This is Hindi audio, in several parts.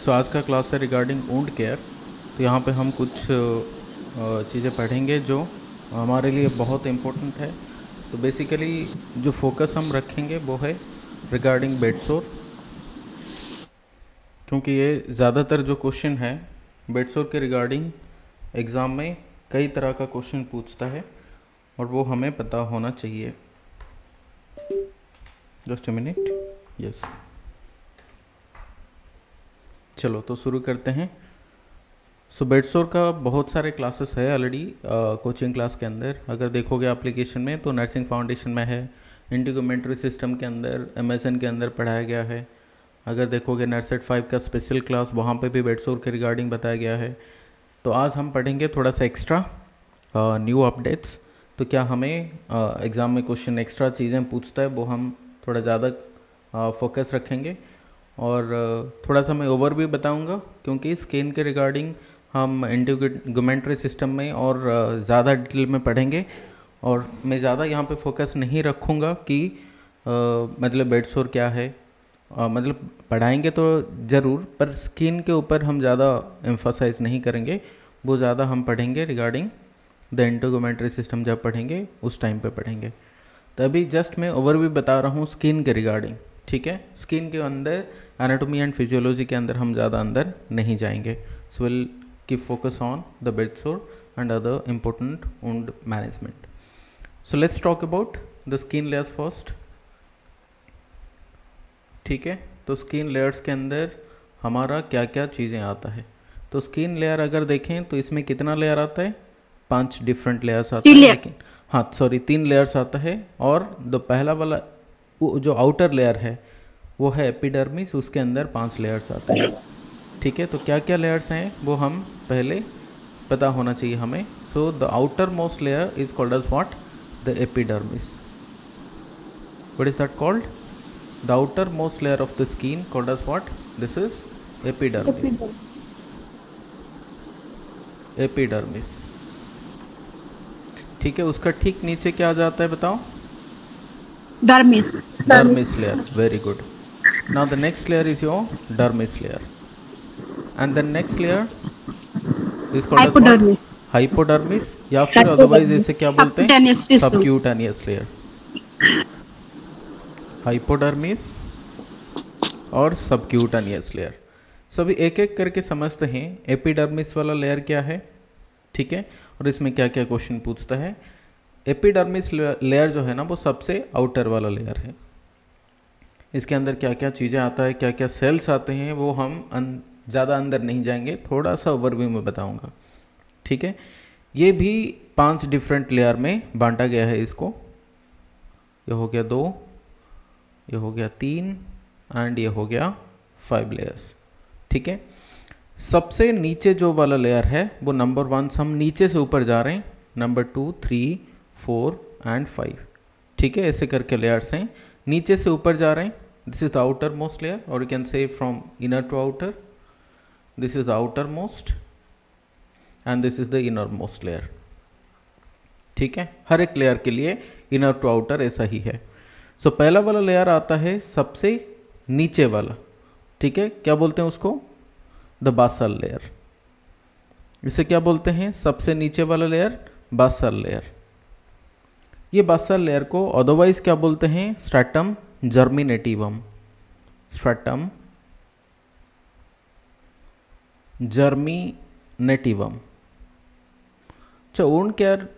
सो आज का क्लास है रिगार्डिंग वुंड केयर। तो यहाँ पे हम कुछ चीज़ें पढ़ेंगे जो हमारे लिए बहुत इम्पोर्टेंट है। तो बेसिकली जो फोकस हम रखेंगे वो है रिगार्डिंग बेड सोर, क्योंकि ये ज़्यादातर जो क्वेश्चन है बेड सोर के रिगार्डिंग एग्ज़ाम में कई तरह का क्वेश्चन पूछता है और वो हमें पता होना चाहिए। Just a minute. यस, चलो तो शुरू करते हैं। सो बेड सोर का बहुत सारे क्लासेस है ऑलरेडी कोचिंग क्लास के अंदर। अगर देखोगे एप्लीकेशन में तो नर्सिंग फाउंडेशन में है, इंटीग्यूमेंट्री सिस्टम के अंदर, एमएसएन के अंदर पढ़ाया गया है। अगर देखोगे नर्सेट 5 का स्पेशल क्लास, वहाँ पे भी बेड सोर के रिगार्डिंग बताया गया है। तो आज हम पढ़ेंगे थोड़ा सा एक्स्ट्रा न्यू अपडेट्स। तो क्या हमें एग्ज़ाम में क्वेश्चन एक्स्ट्रा चीज़ें पूछता है वो हम थोड़ा ज़्यादा फोकस रखेंगे। और थोड़ा सा मैं ओवरव्यू बताऊंगा, क्योंकि स्किन के रिगार्डिंग हम इंटीग्यूमेंट्री सिस्टम में और ज़्यादा डिटेल में पढ़ेंगे। और मैं ज़्यादा यहाँ पे फोकस नहीं रखूँगा कि मतलब बेड सोर क्या है। मतलब पढ़ाएंगे तो ज़रूर, पर स्किन के ऊपर हम ज़्यादा एम्फसाइज नहीं करेंगे। वो ज़्यादा हम पढ़ेंगे रिगार्डिंग द इंटीग्यूमेंट्री सिस्टम, जब पढ़ेंगे उस टाइम पे पढ़ेंगे। तो अभी जस्ट मैं ओवरव्यू बता रहा हूँ स्किन के रिगार्डिंग, ठीक है। स्किन के अंदर एनाटॉमी एंड फिजियोलॉजी के अंदर हम ज़्यादा अंदर नहीं जाएंगे। So will keep focus on the bed सोर and other important wound management. So let's talk about the skin layers first, ठीक है। तो स्किन लेयर्स के अंदर हमारा क्या क्या चीज़ें आता है। तो स्किन लेयर अगर देखें तो इसमें कितना लेयर आता है, 5 डिफरेंट लेयर्स आता है। लेकिन हाँ सॉरी 3 लेयर्स आता है। और जो पहला वाला जो आउटर लेयर है वो है एपिडर्मिस, उसके अंदर 5 लेयर्स आते हैं, ठीक है। तो क्या क्या लेयर्स हैं वो हम पहले पता होना चाहिए हमें। So the outer most layer is called as what, the epidermis. What is that called? The outermost layer of the skin called as what? This is epidermis. Epidermis, ठीक है। उसका ठीक नीचे क्या आ जाता है बताओ? Dermis. Dermis layer. Very good. Now the next layer is your dermis layer, and the next layer is called as what? Hypodermis. Hypodermis, या फिर अदरवाइज इसे क्या बोलते हैं? Subcutaneous tissue. Subcutaneous layer, hypodermis और सबक्यूटेनियस लेयर। सभी एक एक करके समझते हैं। एपिडर्मिस वाला लेयर क्या है, ठीक है, और इसमें क्या क्या क्वेश्चन पूछता है। एपिडर्मिस लेयर जो है ना वो सबसे आउटर वाला लेयर है। इसके अंदर क्या क्या चीज़ें आता है, क्या क्या सेल्स आते हैं, वो हम ज़्यादा अंदर नहीं जाएंगे, थोड़ा सा ओवरव्यू में बताऊंगा, ठीक है। ये भी 5 डिफरेंट लेयर में बांटा गया है इसको। ये हो गया 2, ये हो गया 3 एंड ये हो गया 5 लेयर्स, ठीक है। सबसे नीचे जो वाला लेयर है वो नंबर 1, हम नीचे से ऊपर जा रहे हैं, नंबर 2, 3, 4 एंड 5, ठीक है। ऐसे करके लेयर्स हैं, नीचे से ऊपर जा रहे हैं। This is the outer most layer, और you can say from inner to outer, this is the outer most and this is the innermost layer, ठीक है। हर एक लेयर के लिए इनर टू आउटर ऐसा ही है। सो पहला वाला लेयर आता है सबसे नीचे वाला, ठीक है। क्या बोलते हैं उसको? The basal layer. इसे क्या बोलते हैं? सबसे नीचे वाला लेयर बासल लेयर। ये बासल लेयर को अदरवाइज क्या बोलते हैं? स्ट्रैटम जर्मिनेटिवम। स्ट्रैटम जर्मिनेटिवम। अच्छा, वुंड केयर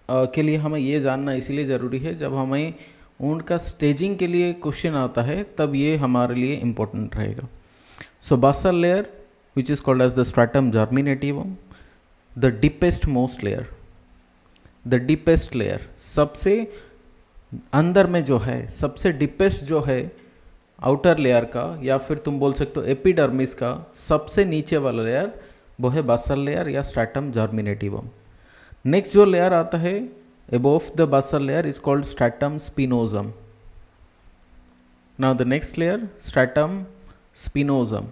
के लिए हमें ये जानना इसीलिए ज़रूरी है, जब हमें वुंड का स्टेजिंग के लिए क्वेश्चन आता है तब ये हमारे लिए इम्पोर्टेंट रहेगा। So basal layer which is called as the stratum germinativum, the deepest most layer. The deepest layer सबसे अंदर में जो है, सबसे डीपेस्ट जो है आउटर लेयर का, या फिर तुम बोल सकते हो एपिडर्मिस का सबसे नीचे वाला लेयर, वो है बासल लेयर या स्ट्रैटम जर्मिनेटिवम। नेक्स्ट जो लेयर आता है above the basal layer is called stratum spinosum. Now the next layer stratum spinosum,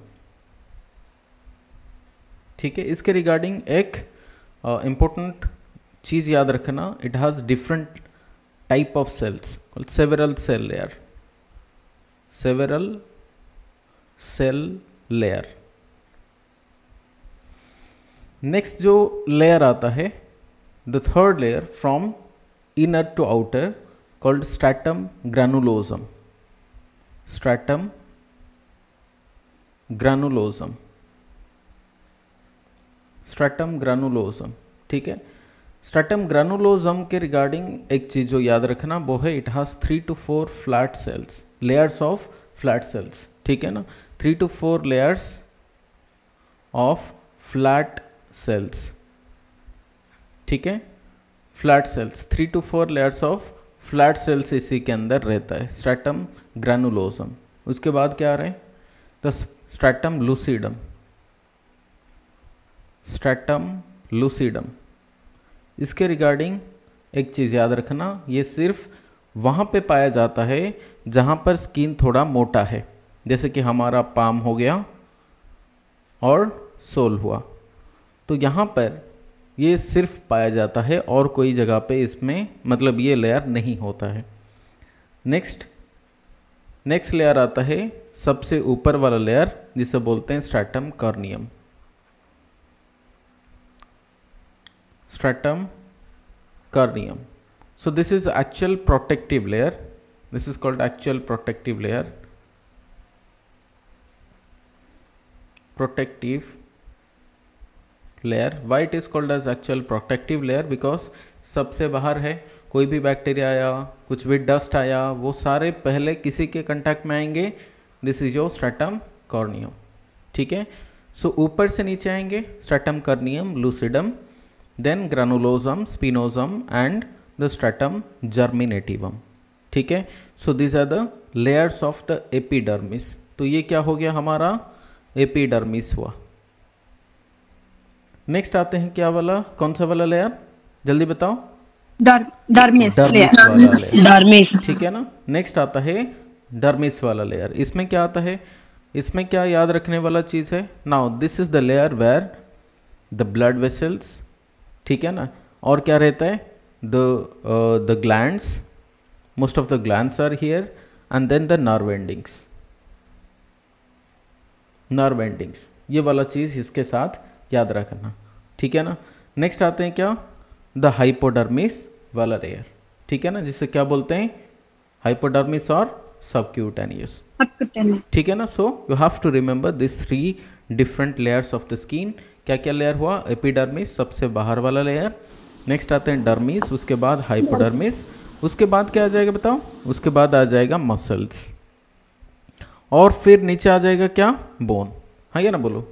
ठीक है। इसके रिगार्डिंग एक इम्पोर्टेंट चीज़ याद रखना, it has different type of cells called several cell layer, several cell layer, next जो लेयर आता है, the third layer from inner to outer, called stratum granulosum. Stratum granulosum, stratum granulosum, ठीक है। स्ट्रैटम ग्रैनुलोसम के रिगार्डिंग एक चीज जो याद रखना वो है, it has 3 to 4 flat sales, layers of flat sales, ठीक है ना। 3 to 4 layers of flat sales, ठीक है। Flat sales, 3 to 4 layers of flat sales इसी के अंदर रहता है, स्ट्रैटम ग्रैनुलोसम। उसके बाद क्या आ रहा है, the stratum lucidum. Stratum lucidum, इसके रिगार्डिंग एक चीज़ याद रखना, ये सिर्फ वहाँ पे पाया जाता है जहाँ पर स्किन थोड़ा मोटा है, जैसे कि हमारा पाम हो गया और सोल हुआ, तो यहाँ पर ये सिर्फ पाया जाता है और कोई जगह पे इसमें मतलब ये लेयर नहीं होता है। नेक्स्ट लेयर आता है सबसे ऊपर वाला लेयर, जिसे बोलते हैं stratum corneum. Stratum corneum, so this is actual protective layer, this is called actual protective layer, protective layer। why it is called as actual protective layer, because सबसे बाहर है, कोई भी बैक्टीरिया आया, कुछ भी डस्ट आया, वो सारे पहले किसी के कांटेक्ट में आएंगे, this is your stratum corneum, ठीक है। सो ऊपर से नीचे आएंगे stratum corneum, lucidum, then granulosum, spinosum and the stratum germinativum, ठीक है। So this are the layers of the epidermis. तो ये क्या हो गया, हमारा एपिडर्मिस हुआ। नेक्स्ट आते हैं क्या वाला, कौन सा वाला लेयर, जल्दी बताओ। डर्मिस वाला लेयर, डर्मिस, ठीक है ना। नेक्स्ट आता है डर्मिस वाला लेयर। इसमें क्या आता है, इसमें क्या याद रखने वाला चीज है, now this is the layer where the blood vessels, ठीक है ना, और क्या रहता है, the glands, most of the glands are here, and then the nerve endings. Nerve endings, ये वाला चीज इसके साथ याद रखना, ठीक है ना। नेक्स्ट आते हैं क्या, द हाइपोडर्मिस वाला लेयर, ठीक है ना, जिसे क्या बोलते हैं, हाइपोडर्मिस और सबक्यूटेनियस, ठीक है ना। So you have to remember this 3 different layers of the skin. क्या क्या लेयर हुआ, एपिडर्मिस सबसे बाहर वाला लेयर, नेक्स्ट आते हैं डर्मिस, उसके बाद हाइपोडर्मिस, उसके बाद क्या आ जाएगा बताओ, उसके बाद आ जाएगा मसल्स, और फिर नीचे आ जाएगा क्या, बोन। हाँ या ना बोलो,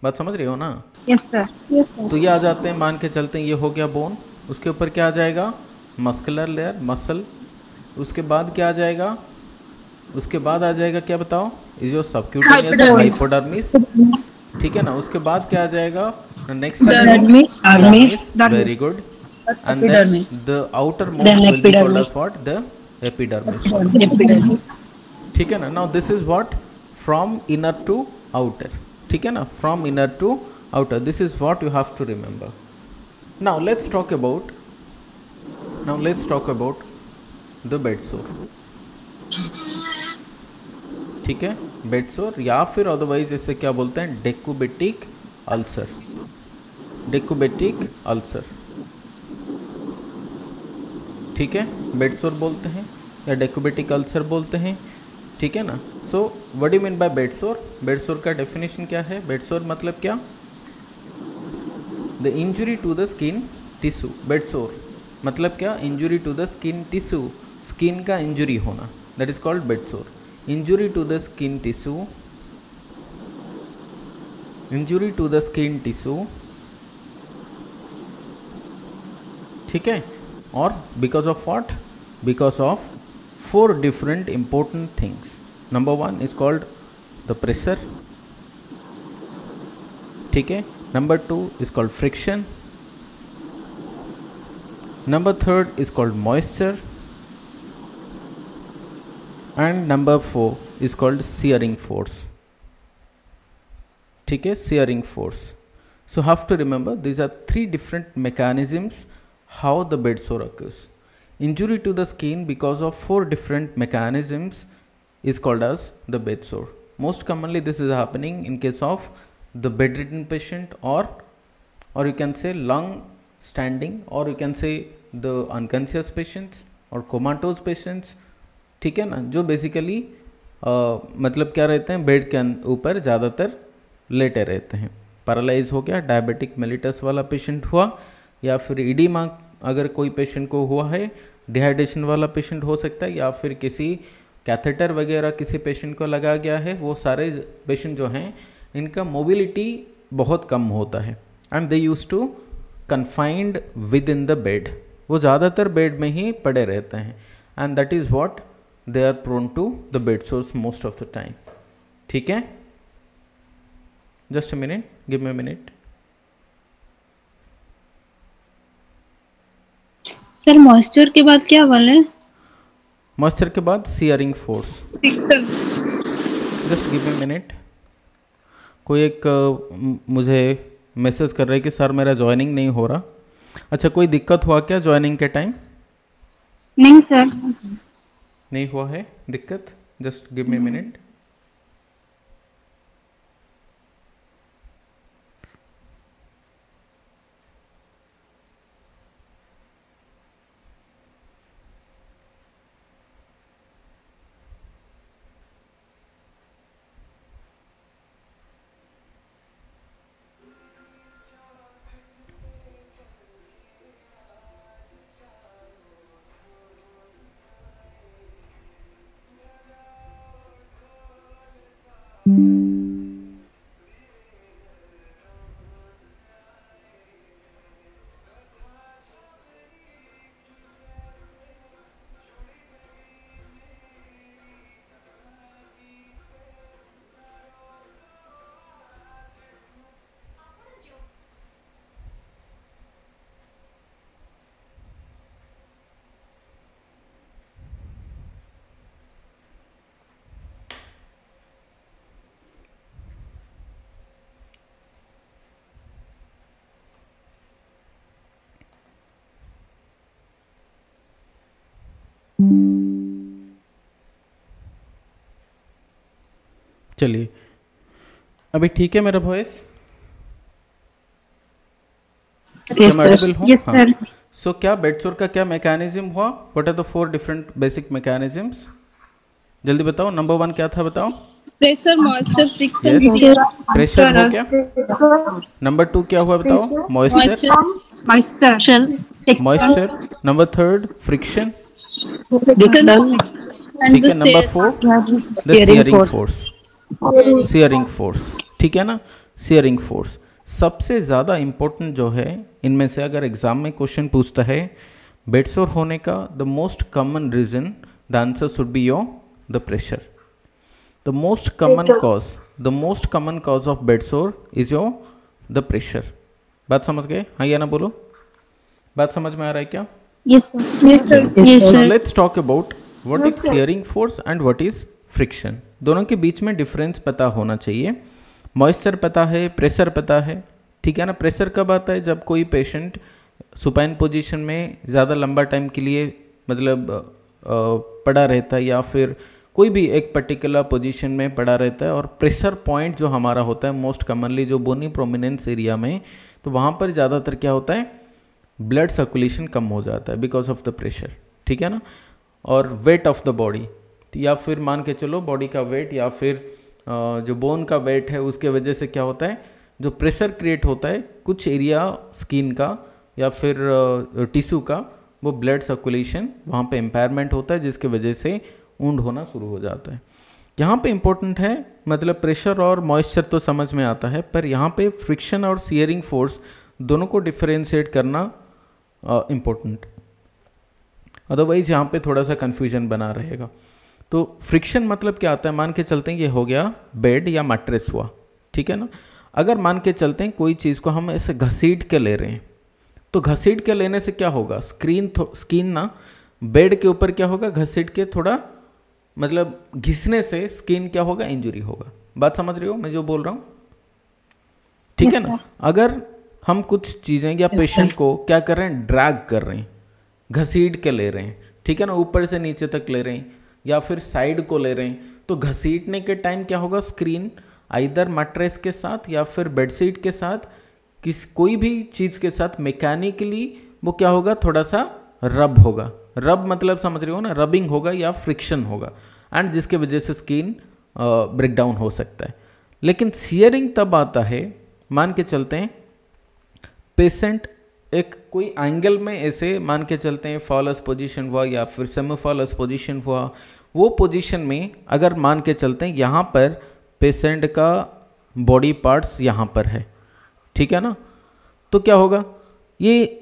बात समझ रहे हो ना। Yes sir, yes sir. तो ये आ जाते हैं, मान के चलते हैं ये हो गया बोन, उसके ऊपर क्या आ जाएगा, मस्कुलर लेयर, मसल, उसके बाद क्या आ जाएगा, उसके बाद आ जाएगा क्या बताओ, इज योर सबक्यूटेनियस हाइपोडर्मिस, ठीक है ना। उसके बाद क्या आ जाएगा, next dermis, very good, and then the outer most will be called as what, the epidermis, ठीक है ना। Now this is what from inner to outer, ठीक है ना, from inner to outer, this is what you have to remember. Now let's talk about the bed sore, ठीक है, बेड सोर, या फिर अदरवाइज इसे क्या बोलते हैं, डेकुबेटिक अल्सर, डेकुबेटिक अल्सर, ठीक है, बेड सोर बोलते हैं या डेकुबेटिक अल्सर बोलते हैं, ठीक है ना। So what do you mean by bed sore, bed sore का डेफिनेशन क्या है, बेड सोर मतलब क्या, the injury to the skin tissue, bed sore मतलब क्या, injury to the skin tissue, skin का इंजुरी होना, that is called bed sore. Injury to the skin tissue, injury to the skin tissue, ठीक है, और because of what, because of 4 different important things. Number 1 is called the pressure, ठीक है, number 2 is called friction, number 3 is called moisture, and number 4 is called shearing force, ठीक है, shearing force. So have to remember these are 3 different mechanisms how the bed sore occurs. Injury to the skin because of 4 different mechanisms is called as the bed sore. Most commonly this is happening in case of the bedridden patient or और you can say long standing, और you can say the unconscious patients और कोमाटोज पेशेंट्स, ठीक है ना, जो बेसिकली मतलब क्या रहते हैं, बेड के ऊपर ज़्यादातर लेटे रहते हैं। पैरालाइज हो गया, डायबिटिक मेलिटस वाला पेशेंट हुआ, या फिर ईडीमा अगर कोई पेशेंट को हुआ है, डिहाइड्रेशन वाला पेशेंट हो सकता है, या फिर किसी कैथेटर वगैरह किसी पेशेंट को लगा गया है, वो सारे पेशेंट जो हैं इनका मोबिलिटी बहुत कम होता है and they use to confined with in the bed, वो ज़्यादातर बेड में ही पड़े रहते हैं and that is what they are prone to the bed sores most of the time. ठीक है, just a minute, give me a minute. Sir moisture के बाद क्या बोले? मॉइस्चर के बाद shearing force. Friction. Just give me minute. कोई एक मुझे मैसेज कर रहा है कि सर मेरा ज्वाइनिंग नहीं हो रहा। अच्छा, कोई दिक्कत हुआ क्या ज्वाइनिंग के टाइम? नहीं सर। नहीं हुआ है दिक्कत? Just give me minute. चलिए, अभी ठीक है मेरा वॉइस? ऑडिबल हूँ? हाँ। सो क्या बेडसोर का क्या मैकेनिज्म हुआ? What are the 4 different basic mechanisms? जल्दी बताओ। नंबर 1 क्या था बताओ? Pressure, moisture, friction. प्रेशर हो गया। नंबर 2 क्या हुआ बताओ? मॉइस्चर। Number 3 friction. ठीक है। Number 4 the shearing force. Shearing force, ठीक है ना, सियरिंग फोर्स सबसे ज़्यादा इंपॉर्टेंट जो है इनमें से। अगर एग्जाम में क्वेश्चन पूछता है बेडसोर होने का the most common reason, the answer should be your the pressure. The most common cause of bedsore is your the pressure. बात समझ गए? हाँ या ना बोलो। बात समझ में आ रहा है क्या? Yes sir. Let's talk about what is shearing force and what is friction. दोनों के बीच में डिफरेंस पता होना चाहिए। मॉइस्चर पता है, प्रेशर पता है, ठीक है ना। प्रेशर कब आता है? जब कोई पेशेंट सुपाइन पोजीशन में ज़्यादा लंबा टाइम के लिए मतलब पड़ा रहता है, या फिर कोई भी एक पर्टिकुलर पोजीशन में पड़ा रहता है, और प्रेशर पॉइंट जो हमारा होता है मोस्ट कॉमनली जो बोनी प्रोमिनेंस एरिया में, तो वहाँ पर ज़्यादातर क्या होता है, ब्लड सर्कुलेशन कम हो जाता है बिकॉज ऑफ द प्रेशर, ठीक है ना। और वेट ऑफ द बॉडी, या फिर मान के चलो बॉडी का वेट या फिर जो बोन का वेट है उसके वजह से क्या होता है, जो प्रेशर क्रिएट होता है कुछ एरिया स्किन का या फिर टिश्यू का, वो ब्लड सर्कुलेशन वहाँ पे इम्पेयरमेंट होता है, जिसके वजह से वुंड होना शुरू हो जाता है। यहाँ पे इम्पोर्टेंट है, मतलब प्रेशर और मॉइस्चर तो समझ में आता है, पर यहाँ पे फ्रिक्शन और सियरिंग फोर्स दोनों को डिफरेंशिएट करना इम्पोर्टेंट, अदरवाइज यहाँ पे थोड़ा सा कन्फ्यूजन बना रहेगा। तो फ्रिक्शन मतलब क्या आता है, मान के चलते हैं ये हो गया बेड या मैट्रेस हुआ, ठीक है ना। अगर मान के चलते हैं कोई चीज़ को हम ऐसे घसीट के ले रहे हैं, तो घसीट के लेने से क्या होगा, स्किन ना बेड के ऊपर क्या होगा, घसीट के थोड़ा मतलब घिसने से स्किन क्या होगा, इंजुरी होगा। बात समझ रहे हो मैं जो बोल रहा हूँ, ठीक है ना। अगर हम कुछ चीज़ें या पेशेंट को क्या कर रहे हैं, ड्रैग कर रहे हैं, घसीट के ले रहे हैं, ठीक है ना, ऊपर से नीचे तक ले रहे हैं या फिर साइड को ले रहे हैं, तो घसीटने के टाइम क्या होगा, स्क्रीन आइदर मैट्रेस के साथ या फिर बेडशीट के साथ कोई भी चीज़ के साथ मैकेनिकली वो क्या होगा, थोड़ा सा रब होगा। रब मतलब समझ रहे हो ना, रबिंग होगा या फ्रिक्शन होगा, एंड जिसके वजह से स्किन ब्रेक डाउन हो सकता है। लेकिन सियरिंग तब आता है, मान के चलते हैं पेशेंट एक कोई एंगल में ऐसे मान के चलते हैं फॉलस पोजीशन हुआ या फिर सेमी फॉलस पोजीशन हुआ, वो पोजीशन में अगर मान के चलते हैं यहाँ पर पेशेंट का बॉडी पार्ट्स यहाँ पर है, ठीक है ना, तो क्या होगा, ये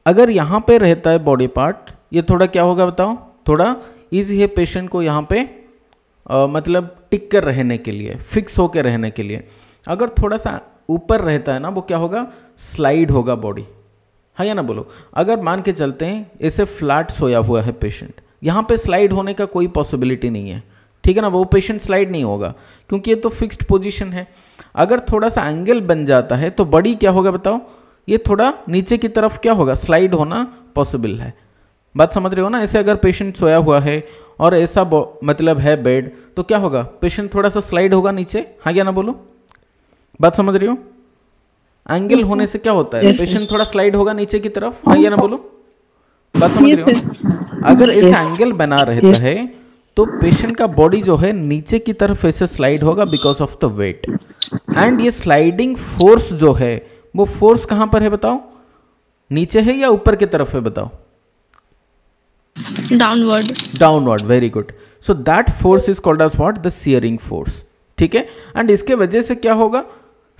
अगर यहाँ पे रहता है बॉडी पार्ट, ये थोड़ा क्या होगा बताओ, थोड़ा इजी है पेशेंट को यहाँ पे मतलब टिक कर रहने के लिए, फिक्स होकर रहने के लिए। अगर थोड़ा सा ऊपर रहता है ना, वो क्या होगा, स्लाइड होगा बॉडी, हाँ या ना बोलो। अगर मान के चलते हैं ऐसे फ्लैट सोया हुआ है पेशेंट, यहाँ पे स्लाइड होने का कोई पॉसिबिलिटी नहीं है, ठीक है ना, वो पेशेंट स्लाइड नहीं होगा क्योंकि ये तो फिक्स्ड पोजीशन है। अगर थोड़ा सा एंगल बन जाता है तो बॉडी क्या होगा बताओ, ये थोड़ा नीचे की तरफ क्या होगा, स्लाइड होना पॉसिबल है। बात समझ रहे हो ना। ऐसे अगर पेशेंट सोया हुआ है और ऐसा मतलब है बेड, तो क्या होगा, पेशेंट थोड़ा सा स्लाइड होगा नीचे, हाँ या ना बोलो। बात समझ रही हो, एंगल होने से क्या होता है, पेशेंट थोड़ा स्लाइड होगा नीचे की तरफ, हाँ या ना बोलो। बात समझ रही हो। अगर ऐसा एंगल बना रहता है तो पेशेंट का बॉडी जो है नीचे की तरफ ऐसे स्लाइड होगा because of the weight. And ये स्लाइडिंग फोर्स जो है, वो फोर्स कहां पर है बताओ, नीचे है या ऊपर की तरफ है बताओ, downward. Downward, very good. So that force is called as what, the shearing force, ठीक है। एंड इसके वजह से क्या होगा,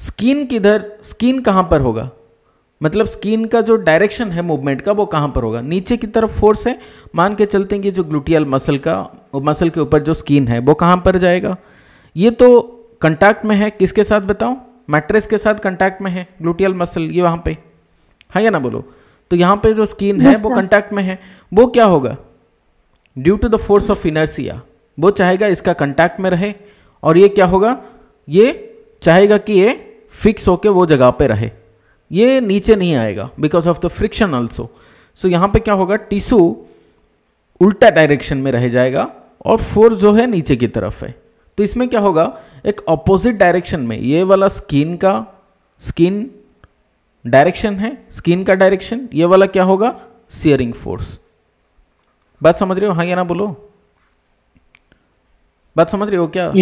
स्किन किधर, स्किन कहां पर होगा, मतलब स्किन का जो डायरेक्शन है मूवमेंट का वो कहां पर होगा, नीचे की तरफ फोर्स है। मान के चलते हैं कि जो ग्लूटियल मसल का, मसल के ऊपर जो स्किन है वो कहां पर जाएगा, ये तो कंटैक्ट में है किसके साथ बताओ, मैट्रेस के साथ कंटैक्ट में है ग्लूटियल मसल, ये वहां पे, हाँ या ना बोलो। तो यहाँ पे जो स्किन है वो कंटैक्ट में है, वो क्या होगा, due to the force of inertia वो चाहेगा इसका कंटैक्ट में रहे, और ये क्या होगा, ये चाहेगा कि ये फिक्स होके वो जगह पे रहे, ये नीचे नहीं आएगा because of the friction also. सो यहाँ पे क्या होगा, टिश्यू उल्टा डायरेक्शन में रह जाएगा और फोर्स जो है नीचे की तरफ है। तो इसमें क्या होगा, एक ऑपोजिट डायरेक्शन में, ये वाला स्किन का, स्किन डायरेक्शन है, स्किन का डायरेक्शन, ये वाला क्या होगा, सियरिंग फोर्स। बात समझ रहे हो, हाँ या ना बोलो। बात समझ रहे हो क्या?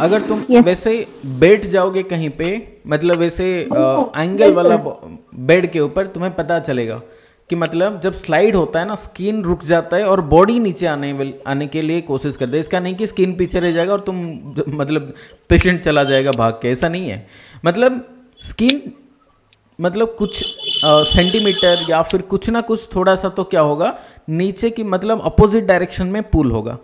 अगर तुम वैसे बैठ जाओगे कहीं पे, मतलब वैसे एंगल वाला बेड के ऊपर, तुम्हें पता चलेगा कि मतलब जब स्लाइड होता है ना, स्किन रुक जाता है और बॉडी नीचे आने के लिए कोशिश करते हैं। इसका नहीं कि स्किन पीछे रह जाएगा और तुम मतलब पेशेंट चला जाएगा भाग के, ऐसा नहीं है। मतलब स्किन मतलब कुछ सेंटीमीटर या फिर कुछ ना कुछ थोड़ा सा तो क्या होगा, नीचे की मतलब अपोजिट डायरेक्शन में पुल होगा,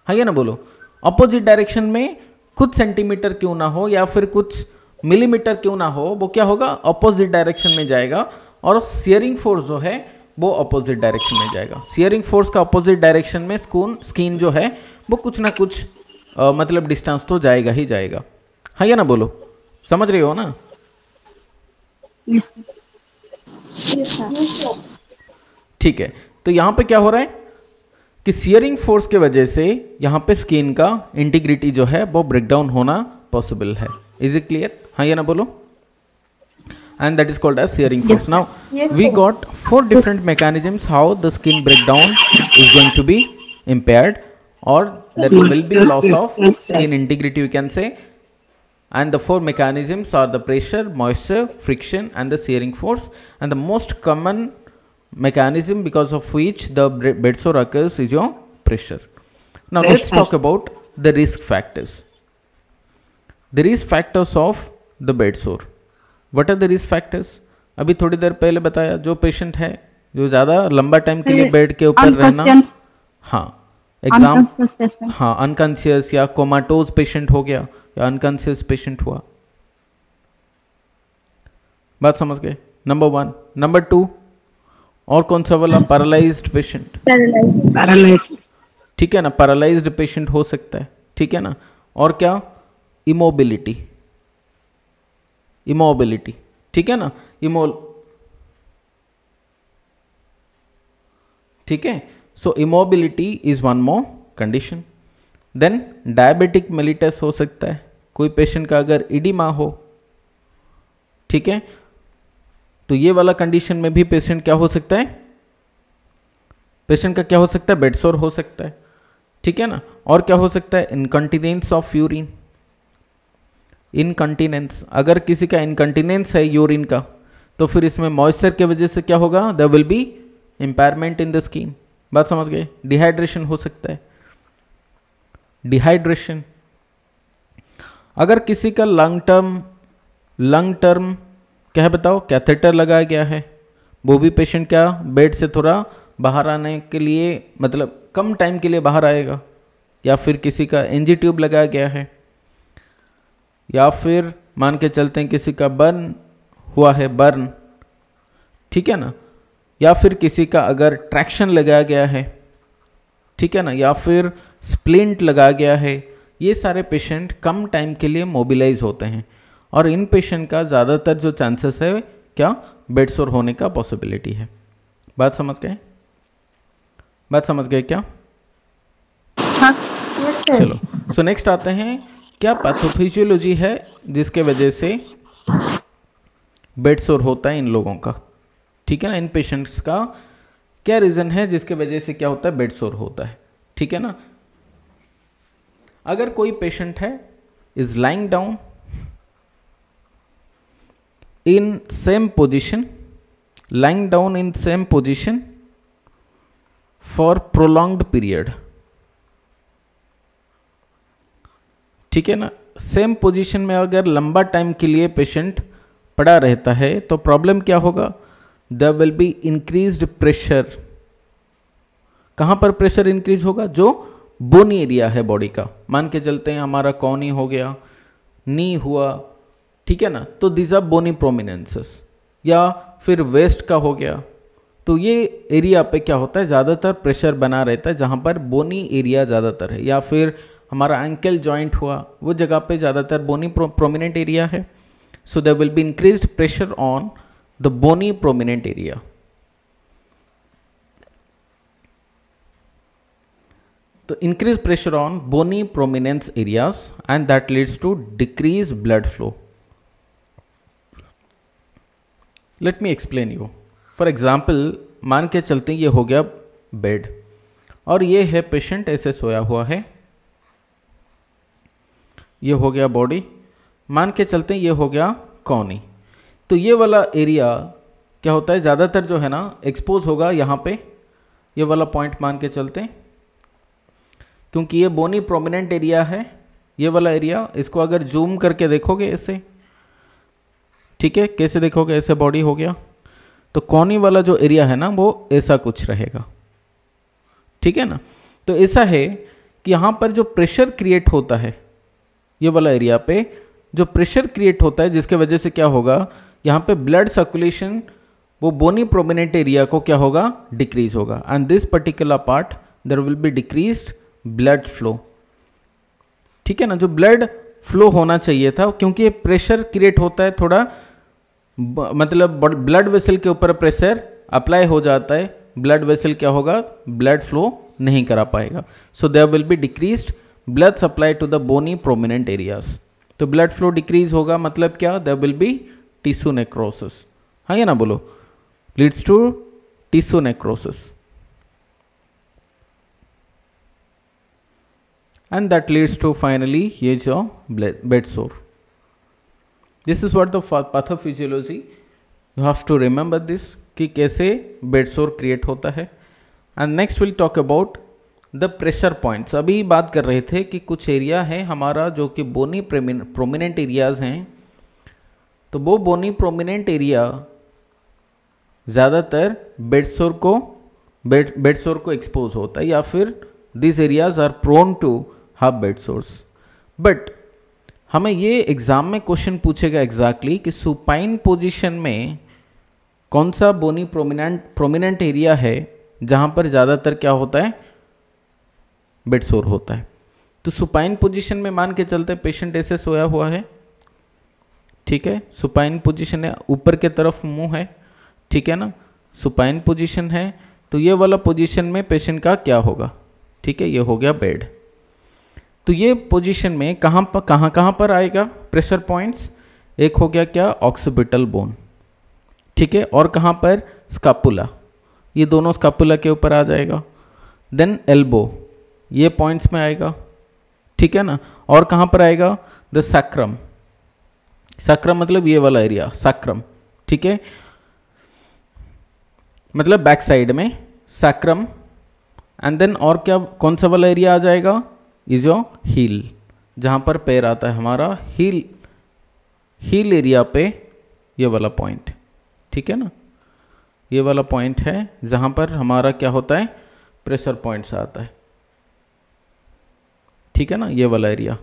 हाँ ये ना बोलो। अपोजिट डायरेक्शन में कुछ सेंटीमीटर क्यों ना हो या फिर कुछ मिलीमीटर क्यों ना हो, वो क्या होगा, अपोजिट डायरेक्शन में जाएगा, और सियरिंग फोर्स जो है वो अपोजिट डायरेक्शन में जाएगा। सियरिंग फोर्स का अपोजिट डायरेक्शन में स्किन जो है वो कुछ ना कुछ मतलब डिस्टेंस तो जाएगा ही जाएगा, हाँ या ना बोलो। समझ रहे हो ना? ठीक है। तो यहाँ पे क्या हो रहा है कि सियरिंग फोर्स के वजह से यहाँ पे स्किन का इंटीग्रिटी जो है वो ब्रेकडाउन होना पॉसिबल है। Is it clear? हाँ या ना बोलो। And that is called as searing force. Now we got 4 different mechanisms how the skin breakdown is going to be impaired, or there will be loss of skin integrity, we can say. And the 4 mechanisms are the pressure, moisture, friction, and the searing force. And the most common mechanism because of which the bed sore occurs is your pressure. Now let's talk about the risk factors. The risk factors of the bed sore. What are the risk factors? अभी थोड़ी देर पहले बताया, जो पेशेंट है जो ज़्यादा लंबा टाइम के लिए बेड के ऊपर रहना, हाँ एग्जाम, हाँ अनकॉन्शियस या कोमाटोज पेशेंट हो गया या अनकॉन्शियस पेशेंट हुआ। बात समझ गए? नंबर 1। नंबर 2 और कौन सा वाला, पैरालाइज्ड पेशेंट, ठीक है ना, पैरालाइज्ड पेशेंट हो सकता है, ठीक है ना। और क्या, इमोबिलिटी, इमोबिलिटी, ठीक है ना, ठीक है। So immobility is one more condition. Then diabetic mellitus हो सकता है, कोई पेशेंट का अगर इडिमा हो, ठीक है, तो ये वाला कंडीशन में भी पेशेंट क्या हो सकता है, पेशेंट का क्या हो सकता है, बेड सोर हो सकता है, ठीक है ना। और क्या हो सकता है, इनकंटिनेंस ऑफ यूरिन, इनकंटिनेंस, अगर किसी का इनकंटिनेंस है यूरिन का तो फिर इसमें मॉइस्चर की वजह से क्या होगा, there will be impairment in the scheme, बात समझ गए। डिहाइड्रेशन हो सकता है, डिहाइड्रेशन। अगर किसी का लॉन्ग टर्म क्या है बताओ, कैथेटर लगाया गया है, वो भी पेशेंट क्या बेड से थोड़ा बाहर आने के लिए, मतलब कम टाइम के लिए बाहर आएगा। या फिर किसी का एनजी ट्यूब लगाया गया है, या फिर मान के चलते हैं किसी का बर्न हुआ है, बर्न, ठीक है ना। या फिर किसी का अगर ट्रैक्शन लगाया गया है, ठीक है ना, या फिर स्प्लिंट लगाया गया है, ये सारे पेशेंट कम टाइम के लिए मोबिलाइज होते हैं और इन पेशेंट का ज़्यादातर जो चांसेस है क्या, बेड सोर होने का पॉसिबिलिटी है। बात समझ गए, बात समझ गए क्या? हाँ चलो, सो नेक्स्ट आते हैं, क्या पैथोफिजियोलॉजी है जिसके वजह से बेड सोर होता है इन लोगों का, ठीक है ना। इन पेशेंट्स का क्या रीज़न है जिसके वजह से क्या होता है, बेड सोर होता है, ठीक है ना। अगर कोई पेशेंट है is lying down in same position, lying down in same position for prolonged period, ठीक है ना। सेम पोजीशन में अगर लंबा टाइम के लिए पेशेंट पड़ा रहता है तो प्रॉब्लम क्या होगा, there will be increased pressure. कहाँ पर प्रेशर इंक्रीज होगा, जो बोनी एरिया है बॉडी का, मान के चलते हैं हमारा कॉनी हो गया, नी हुआ, ठीक है ना, तो दिस आर बोनी प्रोमिनेंसेस, या फिर वेस्ट का हो गया, तो ये एरिया पे क्या होता है, ज़्यादातर प्रेशर बना रहता है जहाँ पर बोनी एरिया ज़्यादातर है। या फिर हमारा एंकल जॉइंट हुआ, वो जगह पे ज़्यादातर बोनी प्रोमिनेंट एरिया है, so there will be increased pressure on the bony prominent area. तो increase pressure on bony prominence areas and that leads to decrease blood flow. Let me explain you. For example मान के चलते हैं ये हो गया बेड और ये है पेशेंट ऐसे सोया हुआ है, ये हो गया बॉडी, मान के चलते हैं ये हो गया कॉनी। तो ये वाला एरिया क्या होता है, ज़्यादातर जो है ना एक्सपोज होगा यहाँ पे, ये वाला पॉइंट मान के चलते हैं, क्योंकि ये बोनी प्रोमिनेंट एरिया है, ये वाला एरिया। इसको अगर जूम करके देखोगे ऐसे, ठीक है, कैसे देखोगे, ऐसे बॉडी हो गया, तो कॉनी वाला जो एरिया है ना वो ऐसा कुछ रहेगा, ठीक है ना। तो ऐसा है कि यहाँ पर जो प्रेशर क्रिएट होता है, ये वाला एरिया पे जो प्रेशर क्रिएट होता है, जिसके वजह से क्या होगा, यहाँ पे ब्लड सर्कुलेशन वो बोनी प्रोमिनेंट एरिया को क्या होगा, डिक्रीज होगा, and this particular part there will be decreased blood flow, ठीक है ना। जो ब्लड फ्लो होना चाहिए था, क्योंकि प्रेशर क्रिएट होता है थोड़ा, मतलब ब्लड वेसल के ऊपर प्रेशर अप्लाई हो जाता है, ब्लड वेसल क्या होगा, ब्लड फ्लो नहीं करा पाएगा, so there will be decreased blood supply to the bony prominent areas. तो ब्लड फ्लो डिक्रीज होगा, मतलब क्या, there will be tissue necrosis, हाँ या ना बोलो, leads to tissue necrosis and that leads to finally ये जो bed sore. This is what the pathophysiology, you have to remember this कि कैसे bed sore create होता है। and next we'll talk about the pressure points। अभी बात कर रहे थे कि कुछ एरिया है हमारा जो कि बोनी प्रोमिनेंट एरियाज हैं, तो वो बोनी प्रोमिनेंट एरिया ज़्यादातर बेड सोर को एक्सपोज होता है, या फिर this areas are prone to have bed sores. But हमें ये एग्जाम में क्वेश्चन पूछेगा एग्जैक्टली कि सुपाइन पोजीशन में कौन सा बोनी प्रोमिनेंट एरिया है जहाँ पर ज़्यादातर क्या होता है, बेड सोर होता है। तो सुपाइन पोजीशन में मान के चलते पेशेंट ऐसे सोया हुआ है, ठीक है, सुपाइन पोजीशन है, ऊपर के तरफ मुंह है, ठीक है ना, सुपाइन पोजीशन है, तो ये वाला पोजीशन में पेशेंट का क्या होगा, ठीक है, ये हो गया बेड। तो ये पोजीशन में कहाँ पर आएगा प्रेशर पॉइंट्स, एक हो गया क्या, ऑक्सीपिटल बोन, ठीक है, और कहाँ पर स्कापुला, ये दोनों स्कापुला के ऊपर आ जाएगा। देन एल्बो, ये पॉइंट्स में आएगा, ठीक है ना, और कहाँ पर आएगा, द सैक्रम, सैक्रम मतलब ये वाला एरिया सैक्रम, ठीक है, मतलब बैक साइड में सैक्रम। एंड देन और क्या, कौन सा वाला एरिया आ जाएगा, इज योर हील, जहाँ पर पैर आता है हमारा, हील, हील एरिया पे ये वाला पॉइंट, ठीक है ना, ये वाला पॉइंट है जहाँ पर हमारा क्या होता है, प्रेशर पॉइंट्स आता है, ठीक है ना, ये वाला एरिया।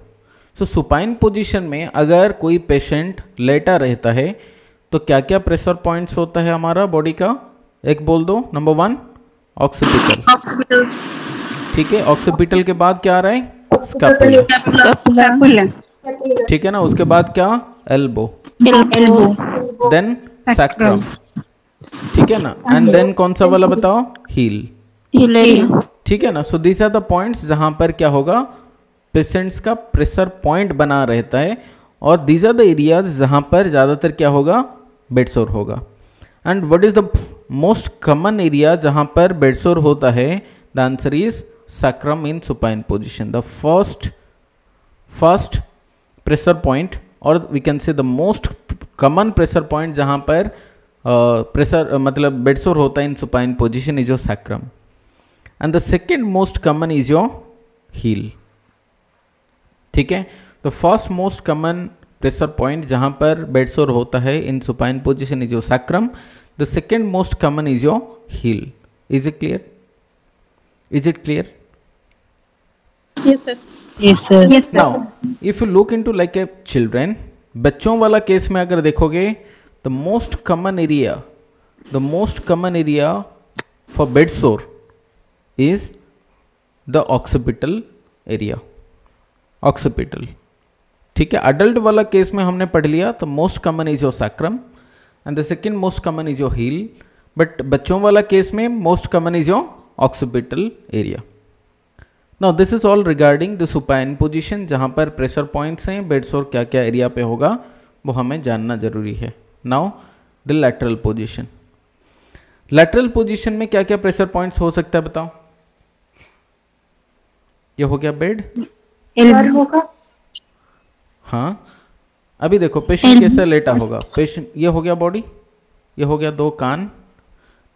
सो सुपाइन पोजीशन में अगर कोई पेशेंट लेटा रहता है तो क्या क्या प्रेशर पॉइंट्स होता है हमारा बॉडी का, एक बोल दो। नंबर 1 ऑक्सीपिटल, ठीक है, ऑक्सीपिटल के बाद क्या आ रहा है, स्कैपुला, ठीक है ना, उसके बाद क्या, एल्बो, देन सैक्रम, ठीक है ना, एंड देन कौन सा वाला बताओ, हील, ठीक है ना। So this are the points जहां पर क्या होगा, पेशेंट्स का प्रेशर पॉइंट बना रहता है, और दीज आर द एरियाज जहां पर ज़्यादातर क्या होगा, बेडसोर होगा। And what is the most common area जहां पर बेडसोर होता है, the answer is sacrum in supine position, the first pressure point, और we can say the most common pressure point जहां पर प्रेशर मतलब बेडसोर होता है in supine position is your sacrum, and the second most common is your heel, ठीक है। तो first most common pressure point जहां पर बेडसोर होता है in supine position is your sacrum, the second most common is your heel. Is it clear, is it clear? Yes, sir. Yes, sir. Yes, sir. Now, if you look into like a children, बच्चों वाला केस में अगर देखोगे, the most common area for bed sore is the occipital area, occipital, ठीक है। अडल्ट वाला केस में हमने पढ़ लिया, तो most common is your sacrum and the second most common is your heel, but बच्चों वाला केस में most common is your occipital area. Now this is all regarding the supine position, जहां पर प्रेशर पॉइंट्स हैं, बेडसोर क्या क्या एरिया पे होगा वो हमें जानना जरूरी है। Now the lateral position, lateral position में क्या क्या प्रेशर पॉइंट्स हो सकता है बताओ। ये हो गया बेड, होगा, हाँ। अभी देखो पेशेंट कैसा लेटा होगा, पेशेंट ये हो गया बॉडी, ये हो गया 2 कान,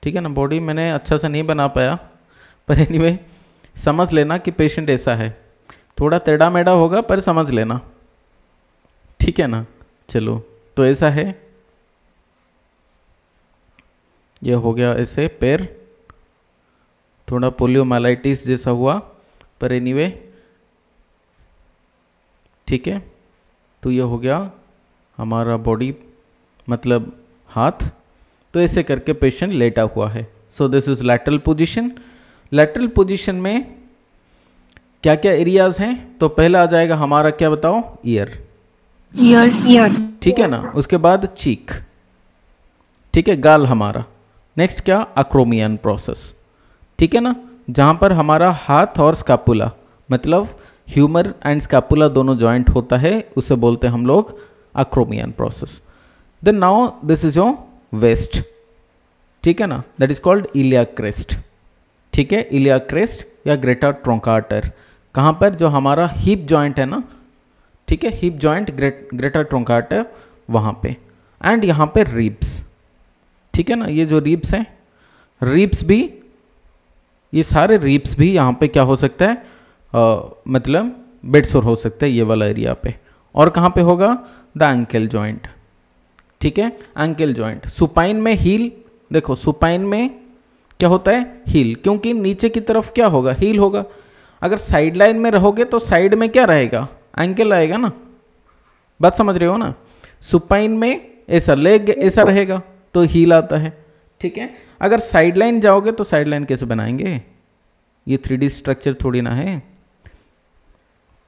ठीक है ना। बॉडी मैंने अच्छा से नहीं बना पाया, पर एनीवे समझ लेना कि पेशेंट ऐसा है, थोड़ा टेढ़ा मेढ़ा होगा पर समझ लेना, ठीक है ना। चलो, तो ऐसा है, ये हो गया ऐसे पैर, थोड़ा पोलियोमाइलाइटिस जैसा हुआ, पर एनीवे ठीक है। तो ये हो गया हमारा बॉडी मतलब हाथ, तो ऐसे करके पेशेंट लेटा हुआ है। So this is lateral position. Lateral position में क्या क्या एरियाज हैं, तो पहला आ जाएगा हमारा क्या बताओ, ईयर, ठीक है ना। उसके बाद चीक, ठीक है, गाल हमारा। नेक्स्ट क्या, अक्रोमियन प्रोसेस, ठीक है ना, जहां पर हमारा हाथ और स्कापुला मतलब ह्यूमर एंड स्कापुला दोनों जॉइंट होता है, उसे बोलते हैं हम लोग acromion process. Then now this is your waist, ठीक है ना, that is called iliac crest, ठीक है, इलियाक क्रेस्ट या ग्रेटर ट्रोंकाटर, कहाँ पर, जो हमारा हिप जॉइंट है ना, ठीक है, हिप जॉइंट ग्रेटर ट्रोंकाटर वहाँ पे, एंड यहाँ पे रिब्स, ठीक है ना, ये जो रिब्स हैं, रिब्स भी, ये सारे रिब्स भी यहाँ पे क्या हो सकता है, मतलब बेडसोर हो सकता है ये वाला एरिया पे। और कहाँ पे होगा, द एंकल जॉइंट, ठीक है, एंकल जॉइंट। सुपाइन में हील, देखो सुपाइन में क्या होता है, हील, क्योंकि नीचे की तरफ क्या होगा, हील होगा। अगर साइड लाइन में रहोगे तो साइड में क्या रहेगा, एंकल आएगा ना, बात समझ रहे हो ना। सुपाइन में ऐसा लेग ऐसा रहेगा तो हील आता है, ठीक है। अगर साइड लाइन जाओगे तो साइड लाइन कैसे बनाएंगे, ये 3D स्ट्रक्चर थोड़ी ना है,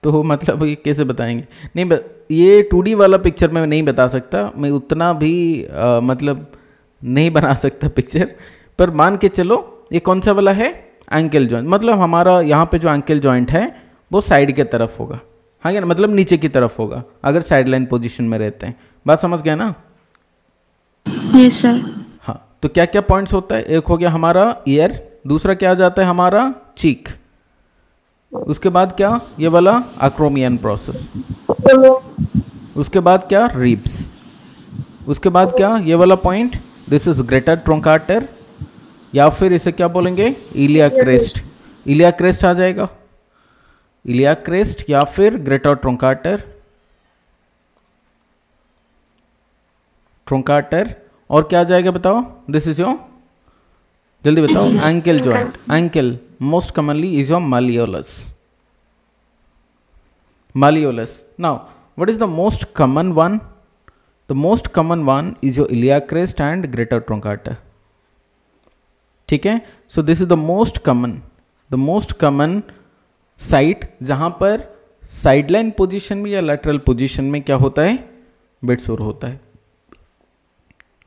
तो मतलब ये कैसे बताएंगे, नहीं ये 2D वाला पिक्चर में नहीं बता सकता, मैं उतना भी मतलब नहीं बना सकता पिक्चर, पर मान के चलो ये कौन सा वाला है, एंकल जॉइंट, मतलब हमारा यहाँ पे जो एंकल जॉइंट है वो साइड के तरफ होगा, हाँ क्या ना, मतलब नीचे की तरफ होगा अगर साइड लाइन पोजिशन में रहते हैं। बात समझ गए ना? Yes sir. तो क्या क्या पॉइंट्स होता है, एक हो गया हमारा ईयर, दूसरा क्या आ जाता है हमारा चीक, उसके बाद क्या ये वाला अक्रोमियन प्रोसेस, उसके बाद क्या रिब्स, उसके बाद क्या ये वाला पॉइंट दिस इज ग्रेटर ट्रोंकाटर, या फिर इसे क्या बोलेंगे इलिया क्रेस्ट, इलिया क्रेस्ट आ जाएगा, इलिया क्रेस्ट या फिर ग्रेटर ट्रोंकाटर, ट्रोंकाटर, और क्या आ जाएगा बताओ, दिस इज योर, जल्दी बताओ, ankle joint, ankle most commonly is your malleolus, malleolus. Now what is the most common one? The most common one is your iliac crest and greater truncator. ठीक है, so this is the most common site जहां पर साइडलाइन पोजीशन में या लैटरल पोजीशन में क्या होता है, बेड सोर होता है।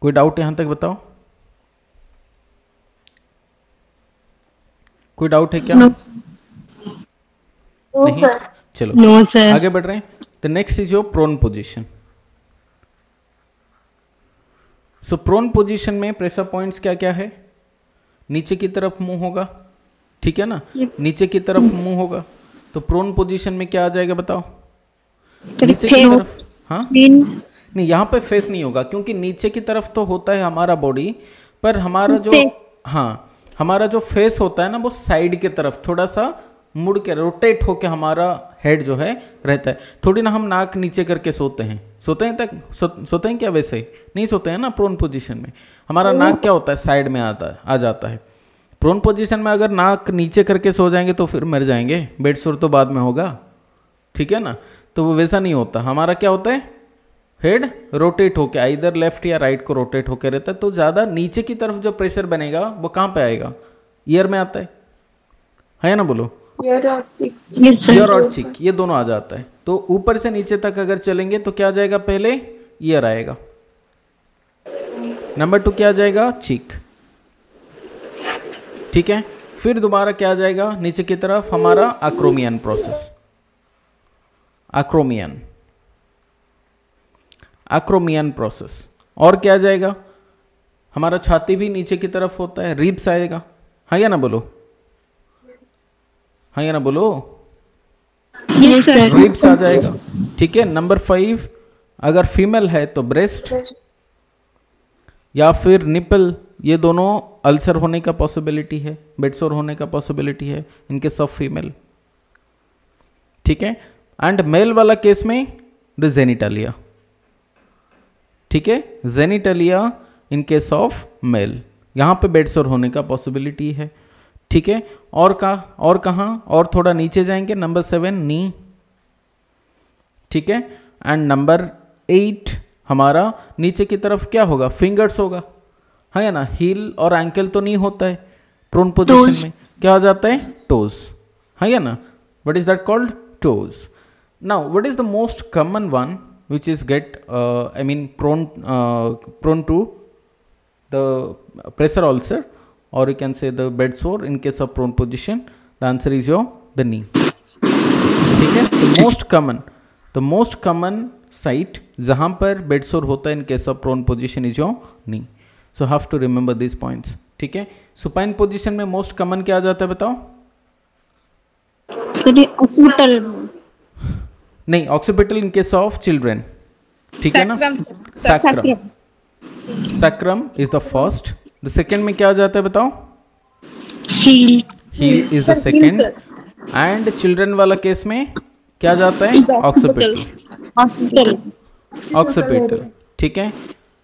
कोई डाउट यहां तक बताओ, कोई डाउट है क्या? No. नहीं, चलो No, sir. आगे बढ़ रहे हैं। The next is your prone position. So prone position में प्रेशर पॉइंट्स क्या क्या है, नीचे की तरफ मुंह होगा, ठीक है ना, नीचे की तरफ मुंह होगा, तो प्रोन पोजीशन में क्या आ जाएगा बताओ, नीचे की तरफ, हाँ नहीं यहाँ पे फेस नहीं होगा क्योंकि नीचे की तरफ तो होता है हमारा बॉडी, पर हमारा जो, हाँ हमारा जो फेस होता है ना वो साइड की तरफ थोड़ा सा मुड़ के रोटेट होके हमारा हेड जो है रहता है। थोड़ी ना हम नाक नीचे करके सोते हैं, सोते हैं तक सोते हैं क्या, वैसे ही नहीं सोते हैं ना। प्रोन पोजीशन में हमारा नाक क्या होता है, साइड में आ जाता है। प्रोन पोजीशन में अगर नाक नीचे करके सो जाएंगे तो फिर मर जाएंगे, बेड सोर तो बाद में होगा, ठीक है ना। तो वो वैसा नहीं होता, हमारा क्या होता है, हेड रोटेट होके इधर लेफ्ट या राइट को रोटेट होके रहता है। तो ज़्यादा नीचे की तरफ जो प्रेशर बनेगा वो कहाँ पे आएगा, ईयर में आता है ना, बोलो ईयर और चिक, ये दोनों आ जाता है। तो ऊपर से नीचे तक अगर चलेंगे तो क्या आ जाएगा, पहले ईयर आएगा, नंबर 2 क्या आ जाएगा, चिक, ठीक है। फिर दोबारा क्या आ जाएगा नीचे की तरफ, हमारा अक्रोमियन प्रोसेस, अक्रोमियन प्रोसेस। और क्या आ जाएगा, हमारा छाती भी नीचे की तरफ होता है, रिब्स आएगा, हाँ या ना बोलो, हाँ या ना बोलो, रिब्स आ जाएगा, ठीक है। नंबर 5 अगर फीमेल है तो ब्रेस्ट या फिर निपल, ये दोनों अल्सर होने का पॉसिबिलिटी है, बेड सोर होने का पॉसिबिलिटी है इनके सब फीमेल, ठीक है। एंड मेल वाला केस में द जेनिटालिया, ठीक है, जेनिटालिया इन केस ऑफ मेल, यहां पे बेड सोर होने का पॉसिबिलिटी है, ठीक है। और कहाँ और थोड़ा नीचे जाएंगे, नंबर 7 नी, ठीक है। एंड नंबर 8 हमारा नीचे की तरफ क्या होगा, फिंगर्स होगा, है या ना। हील और एंकल तो नहीं होता है प्रोन पोजीशन में, क्या आ जाता है, टोज, है या ना। What is that called, toes. Now what is the most common one which is prone to the pressure ulcer, or you can say the bed sore in case of prone position, the answer is the knee, ठीक है। the most common site जहां पर बेड सोर होता है in case of prone position is your knee, so have to remember these points, ठीक है। supine position में most common क्या आ जाता है बताओ, occipital, नहीं occipital in case of children, ठीक है ना, sacrum is the first. The second में क्या आ जाता है बताओ, heel is the second. And children वाला केस में क्या जाता है, ऑक्सीपिटल, ठीक है।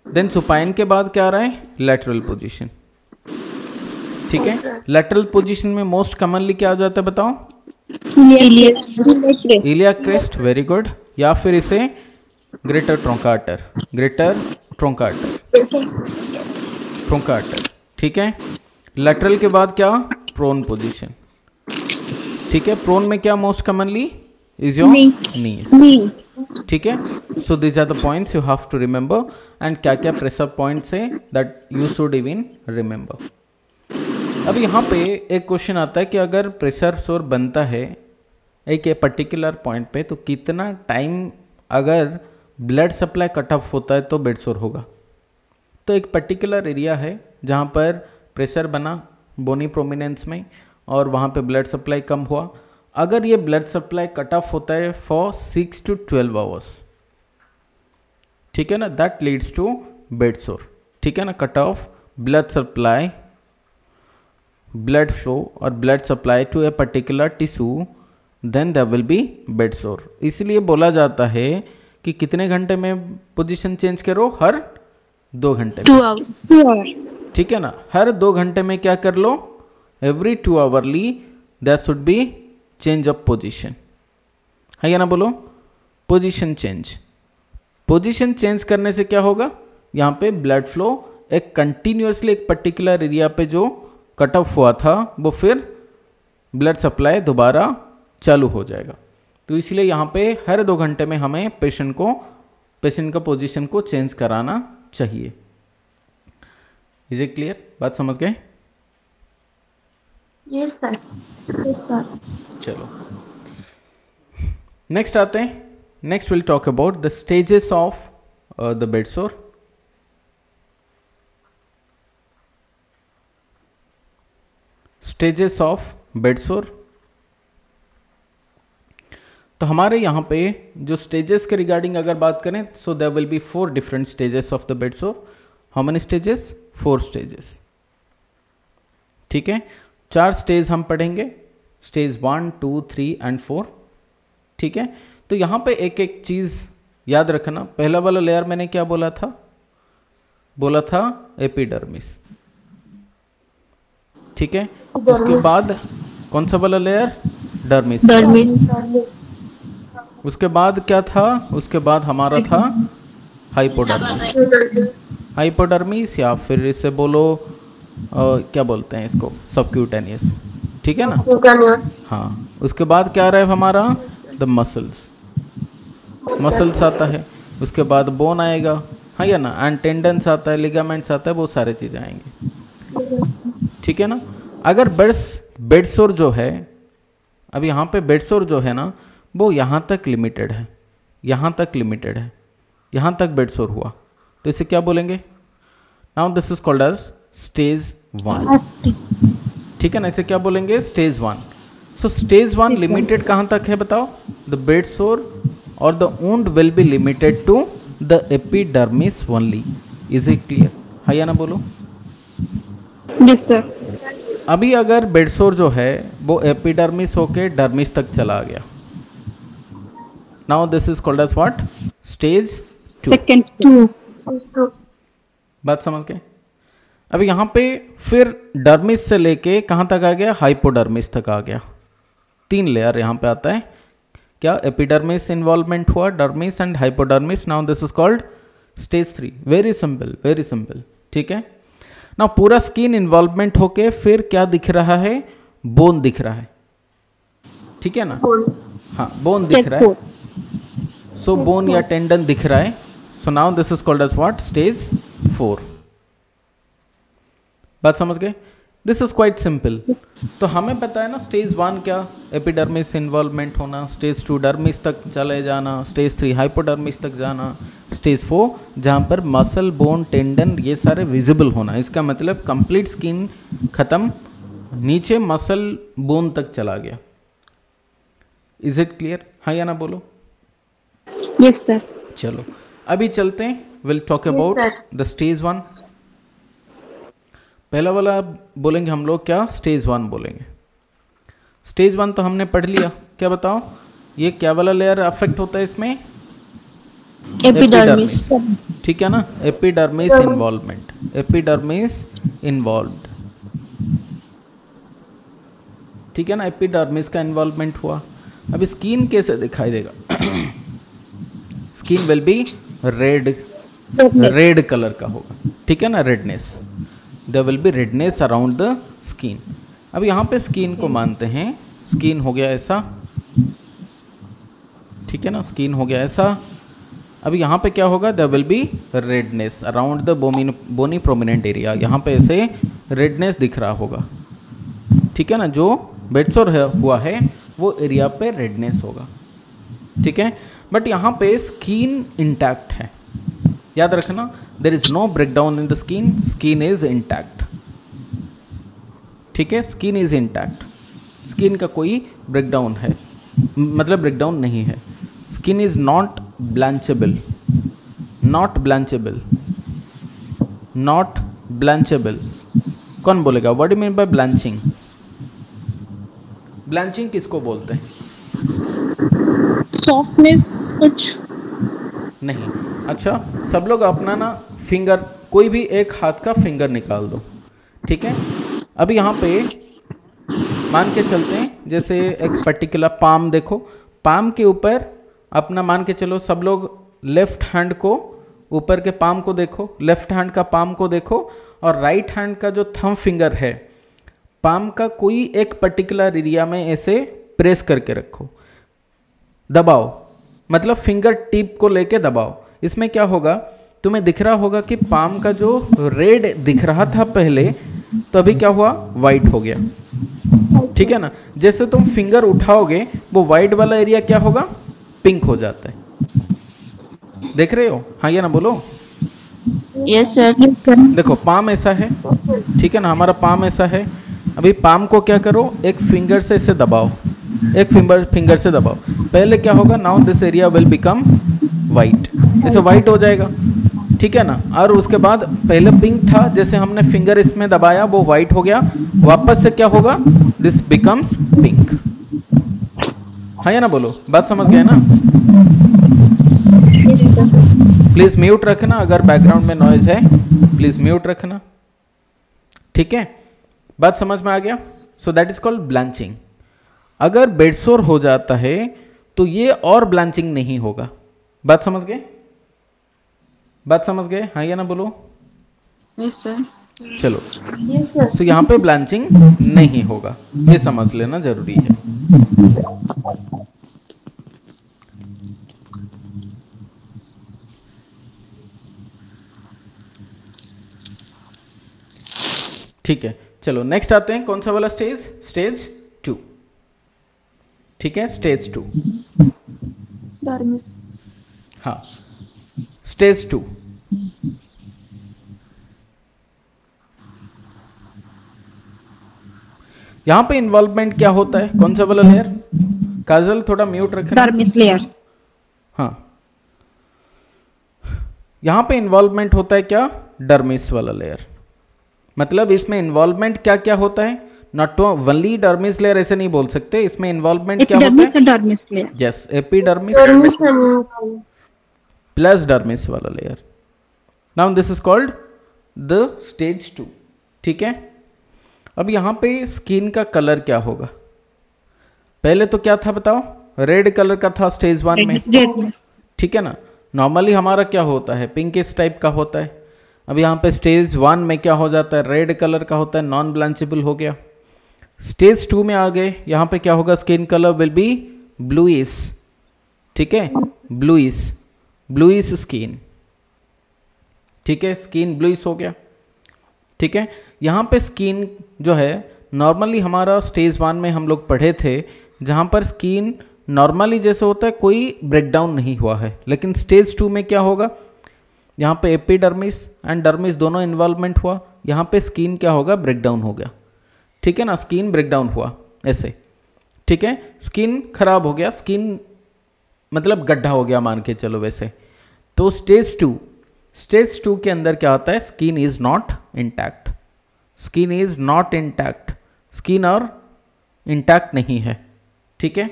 देन सुपाइन के बाद क्या आ रहा है, लैटरल पोजीशन, ठीक है। लैटरल पोजीशन में मोस्ट कॉमनली क्या आ जाता है बताओ, इलियाक क्रेस्ट, वेरी गुड, या फिर इसे ग्रेटर ट्रोंकाटर, ठीक है। लैटरल के बाद क्या, प्रोन पोजीशन, ठीक है। प्रोन में क्या most commonly is your knees, ठीक है। So this are the points you have to remember, and क्या क्या प्रेशर पॉइंट्स है that you should even remember. अब यहाँ पे एक क्वेश्चन आता है कि अगर प्रेशर सोर बनता है एक पर्टिकुलर पॉइंट पे, तो कितना टाइम अगर ब्लड सप्लाई कट ऑफ होता है तो बेड सोर होगा, तो एक पर्टिकुलर एरिया है जहाँ पर प्रेशर बना बोनी प्रोमिनेंस में और वहाँ पे ब्लड सप्लाई कम हुआ। अगर ये ब्लड सप्लाई कट ऑफ होता है फॉर 6 to 12 आवर्स, ठीक है ना, that leads to bed sore. ठीक है ना, cut off blood supply, blood flow और blood supply to a particular tissue, then there will be bed sore. इसलिए बोला जाता है कि कितने घंटे में पोजीशन चेंज करो, हर 2 घंटे में। 2 hours. ठीक है ना, हर 2 घंटे में क्या कर लो, every 2 hourly there should be change of position, है या ना, बोलो पोजीशन चेंज। पोजीशन चेंज करने से क्या होगा, यहाँ पे ब्लड फ्लो एक कंटिन्यूसली एक पर्टिकुलर एरिया पे जो कट ऑफ हुआ था वो फिर ब्लड सप्लाई दोबारा चालू हो जाएगा। तो इसलिए यहाँ पे हर 2 घंटे में हमें पेशेंट का पोजीशन को चेंज कराना चाहिए। Is it clear? बात समझ गए? Yes, sir. Yes, sir. चलो नेक्स्ट आते हैं। Next will talk about the stages of the bed सोर। स्टेजेस ऑफ बेड सोर, तो हमारे यहाँ पे जो स्टेजेस के रिगार्डिंग अगर बात करें, so there will be 4 different stages of the bed sore. How many stages? 4 stages. ठीक है, 4 स्टेज हम पढ़ेंगे, स्टेज 1, 2, 3 एंड 4। ठीक है, तो यहाँ पे एक एक चीज़ याद रखना। पहला वाला लेयर मैंने क्या बोला था एपिडर्मिस। ठीक है, उसके बाद कौन सा वाला लेयर? डर्मिस। उसके बाद क्या था? उसके बाद हमारा था हाइपोडर्मिस। हाइपोडर्मिस या फिर इसे बोलो क्या बोलते हैं इसको, सबक्यूटेनियस। ठीक है ना, हाँ। उसके बाद क्या रहा है हमारा? द मसल्स आता है। उसके बाद बोन आएगा, हाँ या ना, एंड टेंडन्स आता है, लिगामेंट्स आता है, वो सारे चीज़ें आएंगे। ठीक है ना। अगर बेड सोर जो है, अब यहाँ पे बेड सोर जो है ना, वो यहाँ तक लिमिटेड है, यहाँ तक बेड सोर हुआ, तो इसे क्या बोलेंगे? Now this is called as stage 1। ठीक है ना, इसे क्या बोलेंगे? स्टेज 1। सो स्टेज 1 लिमिटेड कहाँ तक है बताओ? द बेड सोर और the wound will be limited to the epidermis only. Is it clear? है या ना, बोलो। Yes, sir. अभी अगर बेड सोर जो है वो एपिडर्मिस होके डर्मिस तक चला गया, now this is called as what? Stage 2। Second 2. बात समझ गए? अब यहाँ पे फिर डर्मिस से लेके कहाँ तक आ गया? हाइपोडर्मिस तक आ गया। 3 लेयर यहाँ पे आता है। क्या? एपिडर्मिस इन्वॉल्वमेंट हुआ, dermis and hypodermis. Now this is called stage 3। Very simple. ठीक है ना, पूरा स्किन इन्वॉल्वमेंट होके फिर क्या दिख रहा है? बोन दिख रहा है। ठीक है ना, हाँ, बोन दिख रहा है। सो बोन या टेंडन दिख रहा है। So now this is called as what? Stage 4। बात समझ गए? This is quite simple. तो हमें पता है ना, स्टेज 1 क्या? एपिडर्मिस इन्वॉल्वमेंट होना, स्टेज 2 डर्मिस तक चले जाना, स्टेज 3 हाइपोडर्मिस तक जाना, स्टेज 4 जहाँ पर मसल, बोन, टेंडन ये सारे विजिबल होना। इसका मतलब कंप्लीट स्किन खत्म, नीचे मसल बोन तक चला गया। Is it clear? हाँ या ना, बोलो। Yes, sir. चलो अभी चलते हैं, will talk about the stage 1। पहला वाला बोलेंगे हम लोग क्या? स्टेज 1 बोलेंगे। स्टेज 1 तो हमने पढ़ लिया। क्या बताओ, ये क्या वाला लेयर अफेक्ट होता है इसमें? Epidermis. ठीक है ना, एपिडर्मिस इन्वॉल्वमेंट, एपिडर्मिस इन्वॉल्व्ड। ठीक है ना, एपिडर्मिस का इन्वॉल्वमेंट हुआ। अब स्किन कैसे दिखाई देगा? Skin will be red colour का होगा। ठीक है ना, redness, there will be redness around the skin. अब यहाँ पे स्किन को मानते हैं, स्किन हो गया ऐसा। ठीक है ना, स्किन हो गया ऐसा। अब यहाँ पे क्या होगा? There will be redness around the bony prominent area. यहाँ पे ऐसे रेडनेस दिख रहा होगा। ठीक है ना, जो बेड सोर हुआ है वो एरिया पे रेडनेस होगा। ठीक है, बट यहाँ पे स्किन इंटैक्ट है। याद रखना, there is no break down in the skin, skin is intact. ठीक है, स्किन इज इंटैक्ट, स्किन का कोई ब्रेकडाउन है, मतलब ब्रेकडाउन नहीं है। Skin is not blanchable, not blanchable, not blanchable. कौन बोलेगा what do mean by blanching? Blanching किसको बोलते हैं? सॉफ्टनेस कुछ नहीं। अच्छा, सब लोग अपना ना फिंगर, कोई भी एक हाथ का फिंगर निकाल दो। ठीक है, अब यहाँ पे मान के चलते हैं, जैसे एक पर्टिकुलर पाम देखो, पाम के ऊपर अपना मान के चलो, सब लोग लेफ्ट हैंड को, ऊपर के पाम को देखो, लेफ्ट हैंड का पाम को देखो, और राइट हैंड का जो थंब फिंगर है पाम का, कोई एक पर्टिकुलर एरिया में ऐसे प्रेस करके रखो, दबाओ, मतलब फिंगर टिप को लेके दबाओ। इसमें क्या होगा, तुम्हें दिख रहा होगा कि पाम का जो रेड दिख रहा था पहले, तो अभी क्या हुआ, वाइट हो गया। ठीक है ना, जैसे तुम फिंगर उठाओगे वो वाइट वाला एरिया क्या होगा, पिंक हो जाता है। देख रहे हो? हाँ या ना बोलो। Yes sir. देखो पाम ऐसा है, ठीक है ना, हमारा पाम ऐसा है। अभी पाम को क्या करो, एक फिंगर से इसे दबाओ, एक फिंगर से दबाओ। पहले क्या होगा, now this area will become white, ऐसे वाइट हो जाएगा। ठीक है ना, और उसके बाद पहले पिंक था, जैसे हमने फिंगर इसमें दबाया वो वाइट हो गया, वापस से क्या होगा, दिस बिकम्स पिंक। हाँ या ना बोलो, बात समझ गए ना? प्लीज म्यूट रखना, अगर बैकग्राउंड में नॉइज है प्लीज म्यूट रखना। ठीक है, बात समझ में आ गया? So that is called blanching. अगर बेडसोर हो जाता है तो ये और ब्लैंचिंग नहीं होगा। बात समझ गए? बात समझ गए? हाँ या ना बोलो। Yes sir. चलो, तो यहाँ पे ब्लैंचिंग नहीं होगा, ये समझ लेना जरूरी है। ठीक है, चलो नेक्स्ट आते हैं, कौन सा वाला स्टेज, स्टेज 2। ठीक है, स्टेज 2। हाँ, स्टेज 2। यहां पे इन्वॉल्वमेंट क्या होता है, कौन सा वाला लेयर? काजल थोड़ा म्यूट रखना। Dermis layer. हाँ, यहां पे इन्वॉल्वमेंट होता है क्या, डर्मिस वाला लेयर। मतलब इसमें इन्वॉल्वमेंट क्या क्या होता है, नॉट ओनली डर्मिस लेयर ऐसे नहीं बोल सकते, इसमें इन्वॉल्वमेंट क्या होता है, dermis layer. Yes, epidermis plus dermis वाला layer. Now this is called the stage 2। ठीक है, अब यहां पे स्किन का कलर क्या होगा? पहले तो क्या था बताओ, रेड कलर का था स्टेज 1 में। ठीक है ना, नॉर्मली हमारा क्या होता है, पिंकिश टाइप का होता है। अब यहाँ पे स्टेज 1 में क्या हो जाता है, रेड कलर का होता है, नॉन ब्लैंचेबल हो गया। स्टेज 2 में आ गए, यहाँ पे क्या होगा, skin colour will be bluish. ठीक है, ब्लूइश, ब्लूइश स्किन। ठीक है, स्किन ब्लूइश हो गया। ठीक है, यहाँ पे स्किन जो है, नॉर्मली हमारा स्टेज 1 में हम लोग पढ़े थे, जहाँ पर स्किन नॉर्मली जैसे होता है, कोई ब्रेकडाउन नहीं हुआ है। लेकिन स्टेज 2 में क्या होगा, यहाँ पे एपिडर्मिस एंड डर्मिस दोनों इन्वॉल्वमेंट हुआ, यहाँ पे स्किन क्या होगा, ब्रेकडाउन हो गया। ठीक है ना, स्किन ब्रेकडाउन हुआ ऐसे। ठीक है, स्किन खराब हो गया, स्किन मतलब गड्ढा हो गया मान के चलो वैसे। तो स्टेज 2 के अंदर क्या होता है, skin is not intact, skin is not intact, skin और इंटैक्ट नहीं है। ठीक है,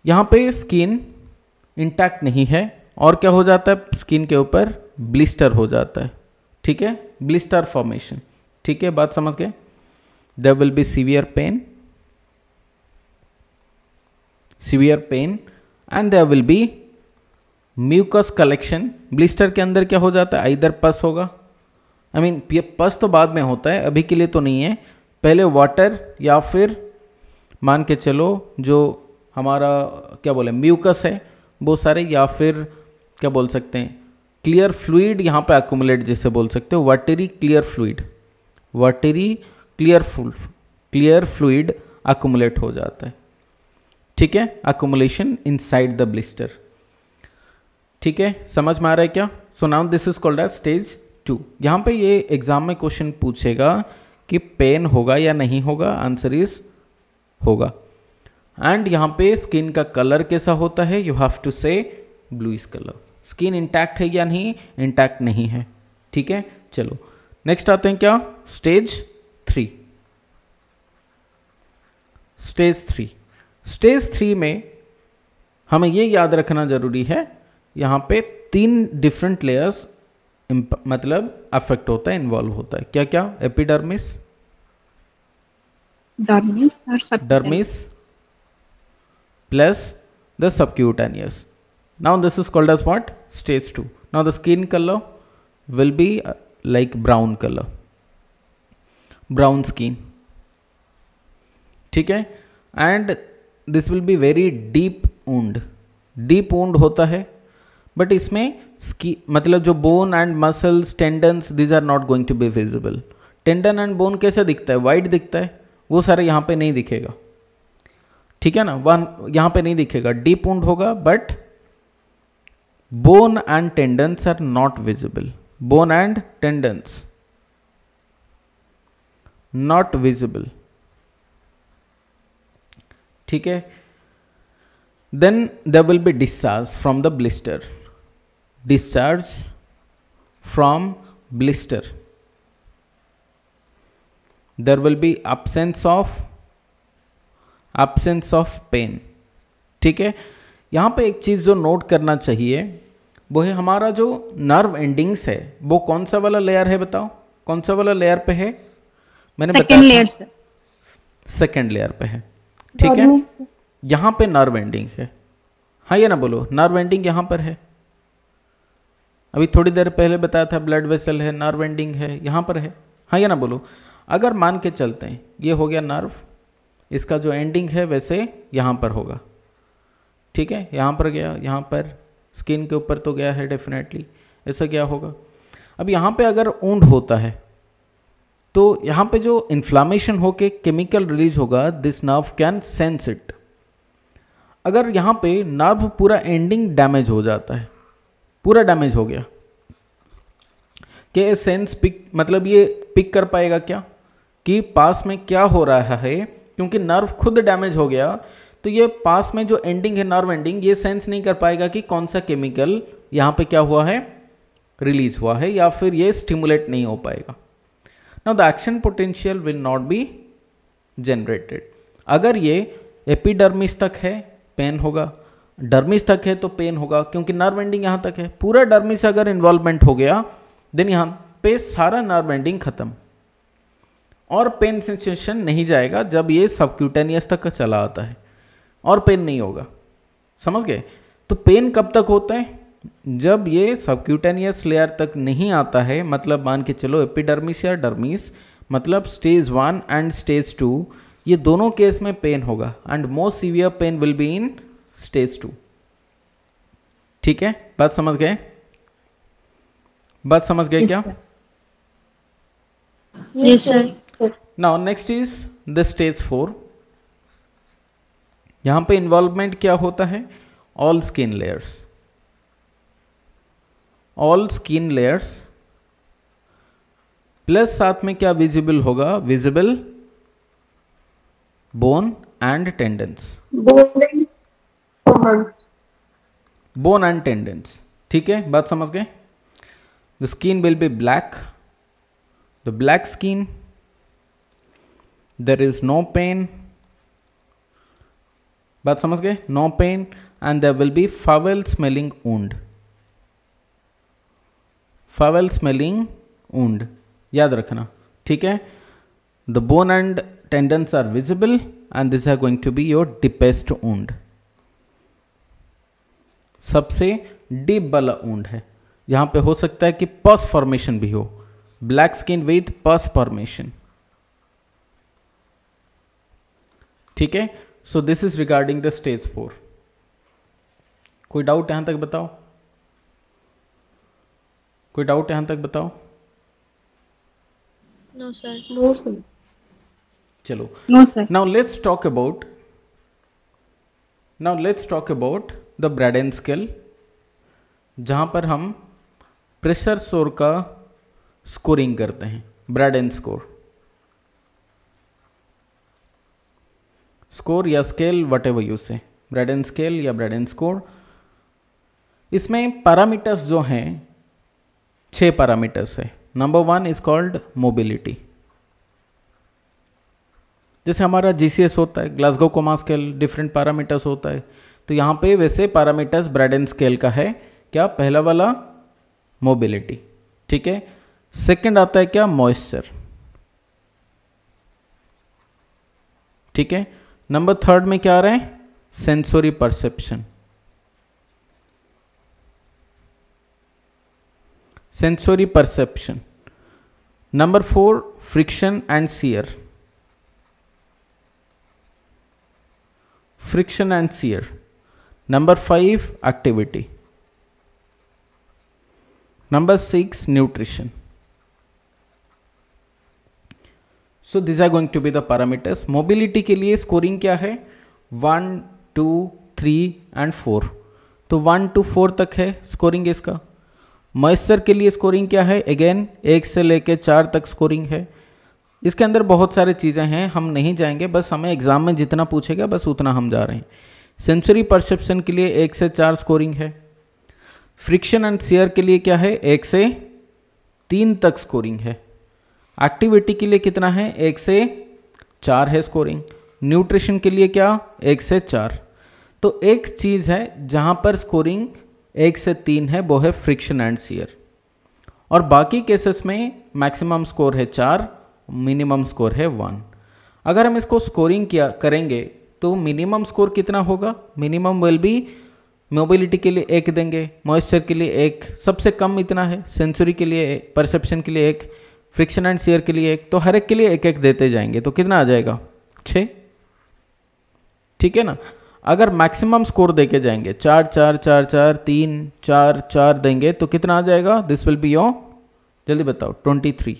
यहाँ पे स्किन इंटैक्ट नहीं है, और क्या हो जाता है, स्किन के ऊपर ब्लिस्टर हो जाता है। ठीक है, ब्लिस्टर फॉर्मेशन। ठीक है, बात समझ गए? There will be severe pain and there will be mucus collection. Blister के अंदर क्या हो जाता है, इधर पस होगा, आई मीन पस तो बाद में होता है, अभी के लिए तो नहीं है। पहले वाटर या फिर मान के चलो जो हमारा क्या बोले म्यूकस है वो सारे, या फिर क्या बोल सकते हैं, क्लियर फ्लूइड यहाँ पे अक्यूमुलेट जैसे बोल सकते हो, watery clear fluid, watery clear fluid accumulate हो जाता है। ठीक है, अक्यूमुलेशन इनसाइड द ब्लिस्टर। ठीक है, समझ में आ रहा है क्या? So now this is called as stage 2। यहाँ पे ये एग्जाम में क्वेश्चन पूछेगा कि पेन होगा या नहीं होगा, आंसर इज होगा। एंड यहाँ पे स्किन का कलर कैसा होता है, यू हैव टू से ब्लूइश कलर। स्किन इंटैक्ट है या नहीं, इंटैक्ट नहीं है, ठीक है। चलो नेक्स्ट आते हैं क्या, स्टेज 3। स्टेज 3 में हमें ये याद रखना जरूरी है, यहाँ पे 3 डिफरेंट लेयर्स मतलब अफेक्ट होता है, इन्वॉल्व होता है। क्या क्या, epidermis, dermis plus the subcutaneous. Now this is called as what, stage 2. Now the skin color will be like brown color, brown skin, ठीक है। and this will be very deep wound होता है, but इसमें मतलब जो bone and muscles, tendons, these are not going to be visible। Tendon and bone कैसे दिखता है, वाइट दिखता है, वो सारे यहाँ पे नहीं दिखेगा, ठीक है ना, वह यहाँ पे नहीं दिखेगा, डीप wound होगा, but bone and tendons are not visible, bone and tendons not visible, ठीक है। then there will be discharge from the blister, discharge from blister, there will be absence of pain, ठीक है। यहाँ पे एक चीज़ जो नोट करना चाहिए वो है हमारा जो नर्व एंडिंग्स है वो कौन सा वाला लेयर है, बताओ कौन सा वाला लेयर पे है, मैंने बताया सेकेंड लेयर पे है, ठीक है। यहाँ पे नर्व एंडिंग है, हाँ ये ना बोलो, नर्व एंडिंग यहाँ पर है, अभी थोड़ी देर पहले बताया था ब्लड वेसल है, नर्व एंडिंग है यहाँ पर है, हाँ ये ना बोलो। अगर मान के चलते हैं ये हो गया नर्व, इसका जो एंडिंग है वैसे यहाँ पर होगा, ठीक है, यहाँ पर गया, यहाँ पर स्किन के ऊपर तो गया है डेफिनेटली, ऐसा क्या होगा। अब यहाँ पे अगर वुंड होता है तो यहाँ पे जो इन्फ्लामेशन होके केमिकल रिलीज होगा, this nerve can sense it. अगर यहाँ पे नर्व पूरा एंडिंग डैमेज हो जाता है, पूरा डैमेज हो गया, कि सेंस पिक मतलब ये पिक कर पाएगा क्या कि पास में क्या हो रहा है, क्योंकि नर्व खुद डैमेज हो गया तो ये पास में जो एंडिंग है, नर्व एंडिंग, ये सेंस नहीं कर पाएगा कि कौन सा केमिकल यहाँ पे क्या हुआ है, रिलीज हुआ है, या फिर ये स्टिमुलेट नहीं हो पाएगा। Now the action potential will not be generated. अगर ये एपिडर्मिस तक है पेन होगा, डर्मिस तक है तो पेन होगा, क्योंकि नर्व एंडिंग यहाँ तक है। पूरा डर्मिस अगर इन्वॉल्वमेंट हो गया देन यहाँ पे सारा नर्व एंडिंग खत्म, और पेन सेंसेशन नहीं जाएगा जब ये सबक्यूटेनियस तक चला आता है, और पेन नहीं होगा, समझ गए। तो पेन कब तक होता है, जब ये सबक्यूटेनियस लेयर तक नहीं आता है, मतलब मान के चलो एपिडर्मिस या डर्मिस, मतलब स्टेज 1 एंड स्टेज 2, ये दोनों केस में पेन होगा, and most severe pain will be in stage 2, ठीक है। बात समझ गए, बात समझ गए क्या? Yes sir. Now next is the stage 4। यहां पे इन्वॉल्वमेंट क्या होता है, all skin layers, all skin layers plus साथ में क्या विजिबल होगा, visible bone and tendons, bone and tendons, ठीक है। बात समझ गए। The skin will be black, the black skin, there is no pain, बात समझ गए, no pain, and there will be foul smelling wound, foul smelling wound, याद रखना, ठीक है। The bone and tendons are visible and this are going to be your deepest wound, सबसे डीप वाला वुंड है। यहां पे हो सकता है कि पस फॉर्मेशन भी हो, black skin with pus formation, ठीक है। So this is regarding the stage 4। कोई डाउट यहां तक बताओ, कोई डाउट यहां तक बताओ? No sir. No sir. चलो, no sir. Now let's talk about the Braden scale, जहां पर हम प्रेशर सोर का स्कोरिंग करते हैं, ब्रैडन स्कोर, स्कोर या scale whatever you say, Braden scale या ब्रैडन स्कोर। इसमें पैरामीटर्स जो हैं 6 पैरामीटर्स है। नंबर 1 इज कॉल्ड मोबिलिटी, जैसे हमारा जीसीएस होता है, Glasgow coma scale, different parameters होता है, तो यहाँ पे वैसे पैरामीटर्स ब्रैडन स्केल का है क्या, पहला वाला मोबिलिटी, ठीक है। सेकंड आता है क्या, मॉइस्चर, ठीक है। नंबर 3 में क्या आ रहा है, sensory perception, sensory perception. Number 4 friction and shear, friction and shear. Number 5 activity. Number 6 nutrition. So this are going to be the parameters. Mobility के लिए स्कोरिंग क्या है, 1 2 3 एंड 4, तो 1 to 4 तक है स्कोरिंग इसका। मॉइस्चर के लिए स्कोरिंग क्या है, अगेन 1 से लेके 4 तक स्कोरिंग है। इसके अंदर बहुत सारी चीज़ें हैं, हम नहीं जाएंगे, बस हमें एग्जाम में जितना पूछेगा बस उतना हम जा रहे हैं। सेंसरी परसेप्शन के लिए 1 से 4 स्कोरिंग है। फ्रिक्शन एंड शियर के लिए क्या है, 1 से 3 तक स्कोरिंग है। एक्टिविटी के लिए कितना है, 1 से 4 है स्कोरिंग। न्यूट्रिशन के लिए क्या, 1 से 4। तो एक चीज़ है जहाँ पर स्कोरिंग 1 से 3 है, वो है फ्रिक्शन एंड शियर, और बाकी केसेस में मैक्सिमम स्कोर है 4, मिनिमम स्कोर है 1। अगर हम इसको स्कोरिंग किया करेंगे तो मिनिमम स्कोर कितना होगा, मिनिमम विल बी, मोबिलिटी के लिए 1 देंगे, मॉइस्चर के लिए 1, सबसे कम इतना है, सेंसरी के लिए, परसेप्शन के लिए 1, फ्रिक्शन एंड शियर के लिए 1, तो हर एक के लिए 1-1 देते जाएंगे, तो कितना आ जाएगा, 6, ठीक है ना। अगर मैक्सिमम स्कोर देके जाएंगे 4 4 4 4 3 4 4 देंगे तो कितना आ जाएगा, दिस विल बी योर, जल्दी बताओ, 23,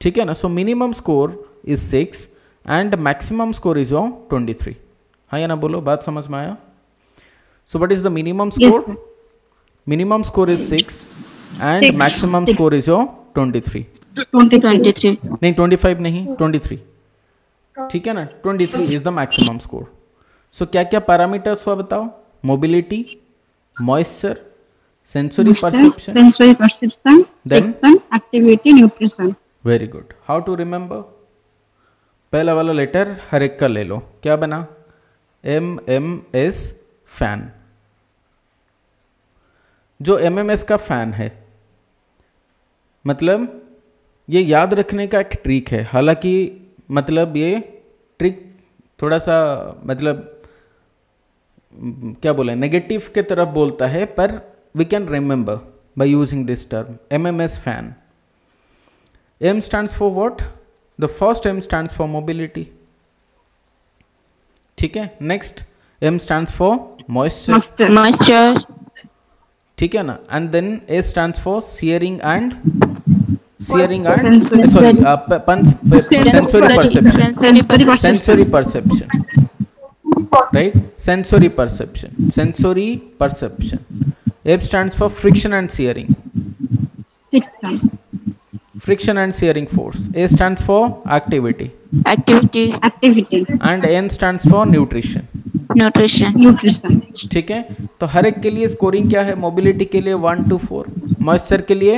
ठीक है ना। So minimum score is 6 and maximum score is your 23। हाँ या ना बोलो, बात समझ में आया। So what is the minimum score, minimum score is 6 and maximum score is your 23, नहीं 25 नहीं, 23, ठीक है ना। 23 इज द मैक्सिमम स्कोर। सो क्या क्या पैरामीटर्स हुआ बताओ, mobility, moisture, sensory perception, then activity, nutrition. Very good. How to remember, पहला वाला लेटर हर एक का ले लो, क्या बना, MMS फैन। जो MMS का फैन है, मतलब ये याद रखने का एक ट्रिक है, हालांकि मतलब ये ट्रिक थोड़ा सा मतलब क्या बोले, नेगेटिव के तरफ बोलता है, पर we can remember by using this term MMS fan. M stands for what? The first M stands for mobility, ठीक है। Next M stands for moisture, ठीक है ना। And then A stands for searing and sorry sensory perception, right, sensory perception. F stands for friction and shearing, friction and shearing force. A stands for activity, and N stands for nutrition, ठीक है। तो हर एक के लिए स्कोरिंग क्या है, मोबिलिटी के लिए 1 to 4, मॉइस्चर के लिए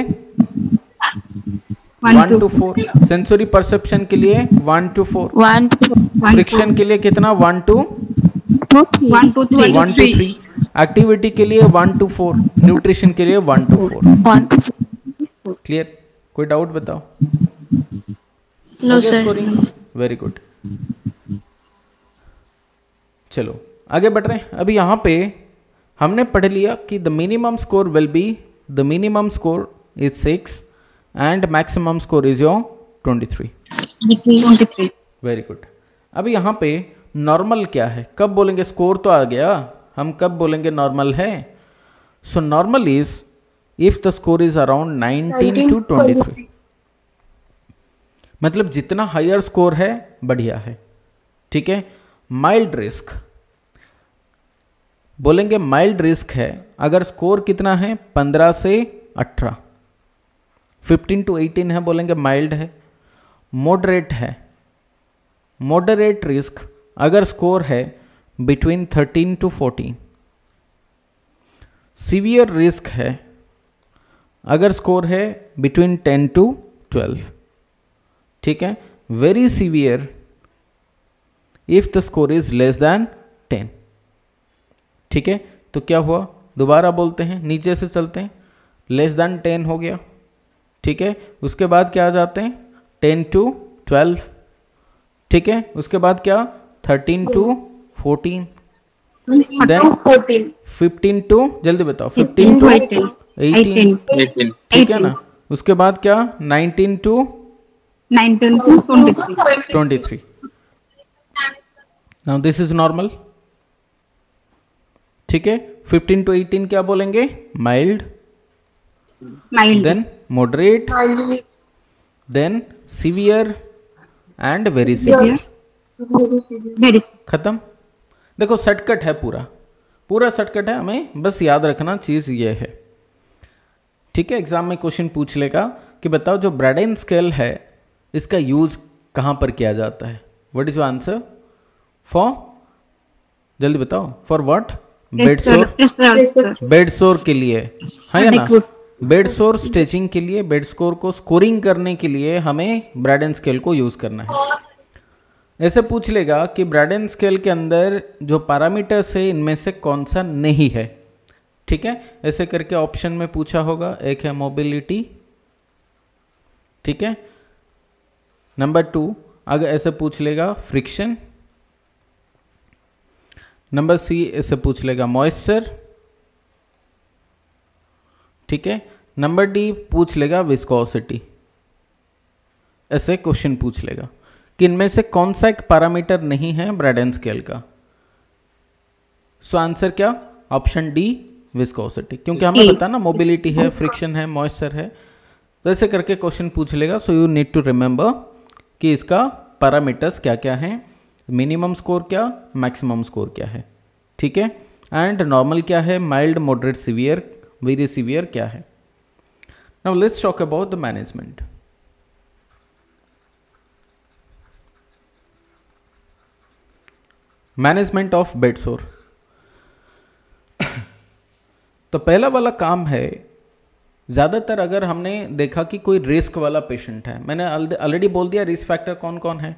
1 to 4, सेंसरी परसेप्शन के लिए 1 to 4, फ्रिक्शन के लिए कितना 1 to 3, एक्टिविटी के लिए 1 to 4, न्यूट्रिशन के लिए 1 to 4। क्लियर, कोई डाउट बताओ? No sir. वेरी गुड, चलो आगे बढ़ रहे हैं। अभी यहाँ पे हमने पढ़ लिया कि the minimum score will be, the minimum score is 6 and maximum score is your 23। Very good. अभी यहाँ पे नॉर्मल क्या है, कब बोलेंगे, स्कोर तो आ गया, हम कब बोलेंगे नॉर्मल है। So normal is if the score is around 19 to 23, मतलब जितना हायर स्कोर है बढ़िया है, ठीक है। माइल्ड रिस्क बोलेंगे, माइल्ड रिस्क है अगर स्कोर कितना है 15 से 18। 15 to 18 है, बोलेंगे माइल्ड है। मॉडरेट है, मॉडरेट रिस्क अगर स्कोर है बिटवीन 13 to 14। सीवियर रिस्क है अगर स्कोर है बिटवीन 10 to 12। ठीक है। Very severe if the score is less than 10। ठीक है, तो क्या हुआ, दोबारा बोलते हैं, नीचे से चलते हैं। लेस देन 10 हो गया। ठीक है, उसके बाद क्या आ जाते हैं, 10 to 12। ठीक है, उसके बाद क्या, 13 to 14। देन 15 to, जल्दी बताओ, 15 to 18। ठीक है ना, उसके बाद क्या, 19 to 23। Now this is normal. ठीक है, 15 to 18 क्या बोलेंगे, mild, then moderate, then severe and very severe. खत्म। देखो शॉर्टकट है, पूरा पूरा शॉर्टकट है, हमें बस याद रखना चीज ये है। ठीक है, एग्जाम में क्वेश्चन पूछ लेगा कि बताओ जो ब्रैडन स्केल है इसका यूज कहां पर किया जाता है। What is your answer for, जल्दी बताओ, for what, bed sore, bed सोर के लिए, है या ना, बेड सोर स्टिचिंग के लिए, बेड स्कोर को स्कोरिंग करने के लिए हमें ब्रैडन स्केल को यूज करना है। ऐसे पूछ लेगा कि ब्रैडन स्केल के अंदर जो पैरामीटर्स है इनमें से कौन सा नहीं है। ठीक है, ऐसे करके ऑप्शन में पूछा होगा, एक है मोबिलिटी। ठीक है, नंबर 2 अगर ऐसे पूछ लेगा फ्रिक्शन। नंबर सी ऐसे पूछ लेगा मॉइस्चर। ठीक है, नंबर डी पूछ लेगा विस्कोसिटी। ऐसे क्वेश्चन पूछ लेगा कि इनमें से कौन सा एक पैरामीटर नहीं है ब्रैडन स्केल का। सो आंसर क्या, ऑप्शन डी विस्कोसिटी, क्योंकि हमें पता ना मोबिलिटी है, फ्रिक्शन है, मॉइस्चर है, तो ऐसे करके क्वेश्चन पूछ लेगा। So you need to remember कि इसका पैरामीटर्स क्या क्या हैं, मिनिमम स्कोर क्या, मैक्सिमम स्कोर क्या है। ठीक है, एंड नॉर्मल क्या है, mild, moderate, severe, very severe क्या है। Now let's talk about the management. Management of bed sore. तो पहला वाला काम है, ज़्यादातर अगर हमने देखा कि कोई रिस्क वाला पेशेंट है, मैंने ऑलरेडी बोल दिया रिस्क फैक्टर कौन कौन है।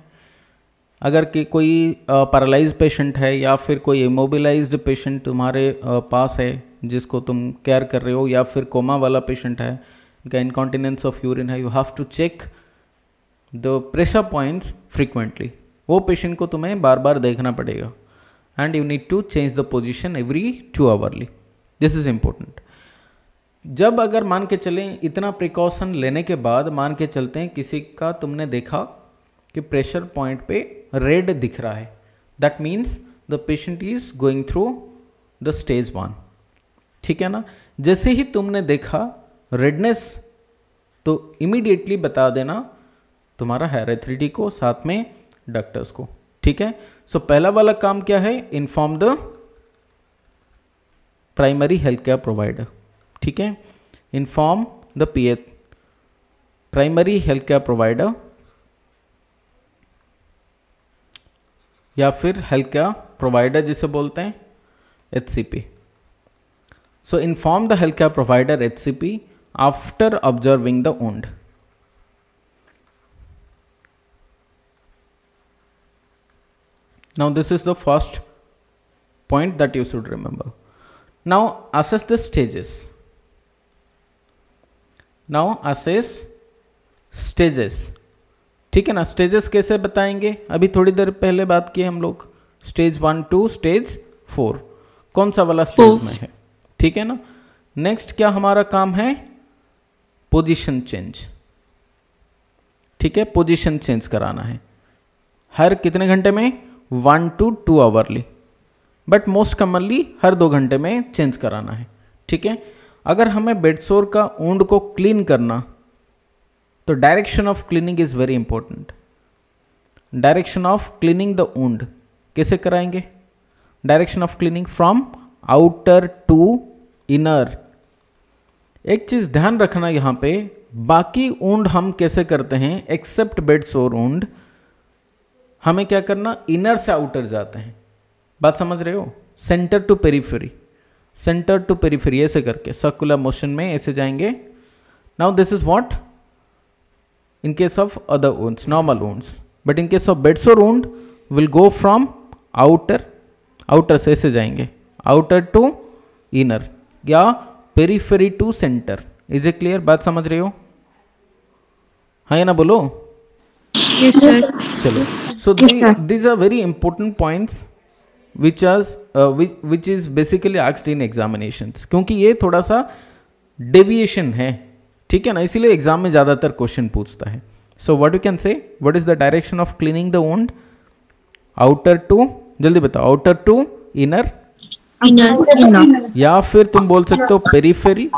अगर कि कोई पैरालाइज पेशेंट है या फिर कोई इमोबिलाइज्ड पेशेंट तुम्हारे पास है जिसको तुम केयर कर रहे हो, या फिर कोमा वाला पेशेंट है, इनका इनकॉन्टिनेंस ऑफ यूरिन है, you have to check the pressure points frequently. वो पेशेंट को तुम्हें बार बार देखना पड़ेगा and you need to change the position every 2 hourly. This is important. जब अगर मान के चलें, इतना प्रिकॉशन लेने के बाद मान के चलते हैं किसी का तुमने देखा कि प्रेशर पॉइंट पे रेड दिख रहा है, that means the patient is going through the stage 1। ठीक है ना, जैसे ही तुमने देखा रेडनेस तो इमीडिएटली बता देना तुम्हारा हायर अथॉरिटी को, साथ में डॉक्टर्स को। ठीक है, सो पहला वाला काम क्या है, inform the primary health care provider. ठीक है, inform the PA, primary health care provider, या फिर हेल्थ केयर प्रोवाइडर जिसे बोलते हैं HCP। So inform the health care provider HCP after observing the wound. Now this is the first point that you should remember. Now assess the stages. Now assess stages. ठीक है ना, स्टेजेस कैसे बताएंगे, अभी थोड़ी देर पहले बात की हम लोग, स्टेज 1 to स्टेज 4, कौन सा वाला स्टेज में है। ठीक है ना, नेक्स्ट क्या हमारा काम है, पोजीशन चेंज। ठीक है, पोजीशन चेंज कराना है हर कितने घंटे में, 1 to 2 आवर्ली, बट मोस्ट कॉमनली हर 2 घंटे में चेंज कराना है। ठीक है, अगर हमें बेड सोर का वुंड को क्लीन करना तो direction of cleaning is very important. Direction of cleaning the wound कैसे कराएंगे, direction of cleaning from outer to inner. एक चीज ध्यान रखना यहाँ पे, बाकी ऊंड हम कैसे करते हैं, एक्सेप्ट बेड सोर ऊंड, हमें क्या करना, इनर से आउटर जाते हैं। बात समझ रहे हो, centre to periphery, centre to periphery ऐसे करके सर्कुलर मोशन में ऐसे जाएंगे। Now this is what in case of other wounds, normal wounds, but in case of bedsore wound will go from outer से ऐसे जाएंगे, outer to inner या periphery to center। Is a clear, बात समझ रहे हो, हाँ या ना बोलो? Yes, sir. चलो, so these are very important points which is basically asked in examinations, क्योंकि ये थोड़ा सा डेविएशन है, ठीक है ना, इसीलिए एग्जाम में ज्यादातर क्वेश्चन पूछता है। So what you can say, what is the direction of cleaning the wound, outer to, जल्दी बताओ, आउटर टू इनर, या फिर तुम बोल सकते हो periphery,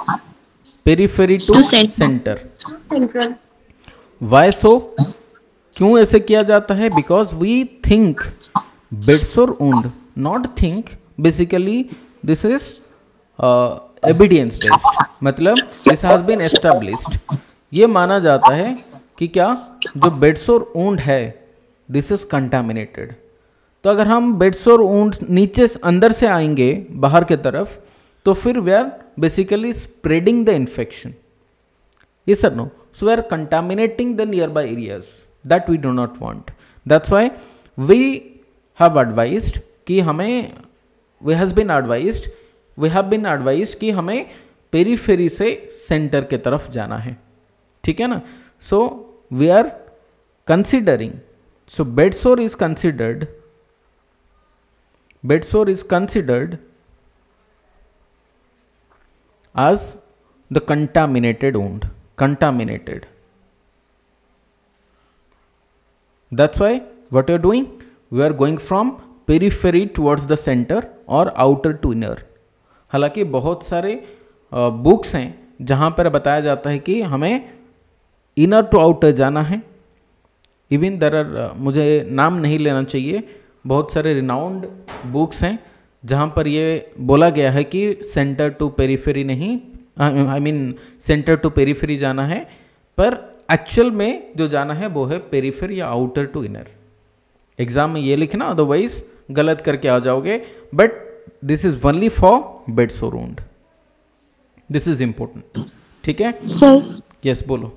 periphery to centre. Why so, क्यों ऐसे किया जाता है, because we think bedsore wound, not think, basically this is evidence based, मतलब दिस हैज बीन एस्टैब्लिश्ड, ये माना जाता है कि क्या, जो बेडसोर वुंड है दिस इज कंटामिनेटेड। तो अगर हम बेडसोर वुंड नीचे अंदर से आएंगे बाहर के तरफ, तो फिर we are basically spreading the infection, yes or no? So we are contaminating the nearby areas that we do not want. That's why we have advised कि हमें, we have been advised कि हमें पेरीफेरी से सेंटर के तरफ जाना है, ठीक है ना। So we are considering, so bedsore is considered as the contaminated wound, contaminated. That's why what you are doing, we are going from periphery towards the center और outer to inner। हालांकि बहुत सारे बुक्स हैं जहाँ पर बताया जाता है कि हमें इनर टू आउटर जाना है। इवन देयर आर, मुझे नाम नहीं लेना चाहिए, बहुत सारे रिनाउंड बुक्स हैं जहाँ पर ये बोला गया है कि सेंटर टू पेरिफेरी नहीं, I mean centre to periphery जाना है, पर एक्चुअल में जो जाना है वो है पेरिफेरी या आउटर टू इनर। एग्जाम में ये लिखना, अदरवाइज गलत करके आ जाओगे। But this is only for bedsore wound, this is important, ठीक है सर। यस बोलो।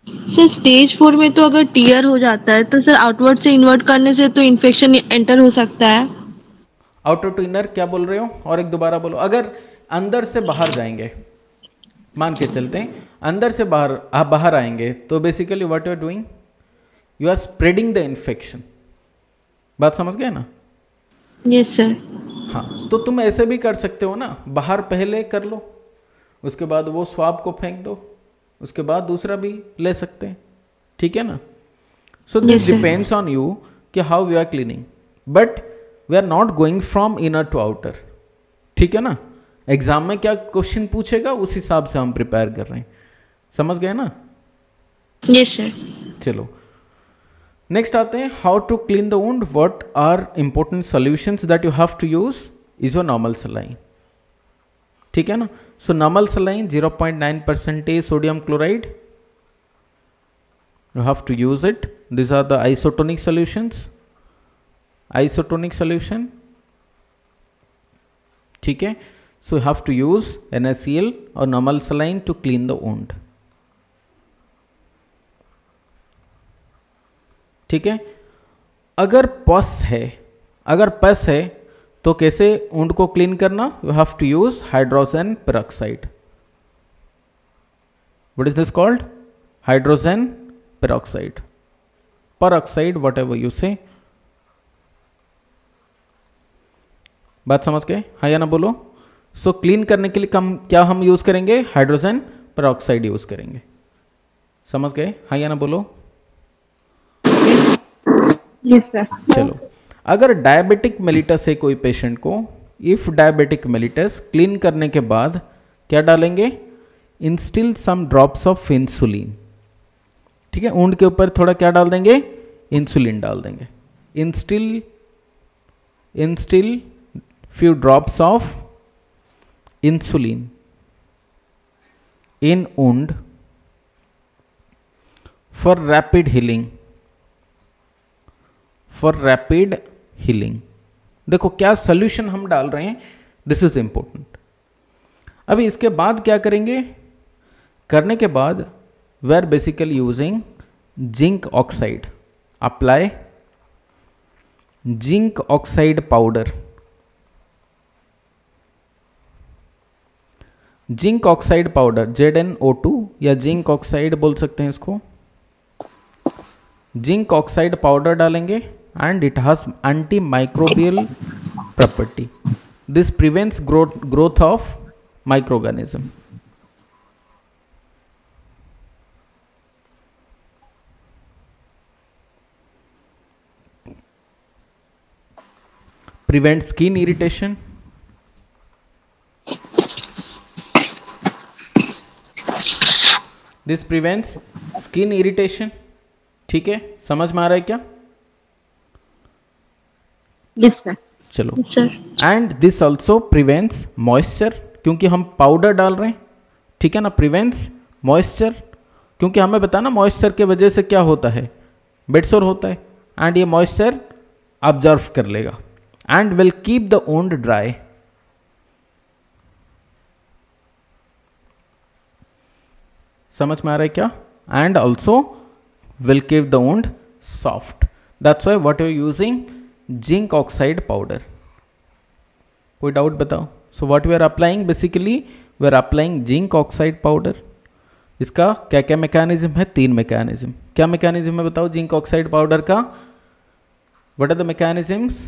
सर स्टेज 4 में तो अगर टीयर हो जाता है तो सर आउटवर्ड से इन्वर्ट करने से तो इन्फेक्शन एंटर हो सकता है। आउटर टू इनर क्या बोल रहे हो, और एक दोबारा बोलो। अगर अंदर से बाहर जाएंगे, मान के चलते हैं अंदर से बाहर आप बाहर आएंगे, तो basically what you are doing, you are spreading the infection. बात समझ गए ना? Yes sir. हाँ, तो तुम ऐसे भी कर सकते हो ना, बाहर पहले कर लो, उसके बाद वो स्वाब को फेंक दो, उसके बाद दूसरा भी ले सकते हैं, ठीक है ना। So this depends on you कि how you are cleaning, but we are not going from inner to outer, ठीक है ना। एग्जाम में क्या क्वेश्चन पूछेगा उस हिसाब से हम प्रिपेयर कर रहे हैं, समझ गए ना? Yes sir. चलो नेक्स्ट आते हैं, how to clean the wound, what are important solutions that you have to use is your normal saline, ठीक है ना। So normal saline 0.9% sodium chloride, you have to use it. These are the isotonic solutions, isotonic solution, ठीक है। So you have to use NaCl or normal saline to clean the wound, ठीक है। अगर पस है तो कैसे वुंड को क्लीन करना, you have to use hydrogen peroxide. What is this called, hydrogen peroxide, whatever you say। बात समझ गए, हाँ या ना बोलो। सो क्लीन करने के लिए क्या हम यूज करेंगे, हाइड्रोजन पेरोक्साइड यूज करेंगे, समझ गए, हाँ या ना बोलो। Yes sir. चलो, अगर डायबिटिक मेलिटस है कोई पेशेंट को, इफ डायबिटिक मेलिटस, क्लीन करने के बाद क्या डालेंगे, instil some drops of insulin, ठीक है। वुंड के ऊपर थोड़ा क्या डाल देंगे, इंसुलिन डाल देंगे। Instil few drops of insulin, in wound for rapid healing, for rapid healing. देखो क्या सोल्यूशन हम डाल रहे हैं, दिस इज इंपॉर्टेंट। अभी इसके बाद क्या करेंगे, करने के बाद we are basically using zinc oxide, apply zinc oxide powder. Zinc oxide powder ZnO2 या जिंक ऑक्साइड बोल सकते हैं इसको। जिंक ऑक्साइड पाउडर डालेंगे and it has antimicrobial property, this prevents growth of microorganism. prevent skin irritation, this prevents skin irritation। ठीक है, समझ में आ रहा है क्या? Yes sir. चलो sir, and this also prevents moisture, क्योंकि हम पाउडर डाल रहे हैं, ठीक है ना। प्रिवेंट्स मॉइस्चर, क्योंकि हमें बताना मॉइस्चर के वजह से क्या होता है, बेडसोर होता है, एंड ये मॉइस्चर ऑब्जर्व कर लेगा and will keep the wound dry. समझ में आ रहा है क्या? And also will keep the wound soft, that's why what you are using zinc oxide powder. कोई डाउट बताओ? So what we are applying, basically we are applying zinc oxide powder. इसका क्या क्या मैकेनिज्म है? 3 मैकेनिज्म। क्या मैकेनिज्म है बताओ जिंक ऑक्साइड पाउडर का? What are the mechanisms?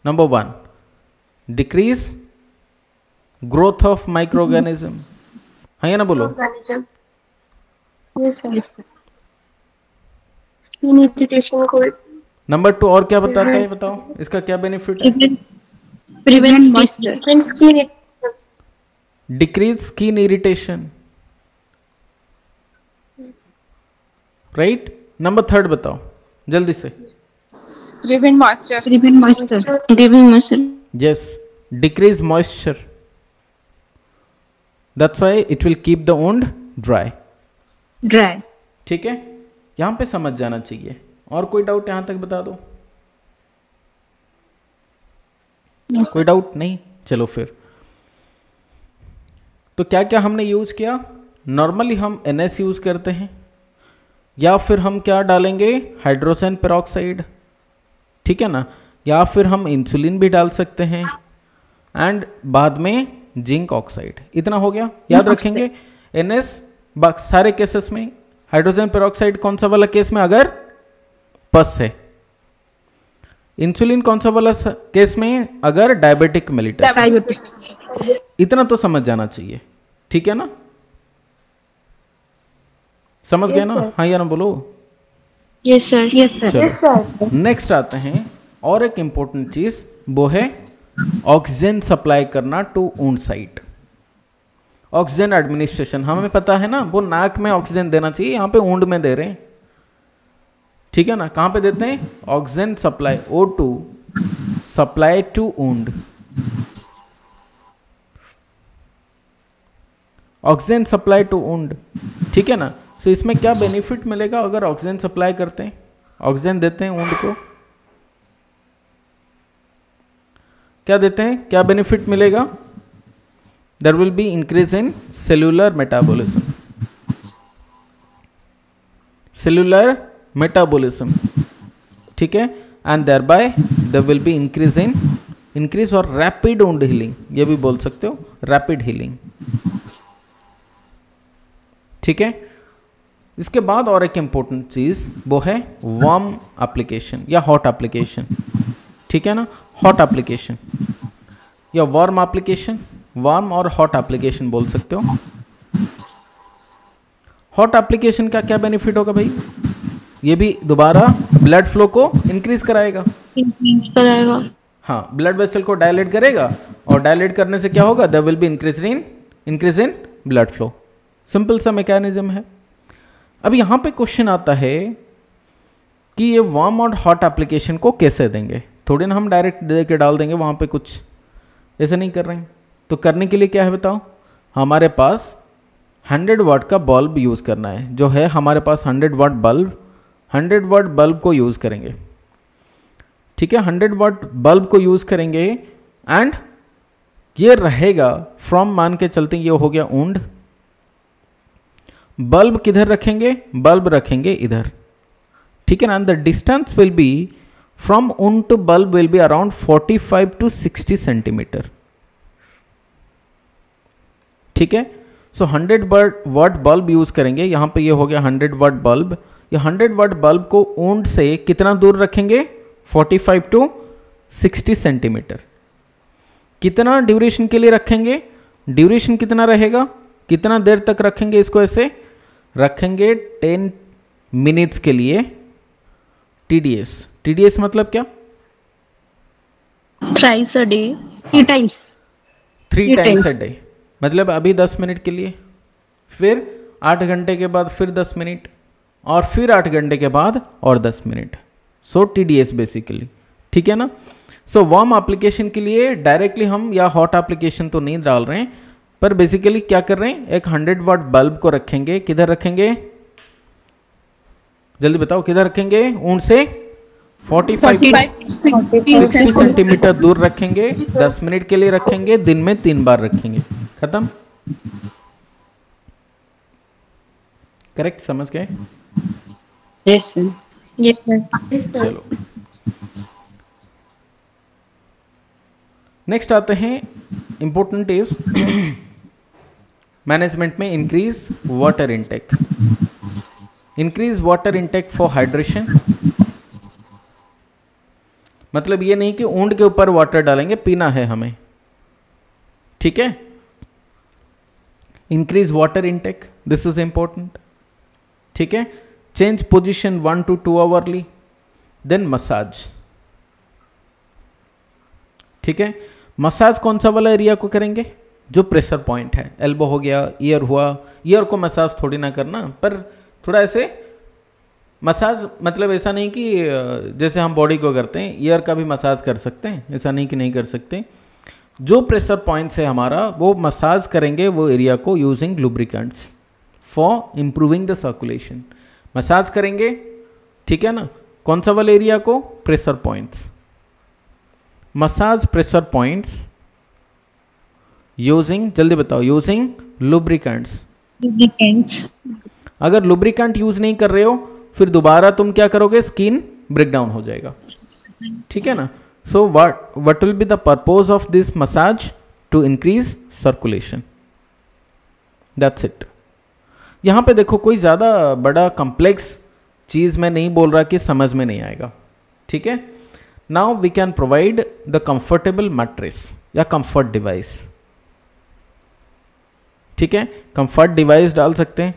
Number 1, decrease growth of microorganism, है या ना बोलो? नंबर 2 और क्या बताता है बताओ, इसका क्या बेनिफिट है? Decrease skin irritation, right. Number 3 बताओ जल्दी से। Prevent moisture. Yes, decrease moisture. That's why it will keep the wound dry. ठीक है, यहां पे समझ जाना चाहिए। और कोई डाउट यहां तक बता दो? कोई डाउट नहीं? चलो फिर, तो क्या क्या हमने यूज किया? नॉर्मली हम NS यूज करते हैं, या फिर हम क्या डालेंगे, हाइड्रोजन पेरोक्साइड, ठीक है ना, या फिर हम इंसुलिन भी डाल सकते हैं, एंड बाद में जिंक ऑक्साइड। इतना हो गया, याद रखेंगे। NS सारे केसेस में, हाइड्रोजन पेरोक्साइड कौन सा वाला केस में अगर पस है, इंसुलिन कौन सा वाला केस में अगर डायबिटिक मेलिटस। इतना तो समझ जाना चाहिए, ठीक है ना? समझ गए ना? हाँ या ना बोलो? Yes sir. यस चलो नेक्स्ट आते हैं, और एक इंपॉर्टेंट चीज वो है ऑक्सीजन सप्लाई करना to wound site. Oxygen administration हमें पता है ना, वो नाक में ऑक्सीजन देना चाहिए, यहाँ पे वुंड में दे रहे हैं, ठीक है ना। कहाँ पे देते हैं? Oxygen supply, O2 supply to wound. Oxygen supply to wound, ठीक है ना। तो इसमें क्या बेनिफिट मिलेगा अगर ऑक्सीजन सप्लाई करते हैं, ऑक्सीजन देते हैं वुंड को? क्या देते हैं, क्या बेनिफिट मिलेगा? There will be increase in cellular metabolism, cellular metabolism, ठीक है, and thereby there will be increase और रैपिड वुंड हीलिंग, ये भी बोल सकते हो, रैपिड हीलिंग, ठीक है। इसके बाद और एक इंपॉर्टेंट चीज वो है वार्म एप्लीकेशन या हॉट एप्लीकेशन, ठीक है ना। हॉट एप्लीकेशन या वार्म एप्लीकेशन, वार्म और हॉट एप्लीकेशन बोल सकते हो। हॉट एप्लीकेशन का क्या बेनिफिट होगा भाई? ये भी दोबारा ब्लड फ्लो को इंक्रीज कराएगा, हाँ, ब्लड वेसल को डायलेट करेगा, और डायलेट करने से क्या होगा? There will be increase in blood flow. Simple सा मैकेनिज्म है। अब यहाँ पे क्वेश्चन आता है कि ये वार्म और हॉट एप्लीकेशन को कैसे देंगे? थोड़ी ना हम डायरेक्ट दे के डाल देंगे वहाँ पे, कुछ ऐसे नहीं कर रहे हैं। तो करने के लिए क्या है बताओ? हमारे पास 100 वाट का बल्ब यूज़ करना है, जो है हमारे पास 100 वाट बल्ब, 100 वाट बल्ब को यूज़ करेंगे। ठीक है, 100 वाट बल्ब को यूज़ करेंगे एंड ये रहेगा फ्रॉम, मान के चलते हैं ये हो गया ऊंड। बल्ब किधर रखेंगे? बल्ब रखेंगे इधर। ठीक है ना, the distance will be from wound to bulb will be around 45 to 60 centimetre. ठीक है, सो 100 वाट बल्ब यूज करेंगे। यहां पे ये हो गया 100 वाट बल्ब। ये 100 वाट बल्ब को ऊंड से कितना दूर रखेंगे? 45 to 60 सेंटीमीटर। कितना ड्यूरेशन के लिए रखेंगे? ड्यूरेशन कितना रहेगा? कितना देर तक रखेंगे इसको? ऐसे रखेंगे 10 मिनट्स के लिए। TDS, TDS मतलब क्या? Thrice a day, 3 times a day, मतलब अभी 10 मिनट के लिए, फिर 8 घंटे के बाद फिर 10 मिनट, और फिर 8 घंटे के बाद और 10 मिनट। सो TDS बेसिकली। ठीक है ना। सो वार्म एप्लीकेशन के लिए डायरेक्टली हम या हॉट एप्लीकेशन तो नहीं डाल रहे हैं, पर बेसिकली क्या कर रहे हैं, एक 100 वाट बल्ब को रखेंगे। किधर रखेंगे? जल्दी बताओ, किधर रखेंगे? ऊंट से 45 to 60 सेंटीमीटर दूर रखेंगे। 10 मिनट के लिए रखेंगे, दिन में 3 बार रखेंगे। खत्म। करेक्ट, समझ गए? Yes sir. चलो नेक्स्ट आते हैं। इंपॉर्टेंट इज मैनेजमेंट में increase water intake. Increase water intake for hydration, मतलब ये नहीं कि ऊंट के ऊपर वाटर डालेंगे, पीना है हमें। ठीक है, increase water intake, this is important. ठीक है, change position 1 to 2 hourly, then massage. ठीक है, मसाज कौन सा वाला एरिया को करेंगे? जो प्रेशर पॉइंट है। एल्बो हो गया, ईयर हुआ, ईयर को मसाज थोड़ी ना करना, पर थोड़ा ऐसे मसाज, मतलब ऐसा नहीं कि जैसे हम बॉडी को करते हैं, ईयर का भी मसाज कर सकते हैं, ऐसा नहीं कि नहीं कर सकते। जो प्रेशर पॉइंट्स है हमारा, वो मसाज करेंगे वो एरिया को using lubricants for improving the circulation. Massage करेंगे, ठीक है ना। कौन सा वाले एरिया को? Pressure points. Massage pressure points using, जल्दी बताओ, यूजिंग लुब्रिकेंट्स। अगर लुब्रिकेंट यूज नहीं कर रहे हो, फिर दोबारा तुम क्या करोगे? स्किन ब्रेक डाउन हो जाएगा। ठीक है ना। So what will be the purpose of this massage? To increase circulation, that's it. यहां पे देखो, कोई ज्यादा बड़ा कॉम्प्लेक्स चीज मैं नहीं बोल रहा कि समझ में नहीं आएगा। ठीक है, now we can provide the comfortable mattress या कंफर्ट डिवाइस। ठीक है, कंफर्ट डिवाइस डाल सकते हैं।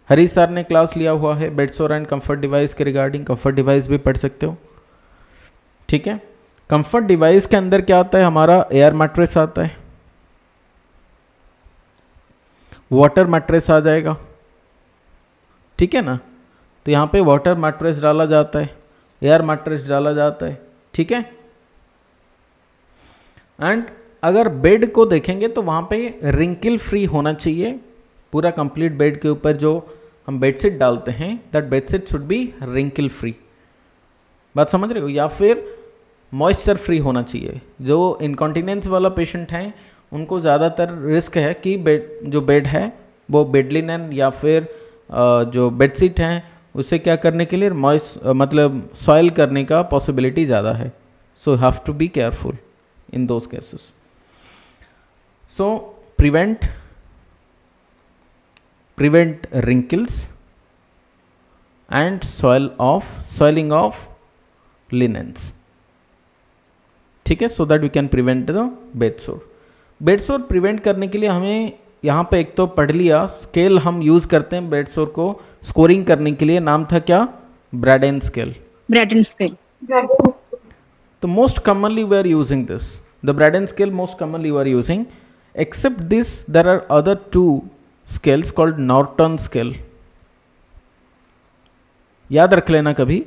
हरी सर ने क्लास लिया हुआ है बेडसोर एंड कंफर्ट डिवाइस के रिगार्डिंग, कंफर्ट डिवाइस भी पढ़ सकते हो। ठीक है, कंफर्ट डिवाइस के अंदर क्या आता है? हमारा एयर मैट्रेस आता है, वाटर मैट्रेस आ जाएगा। ठीक है ना, तो यहाँ पे वाटर मैट्रेस डाला जाता है, एयर मैट्रेस डाला जाता है। ठीक है, एंड अगर बेड को देखेंगे तो वहाँ पे रिंकल फ्री होना चाहिए। पूरा कंप्लीट बेड के ऊपर जो हम बेडशीट डालते हैं, that bedsheet should be wrinkle free. बात समझ रहे हो? या फिर मॉइस्चर फ्री होना चाहिए। जो इनकॉन्टिनेंस वाला पेशेंट हैं, उनको ज़्यादातर रिस्क है कि जो बेड है वो बेड लिनन या फिर जो बेडशीट हैं उसे क्या करने के लिए मतलब सॉइल करने का पॉसिबिलिटी ज़्यादा है। So have to be careful in those cases. सो prevent wrinkles and soiling of linens. ठीक है, so that we can prevent the bed sore. Bed सोर प्रिवेंट करने के लिए हमें यहाँ पे एक तो पढ़ लिया, स्केल हम यूज करते हैं बेड सोर को स्कोरिंग करने के लिए। नाम था क्या? Braden scale. तो most commonly we are using this, the Braden scale most commonly we are using. Except this, there are other two scales called Norton scale. याद रख लेना कभी,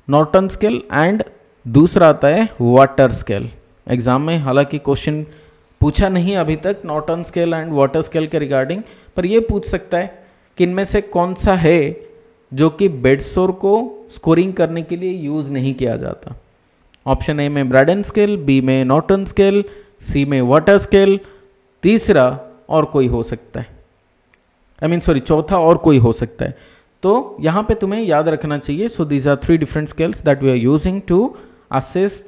नॉर्टन स्केल एंड दूसरा आता है वाटर स्केल। एग्जाम में हालांकि क्वेश्चन पूछा नहीं अभी तक Norton scale and water scale के रिगार्डिंग, पर ये पूछ सकता है कि इनमें से कौन सा है जो कि बेडसोर को स्कोरिंग करने के लिए यूज़ नहीं किया जाता। ऑप्शन ए में ब्रैडन स्केल, बी में नॉर्टन स्केल, सी में वाटर स्केल, तीसरा और कोई हो सकता है, चौथा और कोई हो सकता है। तो यहाँ पे तुम्हें याद रखना चाहिए, so these are 3 different scales that we are using to assess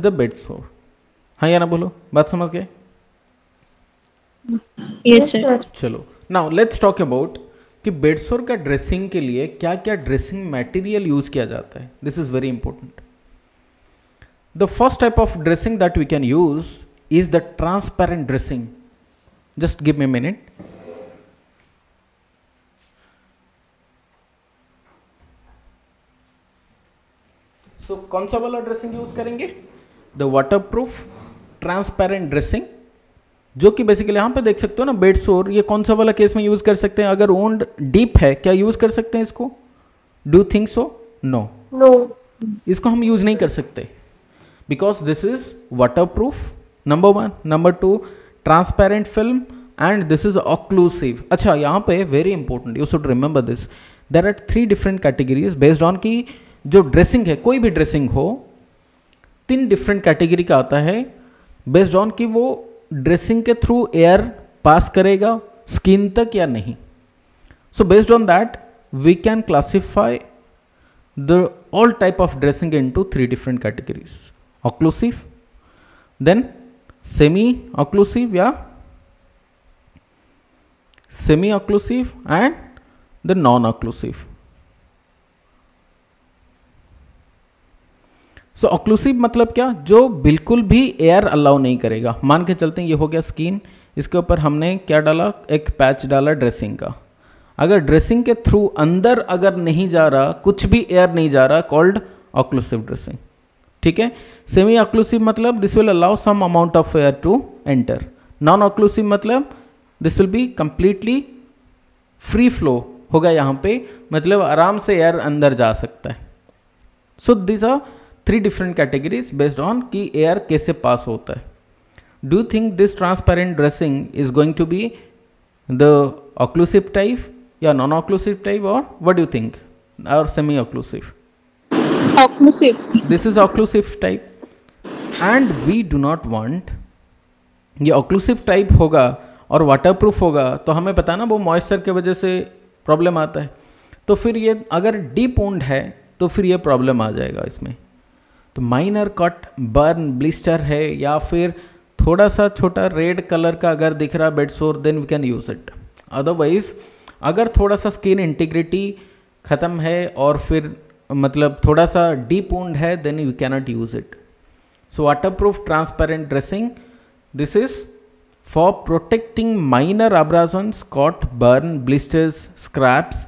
the bedsore. हाँ या ना बोलो, बात समझ गए? Yes sir. चलो नाउ लेट्स टॉक अबाउट कि बेडसोर का ड्रेसिंग के लिए क्या क्या ड्रेसिंग मटेरियल यूज किया जाता है। This is very important. The first type of dressing that we can use is the transparent dressing. Just give me a minute. So कौन सा वाला ड्रेसिंग यूज करेंगे? द वाटरप्रूफ ट्रांसपेरेंट ड्रेसिंग, जो कि बेसिकली यहाँ पे देख सकते हो ना बेडसोर, ये कौन सा वाला केस में यूज कर सकते हैं? अगर वुंड डीप है क्या यूज कर सकते हैं इसको? Do think so? नो, इसको हम यूज नहीं कर सकते because this is waterproof, number 1। Number 2, transparent film, and this is occlusive. अच्छा, यहाँ पे very important, you should remember this, there are 3 different categories based on की जो ड्रेसिंग है, कोई भी ड्रेसिंग हो 3 डिफरेंट कैटेगरी का आता है बेस्ड ऑन कि वो ड्रेसिंग के थ्रू एयर पास करेगा स्किन तक या नहीं। So based on that we can classify the all type of dressing into 3 different categories, occlusive, then semi occlusive या semi occlusive, and the non occlusive. So occlusive मतलब क्या? जो बिल्कुल भी एयर अलाउ नहीं करेगा। मान के चलते हैं ये हो गया स्किन, इसके ऊपर हमने क्या डाला? एक पैच डाला ड्रेसिंग का। अगर ड्रेसिंग के थ्रू अंदर अगर नहीं जा रहा, कुछ भी एयर नहीं जा रहा, कॉल्ड ऑक्लूसिव ड्रेसिंग। ठीक है। सेमी ऑक्लूसिव मतलब this will allow some amount of air to enter. Non occlusive मतलब this will be completely free flow होगा, यहाँ पे मतलब आराम से एयर अंदर जा सकता है। So this are 3 different categories based on कि एयर कैसे पास होता है। Do you think this transparent dressing is going to be the occlusive type या नॉन ऑक्लूसिव टाइप, और व्हाट डू यू थिंक, और semi occlusive? Occlusive. This is occlusive type, and we do not want ये ऑक्लूसिव टाइप होगा और वाटरप्रूफ होगा, तो हमें पता ना वो मॉइस्चर के वजह से प्रॉब्लम आता है। तो फिर ये अगर डीप वुंड है तो फिर ये प्रॉब्लम आ जाएगा इसमें। तो माइनर कट, बर्न, ब्लिस्टर है, या फिर थोड़ा सा छोटा रेड कलर का अगर दिख रहा bedsore, then we can use it. Otherwise अगर थोड़ा सा स्किन इंटीग्रिटी खत्म है और फिर मतलब थोड़ा सा डीप वुंड है, then you cannot use it. So waterproof transparent dressing, this is for protecting minor abrasions, cut, burn, blisters, scraps,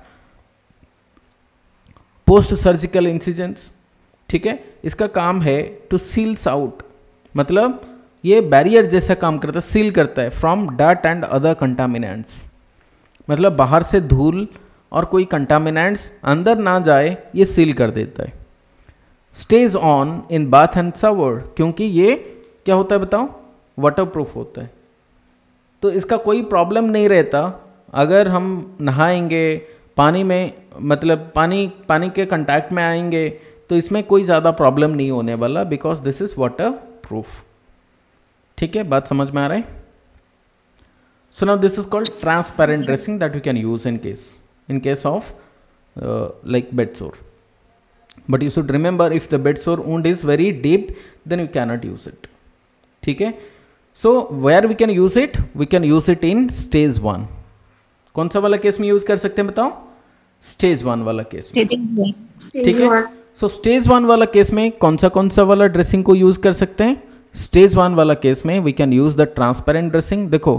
post surgical incisions. ठीक है। इसका काम है टू सील्स आउट, मतलब ये बैरियर जैसा काम करता है, सील करता है from dirt and other contaminants, मतलब बाहर से धूल और कोई कंटामिनेंट्स अंदर ना जाए, ये सील कर देता है। Stage on in bath and shower, क्योंकि ये क्या होता है बताओ? वाटरप्रूफ होता है, तो इसका कोई प्रॉब्लम नहीं रहता। अगर हम नहाएंगे पानी में, मतलब पानी के कांटेक्ट में आएंगे, तो इसमें कोई ज़्यादा प्रॉब्लम नहीं होने वाला, because this is water proof. ठीक है, बात समझ में आ रहा है? So now this is called transparent dressing that we can use in case of like bedsore. But you should remember, if the bedsore wound is very deep, then you cannot use it. ठीक है. So where we can use it? We can use it in stage 1. कौन सा वाला केस में यूज कर सकते हैं बताओ? स्टेज 1 वाला केस में. ठीक है. सो स्टेज 1 वाला केस में कौन सा वाला ड्रेसिंग को यूज कर सकते हैं? स्टेज 1 वाला केस में we can use the transparent dressing. देखो,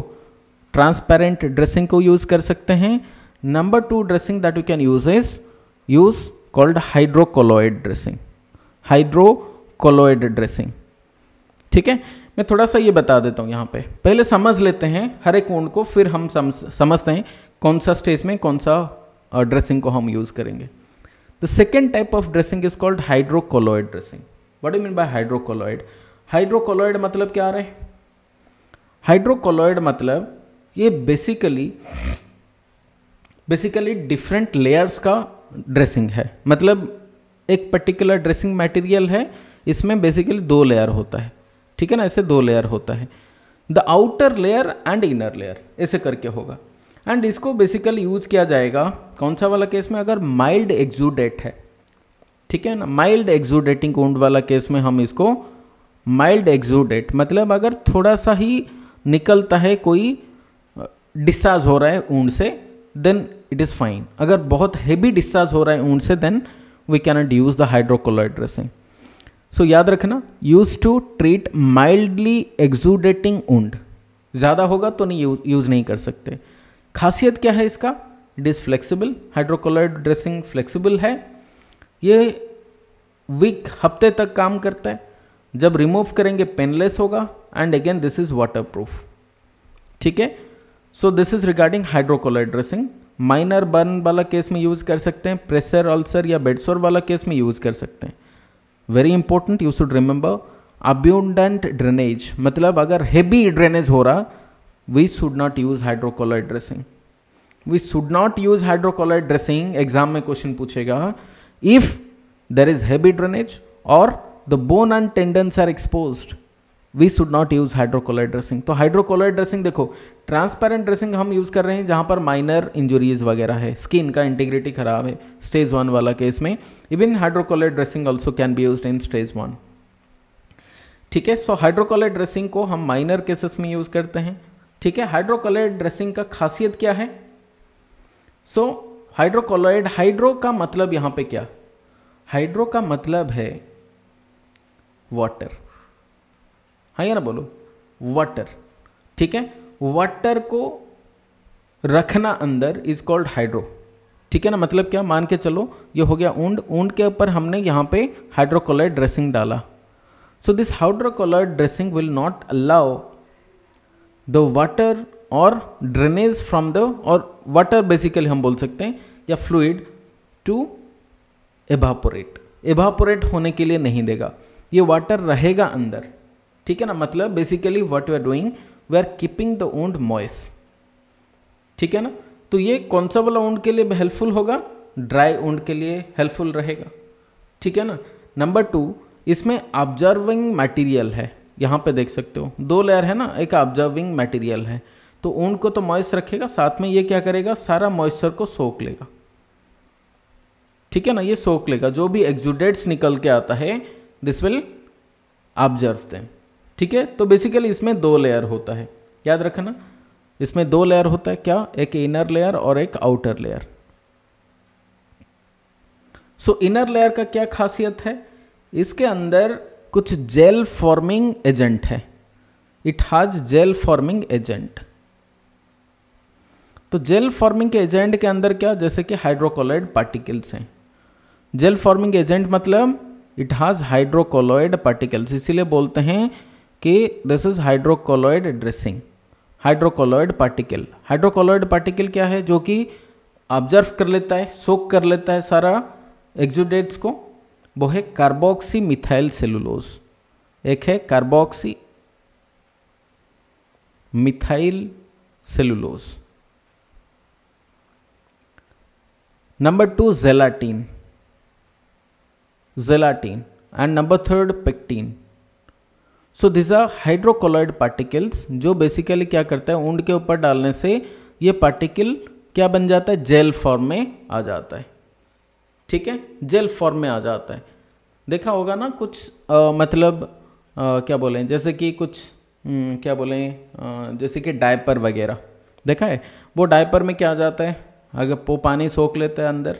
ट्रांसपेरेंट ड्रेसिंग को यूज कर सकते हैं. Number 2 dressing that we can use is called hydrocolloid dressing. Hydrocolloid dressing. ठीक है. मैं थोड़ा सा ये बता देता हूँ यहाँ पे. पहले समझ लेते हैं हर एक वुंड को, फिर हम समझते हैं कौन सा स्टेज में कौन सा ड्रेसिंग को हम यूज करेंगे. The second type of dressing is called hydrocolloid dressing. What do you mean by hydrocolloid? Hydrocolloid मतलब क्या आ रहा है? हाइड्रोकोलॉइड मतलब ये बेसिकली डिफरेंट लेयर्स का ड्रेसिंग है। मतलब एक पर्टिकुलर ड्रेसिंग मटेरियल है, इसमें बेसिकली 2 लेयर होता है, ठीक है ना, ऐसे 2 लेयर होता है, the outer layer and inner layer, ऐसे करके होगा। एंड इसको बेसिकली यूज किया जाएगा कौन सा वाला केस में, अगर माइल्ड एक्सूडेट है, ठीक है ना, माइल्ड एक्सूडेटिंग वुंड वाला केस में हम इसको माइल्ड एक्सूडेट मतलब अगर थोड़ा सा ही निकलता है, कोई डिस्चार्ज हो रहा है वुंड से, देन इट इज़ फाइन। अगर बहुत हेवी डिस्चार्ज हो रहा है वुंड से, then we cannot use the hydrocolloid dressing. So याद रखना, use to treat mildly exudating wound, ज़्यादा होगा तो नहीं यूज नहीं कर सकते। खासियत क्या है इसका, it is flexible, hydrocolloid dressing flexible है, ये वीक हफ्ते तक काम करता है, जब रिमूव करेंगे पेनलेस होगा, and again this is water proof, ठीक है। So this is regarding hydrocolloid dressing. Minor burn वाला केस में यूज कर सकते हैं, प्रेशर अल्सर या बेडसोर वाला केस में यूज कर सकते हैं। Very important, you should remember abundant drainage, मतलब अगर हेवी ड्रेनेज हो रहा, we should not use hydrocolloid dressing. We should not use hydrocolloid dressing, exam में क्वेश्चन पूछेगा, if there is heavy drainage और the bone and tendons are exposed, we should not use hydrocolloid dressing. तो हाइड्रोकोलॉइड ड्रेसिंग देखो, ट्रांसपेरेंट ड्रेसिंग हम यूज कर रहे हैं जहां पर माइनर इंजुरीज वगैरह है, स्किन का इंटीग्रिटी खराब है, स्टेज 1 वाला केस में even hydrocolloid dressing also can be used in stage 1, ठीक है। सो हाइड्रोकोलॉइड ड्रेसिंग को हम माइनर केसेस में यूज करते हैं, ठीक है। हाइड्रोकोलॉइड ड्रेसिंग का खासियत क्या है, सो हाइड्रोकोलॉइड, हाइड्रो का मतलब यहां पे क्या, हाइड्रो का मतलब है वाटर, हाँ या ना बोलो, वाटर, ठीक है। वाटर को रखना अंदर इज कॉल्ड हाइड्रो, ठीक है ना। मतलब क्या, मान के चलो ये हो गया ऊंड, ऊंड के ऊपर हमने यहाँ पे हाइड्रोकोलॉइड ड्रेसिंग डाला। So this hydrocolloid dressing will not allow the water और ड्रेनेज फ्रॉम द, और वाटर बेसिकली हम बोल सकते हैं या फ्लूइड टू एवापोरेट होने के लिए नहीं देगा, ये वाटर रहेगा अंदर, ठीक है ना। मतलब basically what we are doing, we are keeping the wound moist, ठीक है ना। तो ये कौन सा वाला वुंड के लिए हेल्पफुल होगा, ड्राई वुंड के लिए हेल्पफुल रहेगा, ठीक है ना। नंबर 2, इसमें ऑब्जर्विंग मटेरियल है, यहाँ पे देख सकते हो 2 लेयर है ना, एक ऑब्जर्विंग मटेरियल है, तो वुंड को तो मॉइस्ट रखेगा, साथ में ये क्या करेगा, सारा मॉइस्चर को सोख लेगा, ठीक है ना। ये सोख लेगा, जो भी एक्सूडेट्स निकल के आता है दिस विल ऑब्जर्व देम, ठीक है। तो बेसिकली इसमें 2 लेयर होता है, याद रखना, इसमें 2 लेयर होता है, क्या, एक इनर लेयर और एक outer layer. So inner layer का क्या खासियत है, इसके अंदर कुछ जेल फॉर्मिंग एजेंट है, it has gel forming agent. तो जेल फॉर्मिंग के एजेंट के अंदर क्या, जैसे कि हाइड्रोकोलॉइड पार्टिकल्स हैं। जेल फॉर्मिंग एजेंट मतलब इट हैज हाइड्रोकोलॉइड पार्टिकल्स, इसीलिए बोलते हैं कि this is hydrocolloid dressing. Hydrocolloid particle क्या है, जो कि ऑब्जर्व कर लेता है, सोक कर लेता है सारा एक्सूडेट्स को, वो है कार्बोक्सी मिथाइल सेलुलोज। एक है carboxy methyl cellulose. Number 2 gelatin and number 3 pectin. So this are hydrocolloid particles, जो बेसिकली क्या करता है, वुंड के ऊपर डालने से ये पार्टिकल क्या बन जाता है, जेल फॉर्म में आ जाता है, ठीक है, जेल फॉर्म में आ जाता है। देखा होगा ना कुछ मतलब क्या बोलें, जैसे कि कुछ क्या बोलें, जैसे कि डायपर वगैरह देखा है, वो डायपर में क्या आ जाता है, अगर वो पानी सोख लेता है अंदर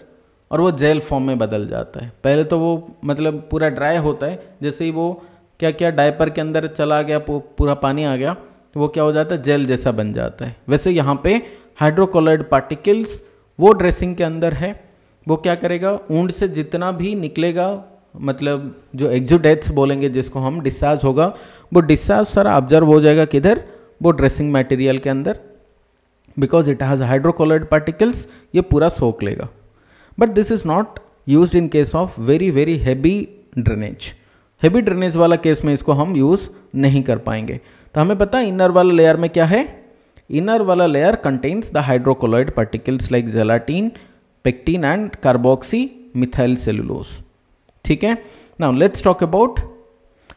और वो जेल फॉर्म में बदल जाता है। पहले तो वो मतलब पूरा ड्राई होता है, जैसे ही वो क्या क्या डायपर के अंदर चला गया, पूरा पानी आ गया, तो वो क्या हो जाता है, जेल जैसा बन जाता है। वैसे यहाँ पे हाइड्रोकोलॉइड पार्टिकल्स वो ड्रेसिंग के अंदर है, वो क्या करेगा, वुंड से जितना भी निकलेगा, मतलब जो एक्सूडेट्स बोलेंगे जिसको हम, डिस्चार्ज होगा, वो डिस्चार्ज सारा ऑब्जर्व हो जाएगा किधर, वो ड्रेसिंग मटेरियल के अंदर, because it has hydrocolloid particles, ये पूरा सोख लेगा। But this is not used in case of very very heavy drainage. Heavy drainage वाला केस में इसको हम यूज़ नहीं कर पाएंगे। तो हमें पता है इनर वाला लेयर में क्या है, इनर वाला layer contains the hydrocolloid particles like gelatin, pectin and carboxy methyl cellulose. ठीक है, नाउ लेट्स टॉक अबाउट,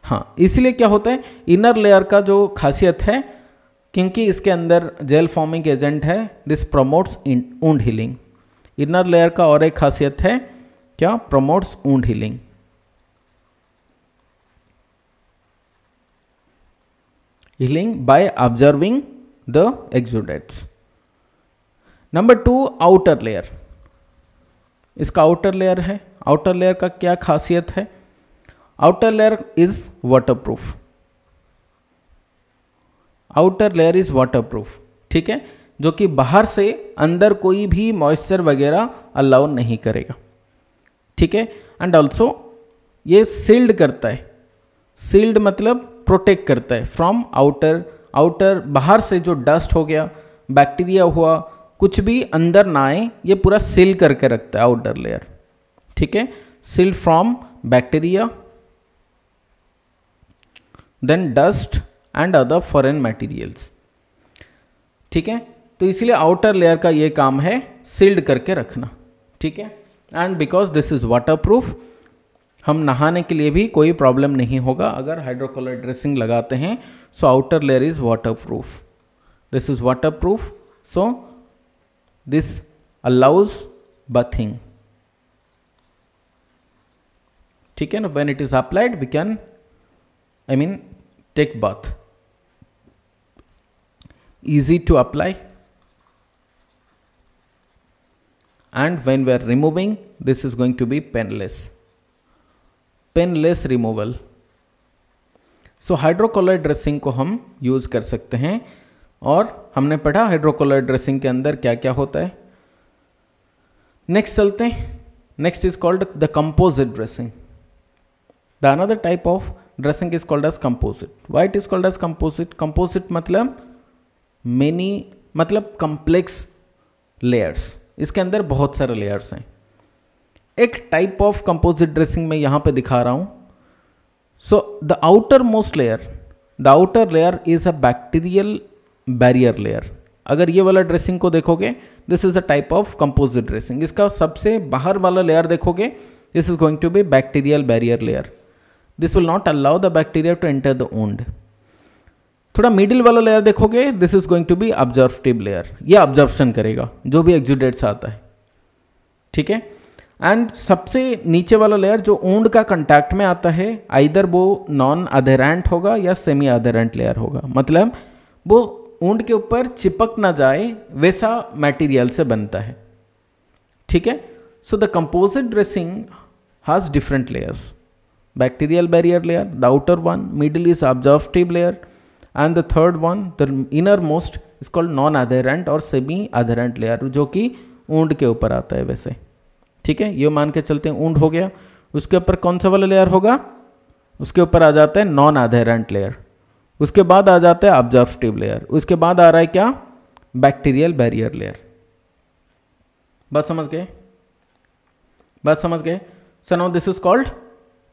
हाँ इसलिए क्या होता है इनर लेयर का जो खासियत है, क्योंकि इसके अंदर जेल फॉर्मिंग एजेंट है, this promotes wound healing. Inner layer का और एक खासियत है क्या, promotes wound healing. Healing by observing the exudates. Number 2 outer layer, इसका आउटर लेयर है। आउटर लेयर का क्या खासियत है, outer layer is waterproof, outer layer is waterproof. ठीक है, जो कि बाहर से अंदर कोई भी मॉइस्चर वगैरह अलाउ नहीं करेगा। ठीक है, एंड ऑल्सो ये सील्ड करता है, सील्ड मतलब प्रोटेक्ट करता है फ्रॉम आउटर, आउटर बाहर से जो डस्ट हो गया, बैक्टीरिया हुआ, कुछ भी अंदर ना आए, ये पूरा सील करके रखता है आउटर लेयर। ठीक है, sealed from bacteria, then dust and other foreign materials. ठीक है, तो इसलिए आउटर लेयर का ये काम है सील्ड करके रखना। ठीक है, and because this is waterproof, हम नहाने के लिए भी कोई प्रॉब्लम नहीं होगा अगर हाइड्रोकोलॉइड ड्रेसिंग लगाते हैं। So outer layer is waterproof, this is waterproof, so this allows bathing. ठीक है ना, when it is applied we can take bath, easy to apply, and when we are removing this is going to be painless removal. So hydrocolloid dressing को हम यूज कर सकते हैं, और हमने पढ़ा हाइड्रोकोलॉइड ड्रेसिंग के अंदर क्या क्या होता है। नेक्स्ट चलते हैं, next is called the composite dressing. The another type of dressing is called as composite. Why it is called as composite, composite मतलब मतलब कॉम्प्लेक्स लेयर्स, इसके अंदर बहुत सारे लेयर्स हैं। एक टाइप ऑफ कंपोजिट ड्रेसिंग में यहां पे दिखा रहा हूं। So the outer most layer, the outer layer is a bacterial barrier layer. अगर ये वाला ड्रेसिंग को देखोगे, this is a type of composite dressing. इसका सबसे बाहर वाला लेयर देखोगे, this is going to be bacterial barrier layer, this will not allow the bacteria to enter the wound. थोड़ा मिडिल वाला लेयर देखोगे, this is going to be observative layer, ये ऑब्जर्वेशन करेगा जो भी एक्सुडेट्स आता है। ठीक है, एंड सबसे नीचे वाला लेयर जो वुंड का कंटैक्ट में आता है, आइदर वो नॉन अधेरेंट होगा या सेमी अधेरेंट लेयर होगा, मतलब वो वुंड के ऊपर चिपक ना जाए वैसा मटेरियल से बनता है। ठीक है, so the composite dressing has different layers, bacterial barrier layer, the outer one, middle is observative layer, and the third one, the innermost is called non adherent और सेमी अधेरेंट लेयर, जो कि वुंड के ऊपर आता है वैसे। ठीक है, ये मान के चलते हैं वुंड हो गया, उसके ऊपर कौन सा वाला लेयर होगा, उसके ऊपर आ जाता है नॉन अधेरेंट लेयर, उसके बाद आ जाता है ऑब्जर्वेटिव लेयर, उसके बाद आ रहा है क्या, बैक्टीरियल बैरियर लेयर। बात समझ गए, बात समझ गए। सो now this is called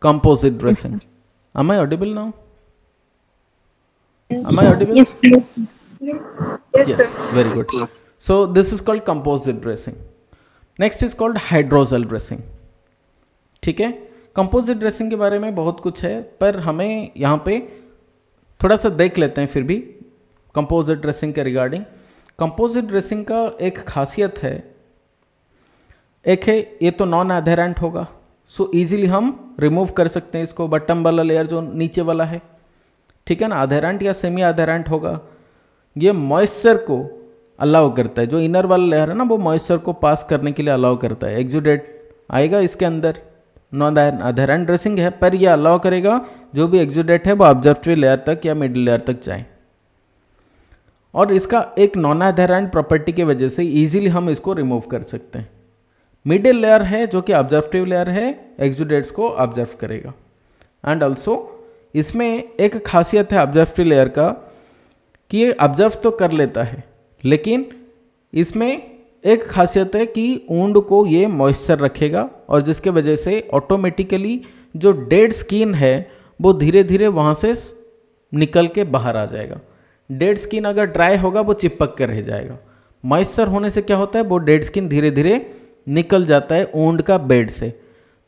composite dressing. Am I audible now? Am I audible? Yes, sir. Very good. So this is called composite dressing. Next is called hydrogel dressing. ठीक है, कंपोजिट ड्रेसिंग के बारे में बहुत कुछ है, पर हमें यहाँ पे थोड़ा सा देख लेते हैं फिर भी कंपोजिट ड्रेसिंग के रिगार्डिंग। कंपोजिट ड्रेसिंग का एक खासियत है, एक है ये तो नॉन अधेरेंट होगा, सो इजीली हम रिमूव कर सकते हैं इसको, बटन वाला लेयर जो नीचे वाला है। ठीक है ना, अधेरेंट या सेमी अधेरेंट होगा, ये मॉइस्चर को अलाउ करता है, जो इनर वाला लेयर है ना वो मॉइस्चर को पास करने के लिए अलाउ करता है। एक्सुडेट आएगा इसके अंदर, नॉन अधेरेंट ड्रेसिंग है, पर यह अलाउ करेगा जो भी एक्सुडेट है वो ऑब्जर्वेटिव लेयर तक या मिडिल लेयर तक जाए, और इसका एक नॉन अधेरेंट प्रॉपर्टी की वजह से इजीली हम इसको रिमूव कर सकते हैं। मिडिल लेयर है जो कि ऑब्जर्वेटिव लेयर है, एक्सुडेट्स को ऑब्जर्व करेगा, एंड ऑल्सो इसमें एक खासियत है ऑब्जर्वेटिव लेयर का कि ये ऑब्जर्व तो कर लेता है, लेकिन इसमें एक खासियत है कि वुंड को ये मॉइस्चर रखेगा, और जिसके वजह से ऑटोमेटिकली जो डेड स्किन है वो धीरे धीरे वहाँ से निकल के बाहर आ जाएगा। डेड स्किन अगर ड्राई होगा वो चिपक कर रह जाएगा। मॉइस्चर होने से क्या होता है, वो डेड स्किन धीरे धीरे निकल जाता है वुंड का बेड से।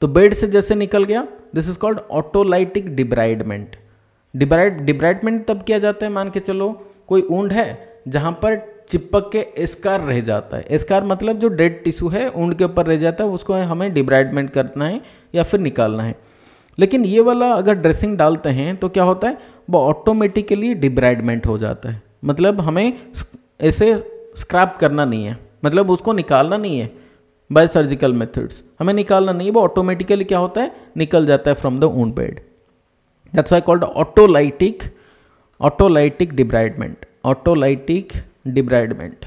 तो बेड से जैसे निकल गया, this is called autolytic debridement. Debridement तब किया जाता है, मान के चलो कोई वुंड है जहां पर चिपक के एस्कार रह जाता है। एस्कार मतलब जो डेड टिश्यू है वुंड के ऊपर रह जाता है, उसको हमें डिब्राइडमेंट करना है या फिर निकालना है। लेकिन ये वाला अगर ड्रेसिंग डालते हैं तो क्या होता है, वो ऑटोमेटिकली डिब्राइडमेंट हो जाता है। मतलब हमें ऐसे स्क्रैप करना नहीं है, मतलब उसको निकालना नहीं है बाय सर्जिकल मेथड्स, हमें निकालना नहीं है, वो ऑटोमेटिकली क्या होता है, निकल जाता है from the wound bed. That's why called autolytic debridement. Autolytic debridement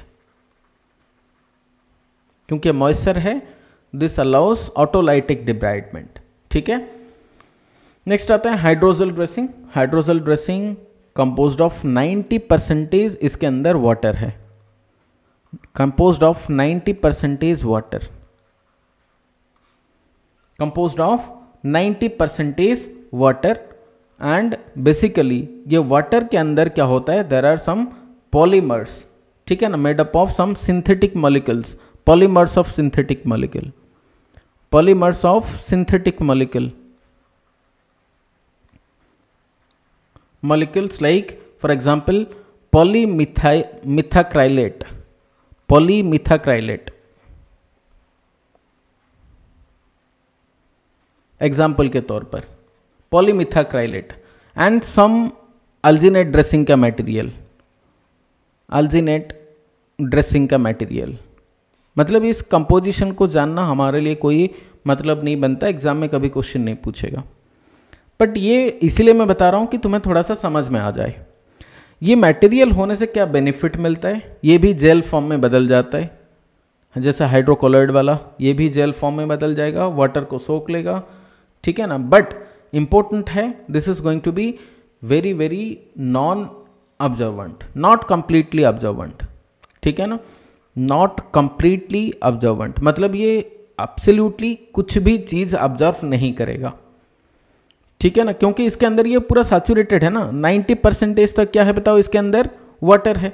क्योंकि मॉइस्चर है, दिस अलाउस ऑटोलाइटिक डिब्राइडमेंट। ठीक है, नेक्स्ट आता है hydrogel dressing. Hydrogel dressing composed of 90% इसके अंदर वाटर है, composed of 90% water, composed of 90% water. And basically ये वाटर के अंदर क्या होता है, देयर आर सम पॉलीमर्स, ठीक है ना, made up of some synthetic molecules, polymers of synthetic molecule, polymers of synthetic molecule, molecules like for example polymethacrylate, example के तौर पर polymethacrylate and some alginate dressing का मटेरियल, अल्जीनेट ड्रेसिंग का मटेरियल। मतलब इस कंपोजिशन को जानना हमारे लिए कोई मतलब नहीं बनता, एग्जाम में कभी क्वेश्चन नहीं पूछेगा, बट ये इसीलिए मैं बता रहा हूँ कि तुम्हें थोड़ा सा समझ में आ जाए। ये मटेरियल होने से क्या बेनिफिट मिलता है, ये भी जेल फॉर्म में बदल जाता है, जैसे हाइड्रोकोलोइड वाला, ये भी जेल फॉर्म में बदल जाएगा, वाटर को सोख लेगा, ठीक है ना। बट इंपॉर्टेंट है, this is going to be very very non observant, not completely observant, ठीक है ना, नॉट कंप्लीटली ऑब्जर्वेंट, मतलब ये एब्सोल्युटली कुछ भी चीज ऑब्जर्व नहीं करेगा, ठीक है ना, क्योंकि इसके अंदर ये पूरा सैचुरेटेड है ना, 90% तक क्या है बताओ, इसके अंदर वाटर है,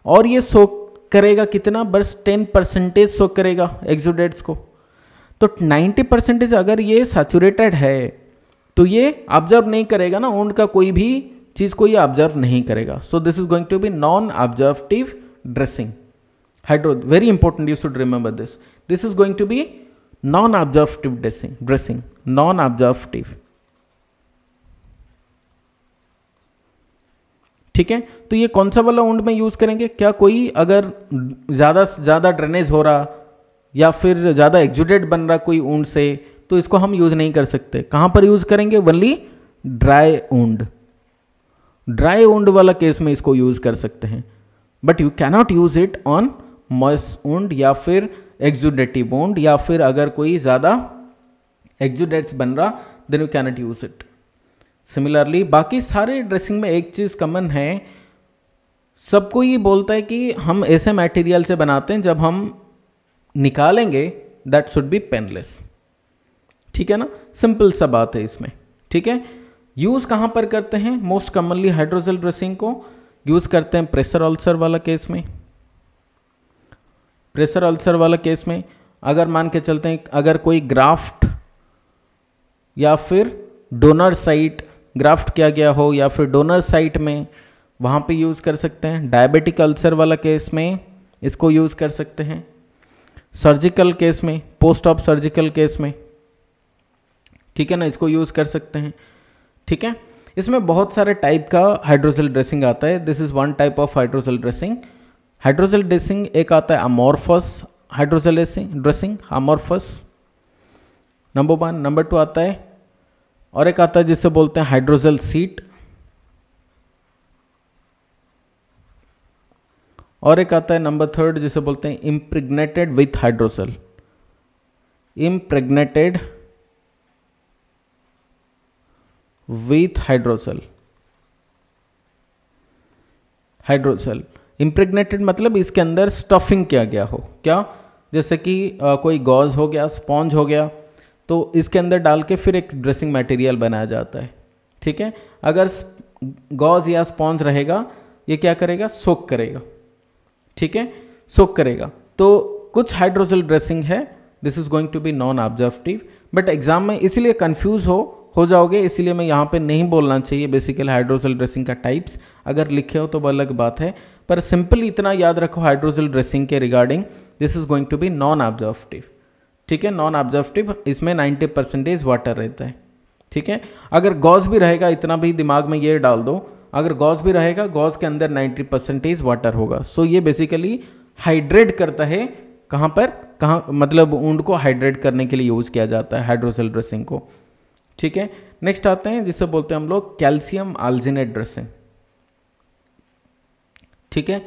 और ये सोक करेगा कितना, बस 10% सोक करेगा एक्सुडेट्स को। तो 90% अगर ये सैचुरेटेड है तो ये ऑब्जर्व नहीं करेगा ना, वुंड का कोई भी चीज को ये ऑब्जर्व नहीं करेगा। So this is going to be non observative dressing. Hydro very important, you should remember this, this is going to be non observative dressing, non observative, ठीक है। तो ये कौन सा वाला वुंड में यूज करेंगे, क्या कोई अगर ज्यादा से ज्यादा ड्रेनेज हो रहा या फिर ज्यादा एक्सुडेट बन रहा कोई वुंड से, तो इसको हम यूज नहीं कर सकते। कहां पर यूज करेंगे, only dry wound, dry wound वाला केस में इसको यूज कर सकते हैं, but you cannot use it on moist wound या फिर एक्सुडेटिव वुंड, या फिर अगर कोई ज्यादा एक्सुडेट्स बन रहा then you cannot use it. Similarly बाकी सारे ड्रेसिंग में एक चीज कॉमन है, सबको ये बोलता है कि हम ऐसे मटेरियल से बनाते हैं जब हम निकालेंगे दैट शुड बी पेनलेस, ठीक है ना, सिंपल सा बात है इसमें, ठीक है। यूज कहां पर करते हैं, मोस्ट कॉमनली हाइड्रोजेल ड्रेसिंग को यूज करते हैं प्रेशर अल्सर वाला केस में। प्रेशर अल्सर वाला केस में अगर मान के चलते हैं, अगर कोई ग्राफ्ट या फिर डोनर साइट ग्राफ्ट किया गया हो या फिर डोनर साइट में, वहाँ पे यूज़ कर सकते हैं। डायबिटिक अल्सर वाला केस में इसको यूज़ कर सकते हैं। सर्जिकल केस में, पोस्ट ऑप सर्जिकल केस में, ठीक है ना, इसको यूज़ कर सकते हैं, ठीक है। इसमें बहुत सारे टाइप का हाइड्रोजेल ड्रेसिंग आता है, this is one type of hydrogel dressing. Hydrogel dressing एक आता है amorphous hydrogel dressing, amorphous number 1। Number 2 आता है, और एक आता है जिसे बोलते हैं हाइड्रोजेल सीट, और एक आता है नंबर 3 जिसे बोलते हैं impregnated with hydrogel, impregnated with hydrogel. Hydrogel impregnated मतलब इसके अंदर स्टफिंग किया गया हो, क्या, जैसे कि कोई गॉज हो गया, स्पॉन्ज हो गया, तो इसके अंदर डाल के फिर एक ड्रेसिंग मटेरियल बनाया जाता है, ठीक है। अगर गॉज या स्पॉन्ज रहेगा, ये क्या करेगा, सोक करेगा, ठीक है, सोक करेगा। तो कुछ हाइड्रोजेल ड्रेसिंग है, this is going to be non observative, but exam में इसीलिए कंफ्यूज हो जाओगे, इसीलिए मैं यहाँ पे नहीं बोलना चाहिए बेसिकली हाइड्रोजेल ड्रेसिंग का टाइप्स, अगर लिखे हो तो अलग बात है, पर सिंपल इतना याद रखो हाइड्रोजेल ड्रेसिंग के regarding, this is going to be non observative, ठीक है, नॉन ऑब्जर्वेटिव, इसमें 90% वाटर रहता है, ठीक है। अगर गॉज भी रहेगा, इतना भी दिमाग में ये डाल दो, अगर गॉज भी रहेगा, गॉज के अंदर 90% वाटर होगा, सो ये बेसिकली हाइड्रेट करता है, कहाँ मतलब ऊंट को हाइड्रेट करने के लिए यूज किया जाता है हाइड्रोजेल ड्रेसिंग को, ठीक है। नेक्स्ट आते हैं जिसे बोलते हैं हम लोग कैल्शियम आल्जिनेट ड्रेसिंग, ठीक है,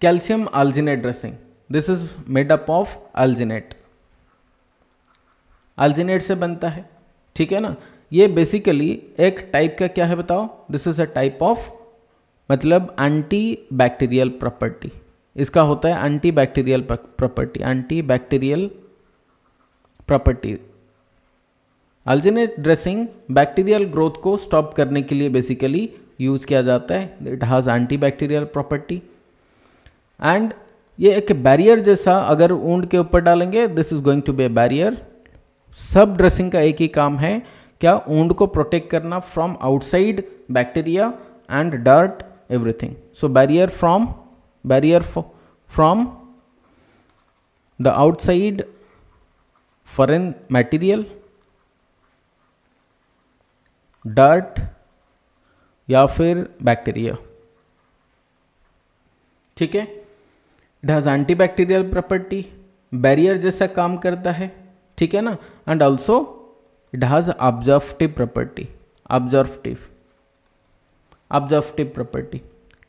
calcium alginate dressing, this is made up of alginate, alginate से बनता है, ठीक है ना। ये बेसिकली एक टाइप का क्या है बताओ, this is a type of मतलब एंटी बैक्टीरियल प्रॉपर्टी, इसका होता है anti bacterial property. Alginate dressing bacterial growth को स्टॉप करने के लिए बेसिकली यूज किया जाता है, it has anti bacterial property, and ये एक बैरियर जैसा अगर ऊंट के ऊपर डालेंगे, this is going to be a barrier. सब ड्रेसिंग का एक ही काम है, क्या, ऊंट को प्रोटेक्ट करना from outside bacteria and dirt everything, so barrier from the outside foreign material, dirt या फिर बैक्टीरिया, ठीक है। It has anti bacterial property, barrier जैसा काम करता है, ठीक है ना, and also it has observative property, observative property,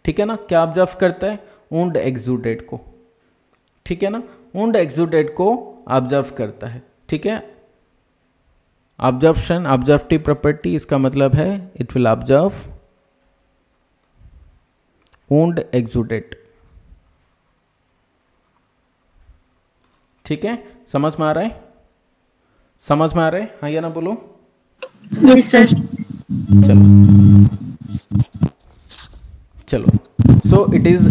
ठीक है ना। क्या ऑब्जर्व करता है, ऊंड एक्सुडेट को, ठीक है ना, ऊंड एक्सुडेट को ऑब्जर्व करता है, ठीक है। ऑब्जर्वेशन, ऑब्जर्वेटिव प्रॉपर्टी, इसका मतलब है it will observe wound exudate, ठीक है। समझ में आ रहा है, समझ में आ रहा है, हाँ या ना बोलो। Yes sir. चलो सो इट इज,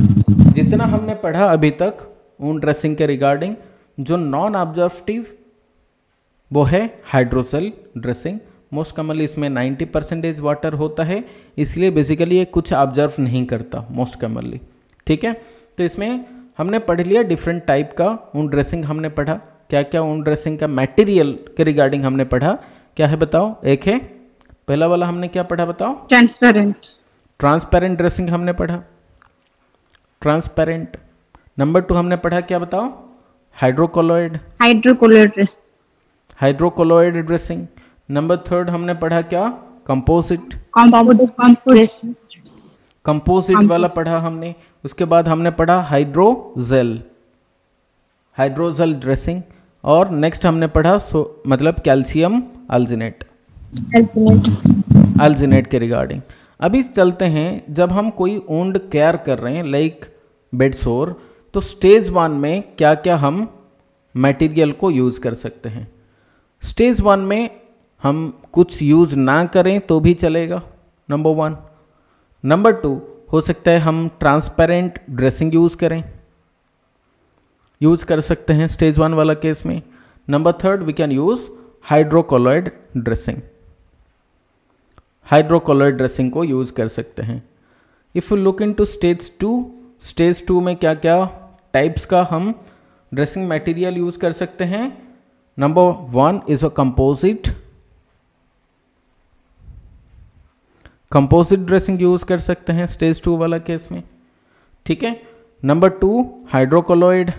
जितना हमने पढ़ा अभी तक ऊंट ड्रेसिंग के रिगार्डिंग, जो नॉन ऑब्जर्वेटिव वो है हाइड्रोजेल ड्रेसिंग, मोस्ट कॉमनली इसमें 90% वाटर होता है, इसलिए बेसिकली ये कुछ ऑब्जर्व नहीं करता मोस्ट कॉमनली, ठीक है। तो इसमें हमने पढ़ लिया डिफरेंट टाइप का ऊंट ड्रेसिंग, हमने पढ़ा क्या क्या ऊंट ड्रेसिंग का मटेरियल के रिगार्डिंग हमने पढ़ा, क्या है बताओ। एक है पहला वाला हमने क्या पढ़ा बताओ, ट्रांसपेरेंट ड्रेसिंग हमने पढ़ा, ट्रांसपेरेंट। नंबर 2 हमने पढ़ा क्या बताओ, हाइड्रोकोलोइड ड्रेसिंग। नंबर 3 हमने पढ़ा क्या, कंपोजिट वाला पढ़ा हमने। उसके बाद हमने पढ़ा हाइड्रोजेल ड्रेसिंग, और नेक्स्ट हमने पढ़ा मतलब कैल्शियम अल्जिनेट के रिगार्डिंग। अभी चलते हैं, जब हम कोई वुंड केयर कर रहे हैं लाइक बेड सोर, तो स्टेज 1 में क्या क्या हम मटेरियल को यूज़ कर सकते हैं। स्टेज 1 में हम कुछ यूज़ ना करें तो भी चलेगा, नंबर 1। नंबर 2 हो सकता है हम ट्रांसपेरेंट ड्रेसिंग यूज़ कर सकते हैं स्टेज 1 वाला केस में। Number 3 we can use hydrocolloid dressing को यूज़ कर सकते हैं। If you look into stage 2 में क्या क्या टाइप्स का हम ड्रेसिंग मटेरियल यूज़ कर सकते हैं। Number 1 is a composite dressing use कर सकते हैं स्टेज 2 वाला केस में, ठीक है। Number 2 hydrocolloid,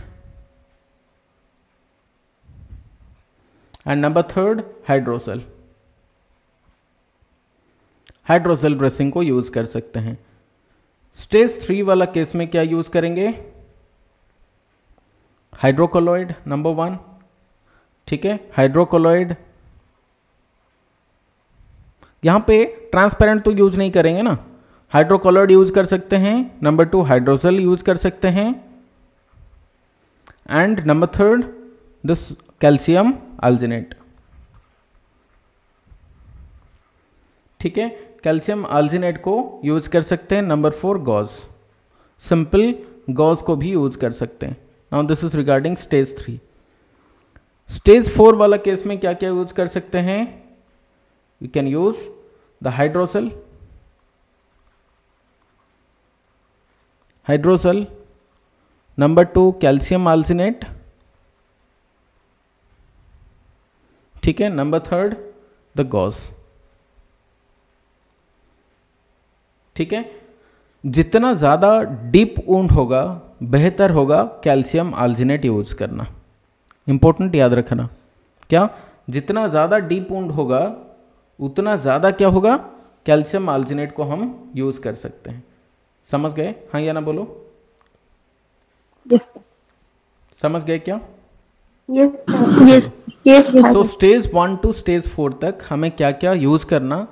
and number 3 hydrogel dressing को यूज़ कर सकते हैं। स्टेज 3 वाला केस में क्या यूज़ करेंगे, हाइड्रोकोलोइड नंबर 1, ठीक है, हाइड्रोकोलोइड। यहाँ पे ट्रांसपेरेंट तो यूज नहीं करेंगे ना, हाइड्रोकोलोइड यूज कर सकते हैं। नंबर 2 हाइड्रोजेल यूज कर सकते हैं, एंड नंबर 3 दिस कैल्शियम अल्जिनेट, ठीक है। कैल्शियम आल्जिनेट को यूज कर सकते हैं। नंबर 4 गॉज, सिंपल गॉज को भी यूज कर सकते हैं। Now this is regarding stage 3। Stage 4 वाला केस में क्या क्या यूज कर सकते हैं? We can use the hydrosol, number 2 calcium alginate, ठीक है। नंबर 3 द गॉज, ठीक है। जितना ज़्यादा डीप वुंड होगा बेहतर होगा कैल्शियम आल्जिनेट यूज करना। इंपॉर्टेंट याद रखना, क्या जितना ज़्यादा डीप वुंड होगा उतना ज़्यादा क्या होगा, कैल्शियम आल्जिनेट को हम यूज कर सकते हैं। समझ गए? हाँ या ना बोलो। Yes, sir. समझ गए क्या? Yes, sir. Yes Yes, sir. So stage 1 to stage 4 तक हमें क्या क्या यूज करना,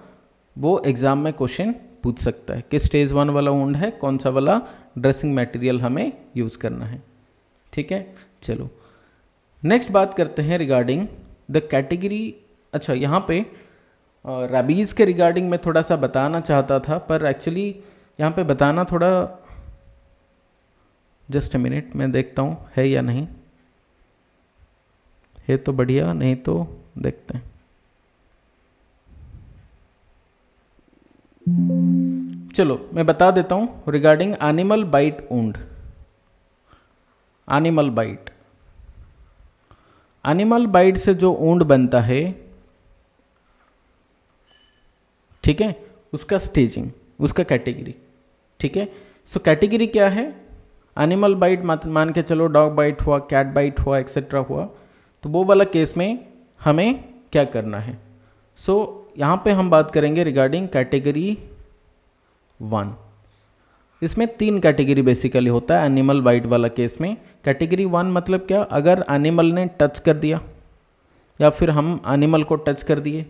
वो एग्जाम में क्वेश्चन पूछ सकता है कि स्टेज 1 वाला वुंड है, कौन सा वाला ड्रेसिंग मटेरियल हमें यूज करना है, ठीक है। चलो नेक्स्ट बात करते हैं रिगार्डिंग द कैटेगरी। अच्छा, यहाँ पे रेबीज़ के रिगार्डिंग मैं थोड़ा सा बताना चाहता था, पर एक्चुअली यहाँ पे बताना थोड़ा, जस्ट अ मिनट मैं देखता हूँ है या नहीं है, तो बढ़िया, नहीं तो देखते हैं। चलो मैं बता देता हूँ regarding animal bite wound. Animal bite से जो वुंड बनता है, ठीक है, उसका स्टेजिंग, उसका कैटेगरी, ठीक है। सो कैटेगरी क्या है? एनिमल बाइट मान के चलो डॉग बाइट हुआ, कैट बाइट हुआ, एक्सेट्रा हुआ, तो वो वाला केस में हमें क्या करना है? सो यहाँ पे हम बात करेंगे रिगार्डिंग कैटेगरी 1। इसमें 3 कैटेगरी बेसिकली होता है एनिमल बाइट वाला केस में। कैटेगरी 1 मतलब क्या? अगर एनिमल ने टच कर दिया या फिर हम एनिमल को टच कर दिए,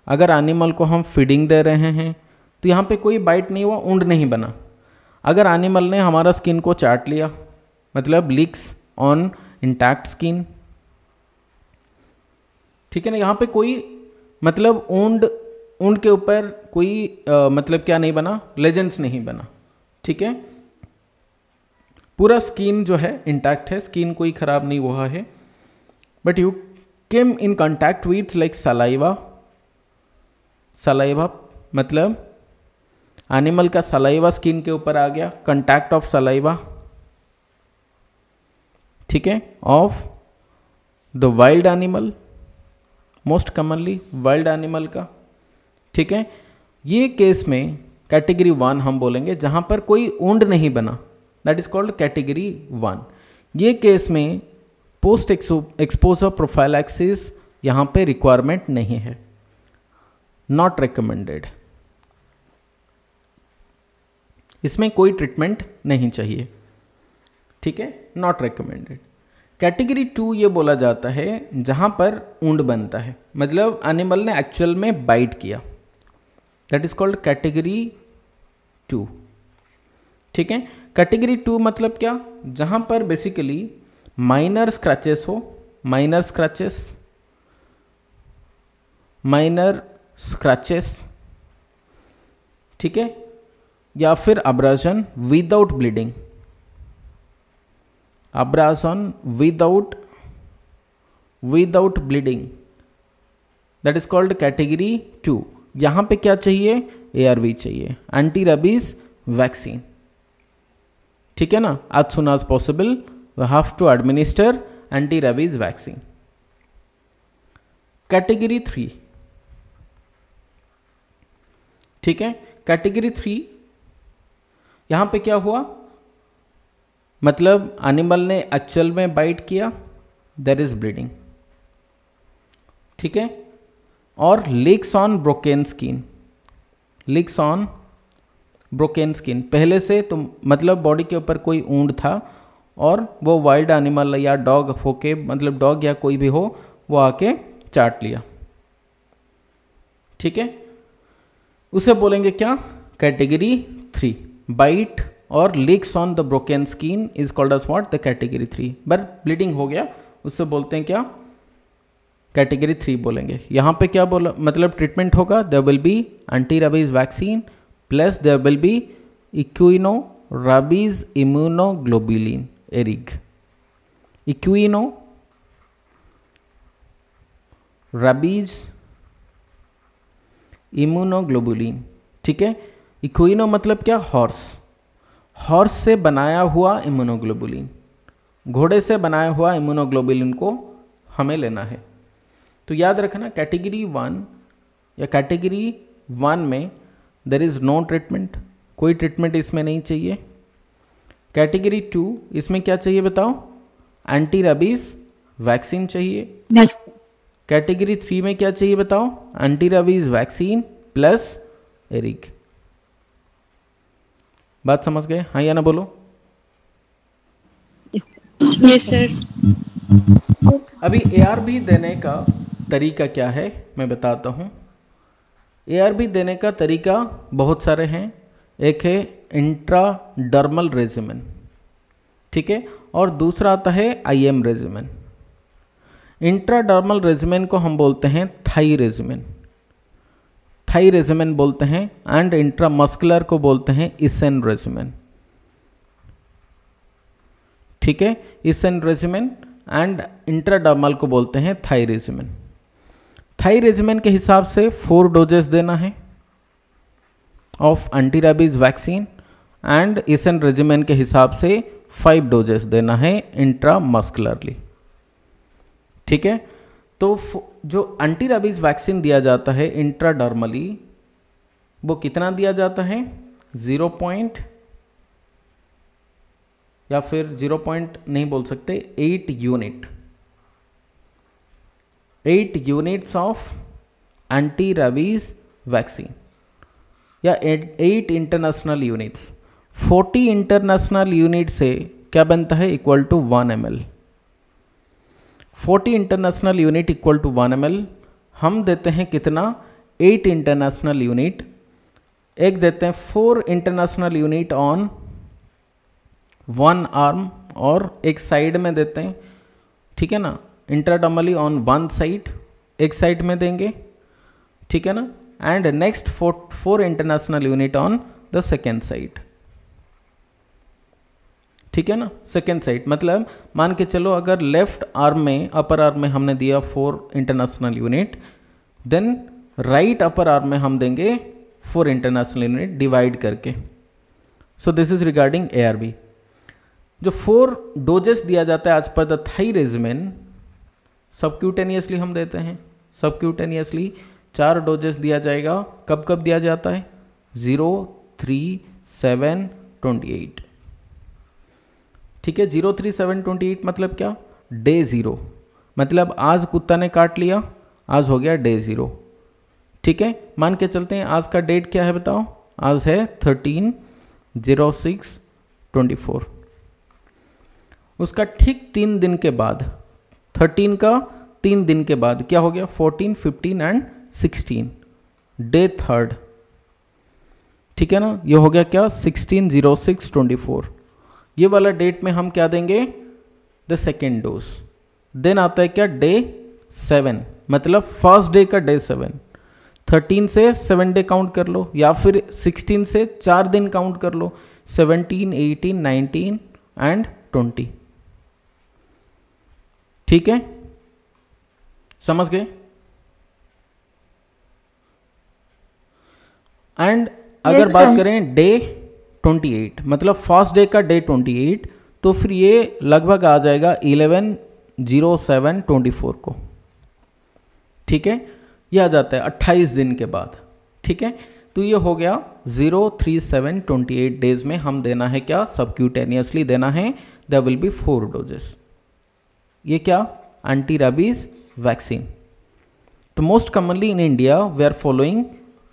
अगर एनिमल को हम फीडिंग दे रहे हैं तो यहाँ पे कोई बाइट नहीं हुआ, वुंड नहीं बना। अगर एनिमल ने हमारा स्किन को चाट लिया, मतलब लीक्स ऑन इंटैक्ट स्किन, ठीक है ना, यहाँ पे कोई मतलब वुंड के ऊपर कोई मतलब क्या नहीं बना, लेजेंड्स नहीं बना, ठीक है। पूरा स्किन जो है इंटैक्ट है, स्किन कोई खराब नहीं हुआ है, but you came in contact with like saliva मतलब एनिमल का सलाइवा स्किन के ऊपर आ गया, कंटैक्ट ऑफ सलाइवा, ठीक है, of the wild animal, most commonly wild animal का, ठीक है। ये केस में कैटेगरी 1 हम बोलेंगे जहां पर कोई वुंड नहीं बना, दैट इज कॉल्ड कैटेगरी 1। ये केस में पोस्ट एक्सपोजर प्रोफाइलैक्सिस यहां पे रिक्वायरमेंट नहीं है, नॉट रिकमेंडेड, इसमें कोई ट्रीटमेंट नहीं चाहिए, ठीक है, नॉट रिकमेंडेड। कैटेगरी 2 ये बोला जाता है जहां पर वुंड बनता है, मतलब एनिमल ने एक्चुअल में बाइट किया, दैट इज कॉल्ड कैटेगरी 2, ठीक है। कैटेगरी 2 मतलब क्या? जहां पर बेसिकली माइनर स्क्रैचेस हो, माइनर स्क्रैचेस, ठीक है, या फिर abrasion without bleeding, abrasion without bleeding, that is called category 2। यहां पे क्या चाहिए? ARV चाहिए, एंटी रेबीज वैक्सीन, ठीक है ना। as soon as possible we have to administer anti rabies vaccine। Category 3, ठीक है, कैटेगरी 3 यहां पे क्या हुआ, मतलब एनिमल ने एक्चुअल में बाइट किया, देयर इज ब्लीडिंग, ठीक है, और लीक्स ऑन ब्रोकन स्किन, पहले से तो मतलब बॉडी के ऊपर कोई वुंड था और वो वाइल्ड एनिमल या डॉग होके, मतलब डॉग या कोई भी हो, वो आके चाट लिया, ठीक है, उसे बोलेंगे क्या? कैटेगरी 3। बाइट और licks on the broken skin is called as what? The category 3। But bleeding हो गया, उससे बोलते हैं क्या? कैटेगरी 3 बोलेंगे। यहाँ पे क्या बोला, मतलब ट्रीटमेंट होगा, there will be anti rabies vaccine plus there will be equine rabies immunoglobulin ERIG. Equine rabies immunoglobulin, ठीक है। इक्विनो मतलब क्या, हॉर्स, हॉर्स से बनाया हुआ इम्यूनोग्लोबुलिन, घोड़े से बनाया हुआ इम्यूनोग्लोबुलिन को हमें लेना है। तो याद रखना कैटेगरी 1 या कैटेगरी 1 में देयर इज़ नो ट्रीटमेंट, कोई ट्रीटमेंट इसमें नहीं चाहिए। कैटेगरी 2 इसमें क्या चाहिए बताओ, एंटी रेबीज वैक्सीन चाहिए। कैटेगरी 3 में क्या चाहिए बताओ, anti rabies vaccine plus ERIG. बात समझ गए, हाँ या ना बोलो। Yes sir. अभी एआरबी देने का तरीका क्या है मैं बताता हूँ। एआरबी देने का तरीका बहुत सारे हैं। एक है इंट्राडर्मल रेजिमेन, ठीक है, और दूसरा आता है आईएम रेजिमेन। इंट्राडर्मल रेजिमेन को हम बोलते हैं थाई रेजिमेन, थाई रेजिमेन बोलते हैं, एंड इंट्रामस्कुलर को बोलते हैं इसेन रेजिमेन, ठीक है। इसेन रेजिमेन एंड इंट्राडर्मल को बोलते हैं थाई रेजिमेन। थाई रेजिमेन के हिसाब से 4 डोजेस देना है of anti rabies vaccine, and Essen regimen के हिसाब से 5 डोजेस देना है इंट्रामस्कुलरली, ठीक है। तो जो एंटी रेबीज वैक्सीन दिया जाता है इंट्राडर्मली, वो कितना दिया जाता है, 0 या फिर 0 नहीं बोल सकते, 8 unit, 8 units of anti rabies vaccine या 8 इंटरनेशनल यूनिट्स। 40 इंटरनेशनल यूनिट से क्या बनता है, equal to 1 ml। 40 international unit equal to 1 ml। हम देते हैं कितना, 8 इंटरनेशनल यूनिट। एक देते हैं 4 इंटरनेशनल यूनिट ऑन 1 आर्म और एक साइड में देते हैं, ठीक है ना। इंट्राडर्मली ऑन 1 साइड, एक साइड में देंगे, ठीक है ना। And next 4 international unit on the second side, ठीक है ना। सेकेंड साइड मतलब मान के चलो अगर लेफ्ट आर्म में, अपर आर्म में हमने दिया 4 international unit, then right upper arm में हम देंगे 4 इंटरनेशनल यूनिट डिवाइड करके। So this is regarding ARV. जो 4 डोजेस दिया जाता है as per the Thai regimen, subcutaneously हम देते हैं। सबक्यूटेनियसली 4 डोजेस दिया जाएगा। कब कब दिया जाता है, 0, 3, 7, 28, ठीक है। 0, 3, 7, 28 मतलब क्या, डे 0, मतलब आज कुत्ता ने काट लिया, आज हो गया डे 0, ठीक है। मान के चलते हैं आज का डेट क्या है बताओ, आज है 13/06/24। उसका ठीक 3 दिन के बाद, 13 का 3 दिन के बाद क्या हो गया, 14, 15 एंड 16, डे 3rd, ठीक है ना। ये हो गया क्या, 16/06/24। ये वाला डेट में हम क्या देंगे, द सेकेंड डोज। देन आता है क्या, डे 7, मतलब फर्स्ट डे का डे 7। 13 से 7 डे काउंट कर लो, या फिर 16 से 4 दिन काउंट कर लो, 17, 18, 19 एंड 20, ठीक है। समझ गए। एंड अगर बात करें डे 28, मतलब फर्स्ट डे का डे 28, तो फिर ये लगभग आ जाएगा 11/07/24 को, ठीक है। ये आ जाता है 28 दिन के बाद, ठीक है। तो ये हो गया 03728 डेज में हम देना है क्या, सबक्यूटेनियसली देना है। There will be 4 doses. ये क्या, एंटी रेबीज वैक्सीन। तो most commonly in India we are following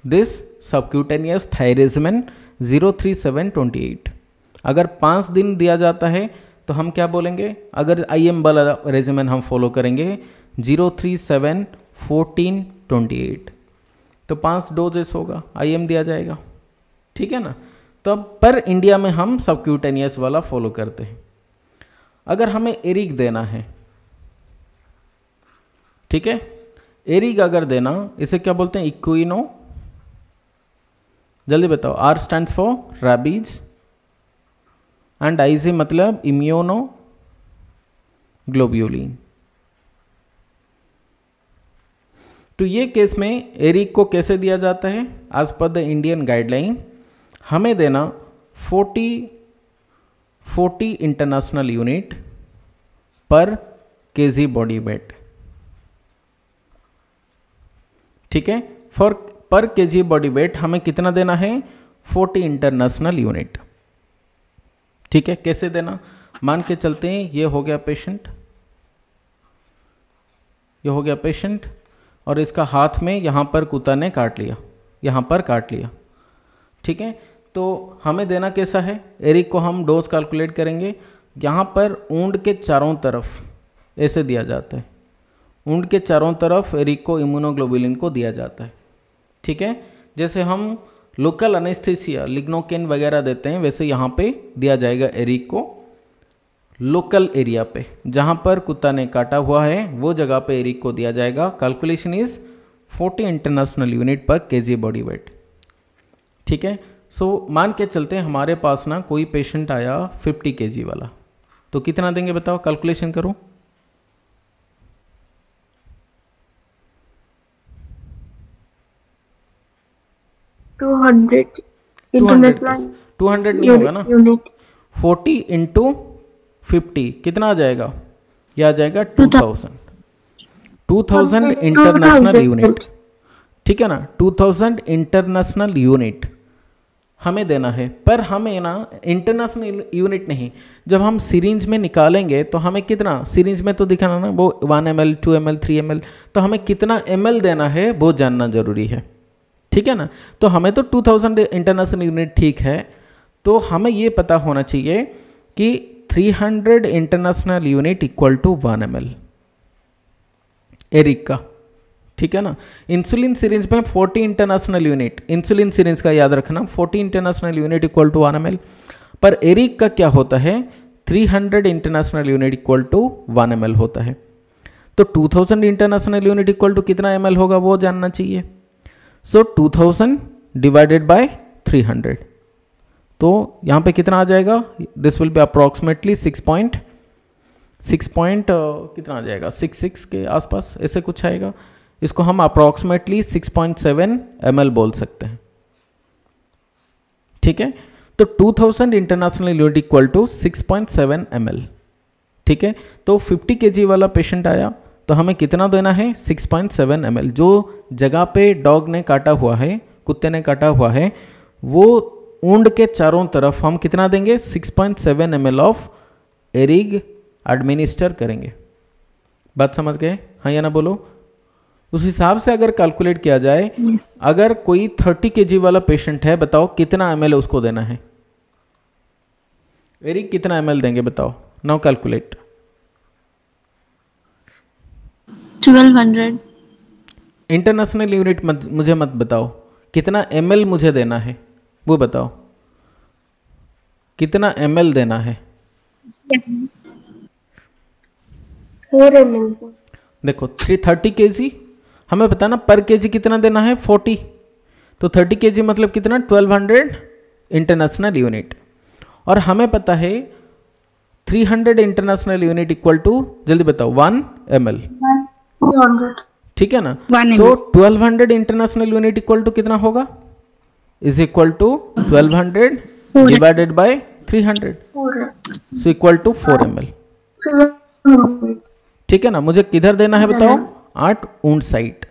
this subcutaneous thigh regimen 03728। अगर 5 दिन दिया जाता है तो हम क्या बोलेंगे, अगर आईएम वाला रेजिमेन हम फॉलो करेंगे 037/14/28, तो 5 डोजेस होगा, आईएम दिया जाएगा, ठीक है ना। तो अब पर इंडिया में हम सबक्यूटेनियस वाला फॉलो करते हैं। अगर हमें एरिक देना है, ठीक है। एरिक अगर देना, इसे क्या बोलते हैं? इक्विनो, जल्दी बताओ। R stands for rabies and IG मतलब इम्यूनो ग्लोब्यूलिन। तो ये केस में एरिक को कैसे दिया जाता है? As per the Indian guideline हमें देना 40 इंटरनेशनल यूनिट पर केजी बॉडी वेट, ठीक है। फॉर पर केजी बॉडी वेट हमें कितना देना है? 40 इंटरनेशनल यूनिट, ठीक है। कैसे देना? मान के चलते हैं ये हो गया पेशेंट, ये हो गया पेशेंट, और इसका हाथ में यहाँ पर कुत्ता ने काट लिया, यहाँ पर काट लिया, ठीक है। तो हमें देना कैसा है? एरिक को हम डोज कैलकुलेट करेंगे। यहाँ पर ऊंड के चारों तरफ ऐसे दिया जाता है, ऊंड के चारों तरफ एरिक को इम्यूनोग्लोबुलिन को दिया जाता है, ठीक है। जैसे हम लोकल एनेस्थीसिया लिग्नोकेन वगैरह देते हैं, वैसे यहाँ पे दिया जाएगा एरिक को लोकल एरिया पे, जहाँ पर कुत्ता ने काटा हुआ है वो जगह पे एरिक को दिया जाएगा। कैलकुलेशन इज 40 इंटरनेशनल यूनिट पर केजी बॉडी वेट, ठीक है। सो मान के चलते हैं हमारे पास ना कोई पेशेंट आया 50 केजी वाला, तो कितना देंगे बताओ? कैलकुलेशन करो। 200 200 नहीं होगा ना, 40 इंटू 50 कितना आ जाएगा? यह आ जाएगा 2000 इंटरनेशनल यूनिट, ठीक है ना। 2000 इंटरनेशनल यूनिट हमें देना है, पर हमें ना इंटरनेशनल यूनिट नहीं, जब हम सीरिंज में निकालेंगे तो हमें कितना, सीरिंज में तो दिखाना ना वो 1 ml 2 ml 3 ml, तो हमें कितना ml देना है वो जानना जरूरी है, ठीक है ना। तो हमें तो 2000 इंटरनेशनल यूनिट ठीक है, तो हमें ये पता होना चाहिए कि 300 international unit equal to 1 ml ERIG का, ठीक है ना। इंसुलिन सीरीज में 40 इंटरनेशनल यूनिट, इंसुलिन सीरीज का याद रखना, 40 international unit equal to 1 ml, पर एरिक का क्या होता है? 300 international unit equal to 1 ml होता है। तो 2000 इंटरनेशनल यूनिट इक्वल टू कितना ml होगा वो जानना चाहिए। सो 2000 डिवाइडेड बाय 300, तो यहाँ पे कितना आ जाएगा? दिस विल बी अप्रॉक्सीमेटली 6 कितना आ जाएगा? 66 के आसपास ऐसे कुछ आएगा। इसको हम अप्रॉक्सीमेटली 6.7 ml बोल सकते हैं, ठीक है। तो 2000 international unit equal to 6.7 ml, ठीक है। तो 50 kg वाला पेशेंट आया तो हमें कितना देना है? 6.7 ml। जो जगह पे डॉग ने काटा हुआ है, कुत्ते ने काटा हुआ है, वो ऊंड के चारों तरफ हम कितना देंगे? 6.7 ml ऑफ एरिग एडमिनिस्टर करेंगे। बात समझ गए? हाँ या ना बोलो। उस हिसाब से अगर कैलकुलेट किया जाए, अगर कोई 30 kg वाला पेशेंट है, बताओ कितना ml उसको देना है? एरिग कितना ml देंगे बताओ? Now calculate. 1200 इंटरनेशनल यूनिट मुझे मत बताओ, कितना ml मुझे देना है वो बताओ, कितना ml देना है? 4 ml। देखो 330 kg हमें बताना, पर केजी कितना देना है? 40, तो 30 kg मतलब कितना? 1200 इंटरनेशनल यूनिट। और हमें पता है 300 इंटरनेशनल यूनिट इक्वल टू, जल्दी बताओ, 1 ml, ठीक है ना। तो 1200 इंटरनेशनल यूनिट इक्वल टू कितना होगा? Is equal to 1200 divided by 300, so equal to 4 ml, ठीक है ना। मुझे किधर देना है बताओ? 8 ऊंड साइट।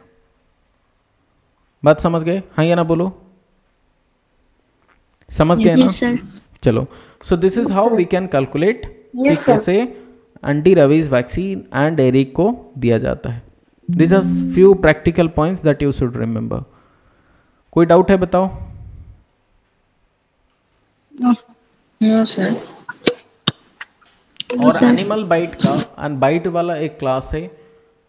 बात समझ गए? हाँ या ना बोलो। समझ गए ना? सर। चलो, so this is how we can calculate कि कैसे anti rabies vaccine and ERIG को दिया जाता है। This are few practical points that you should remember. कोई डाउट है बताओ? No sir. और एनिमल बाइट का, बाइट वाला एक क्लास है,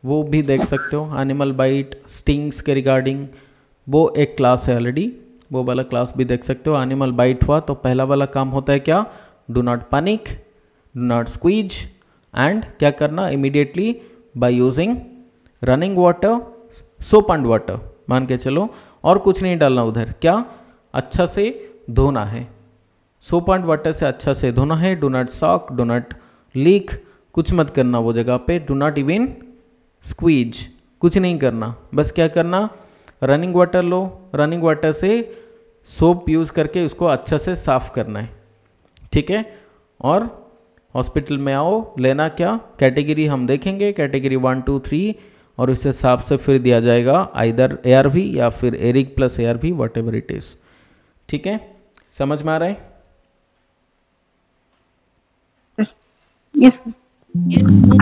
वो भी देख सकते हो। एनिमल बाइट स्टिंग्स के रिगार्डिंग वो एक क्लास है ऑलरेडी, वो वाला क्लास भी देख सकते हो। एनिमल बाइट हुआ तो पहला वाला काम होता है क्या? Do not panic, do not squeeze, and क्या करना? Immediately by using running water, soap and water मान के चलो, और कुछ नहीं डालना उधर, क्या अच्छा से धोना है, सोप एंड वाटर से अच्छा से धोना है, do not soak, do not lick, कुछ मत करना वो जगह पे, डू नॉट इवन स्क्वीज, कुछ नहीं करना, बस क्या करना, रनिंग वाटर लो, रनिंग वाटर से सोप यूज़ करके उसको अच्छा से साफ करना है, ठीक है। और हॉस्पिटल में आओ, लेना क्या, कैटेगरी हम देखेंगे, कैटेगरी 1 2 3, और उस हिसाब से फिर दिया जाएगा आइदर ARV या फिर ERIG plus ARV, whatever it is, ठीक है। समझ में आ रहा है? यस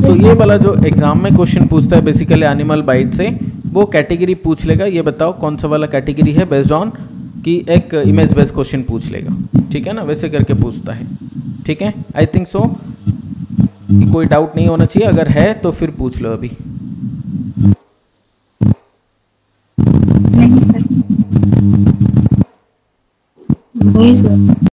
तो ये वाला जो एग्जाम में क्वेश्चन पूछता है बेसिकली एनिमल बाइट से, वो कैटेगरी पूछ लेगा, ये बताओ कौन सा वाला कैटेगरी है, बेस्ड ऑन कि एक इमेज बेस्ड क्वेश्चन पूछ लेगा, ठीक है ना, वैसे करके पूछता है, ठीक है। आई थिंक सो कोई डाउट नहीं होना चाहिए, अगर है तो फिर पूछ लो अभी। नहीं सर।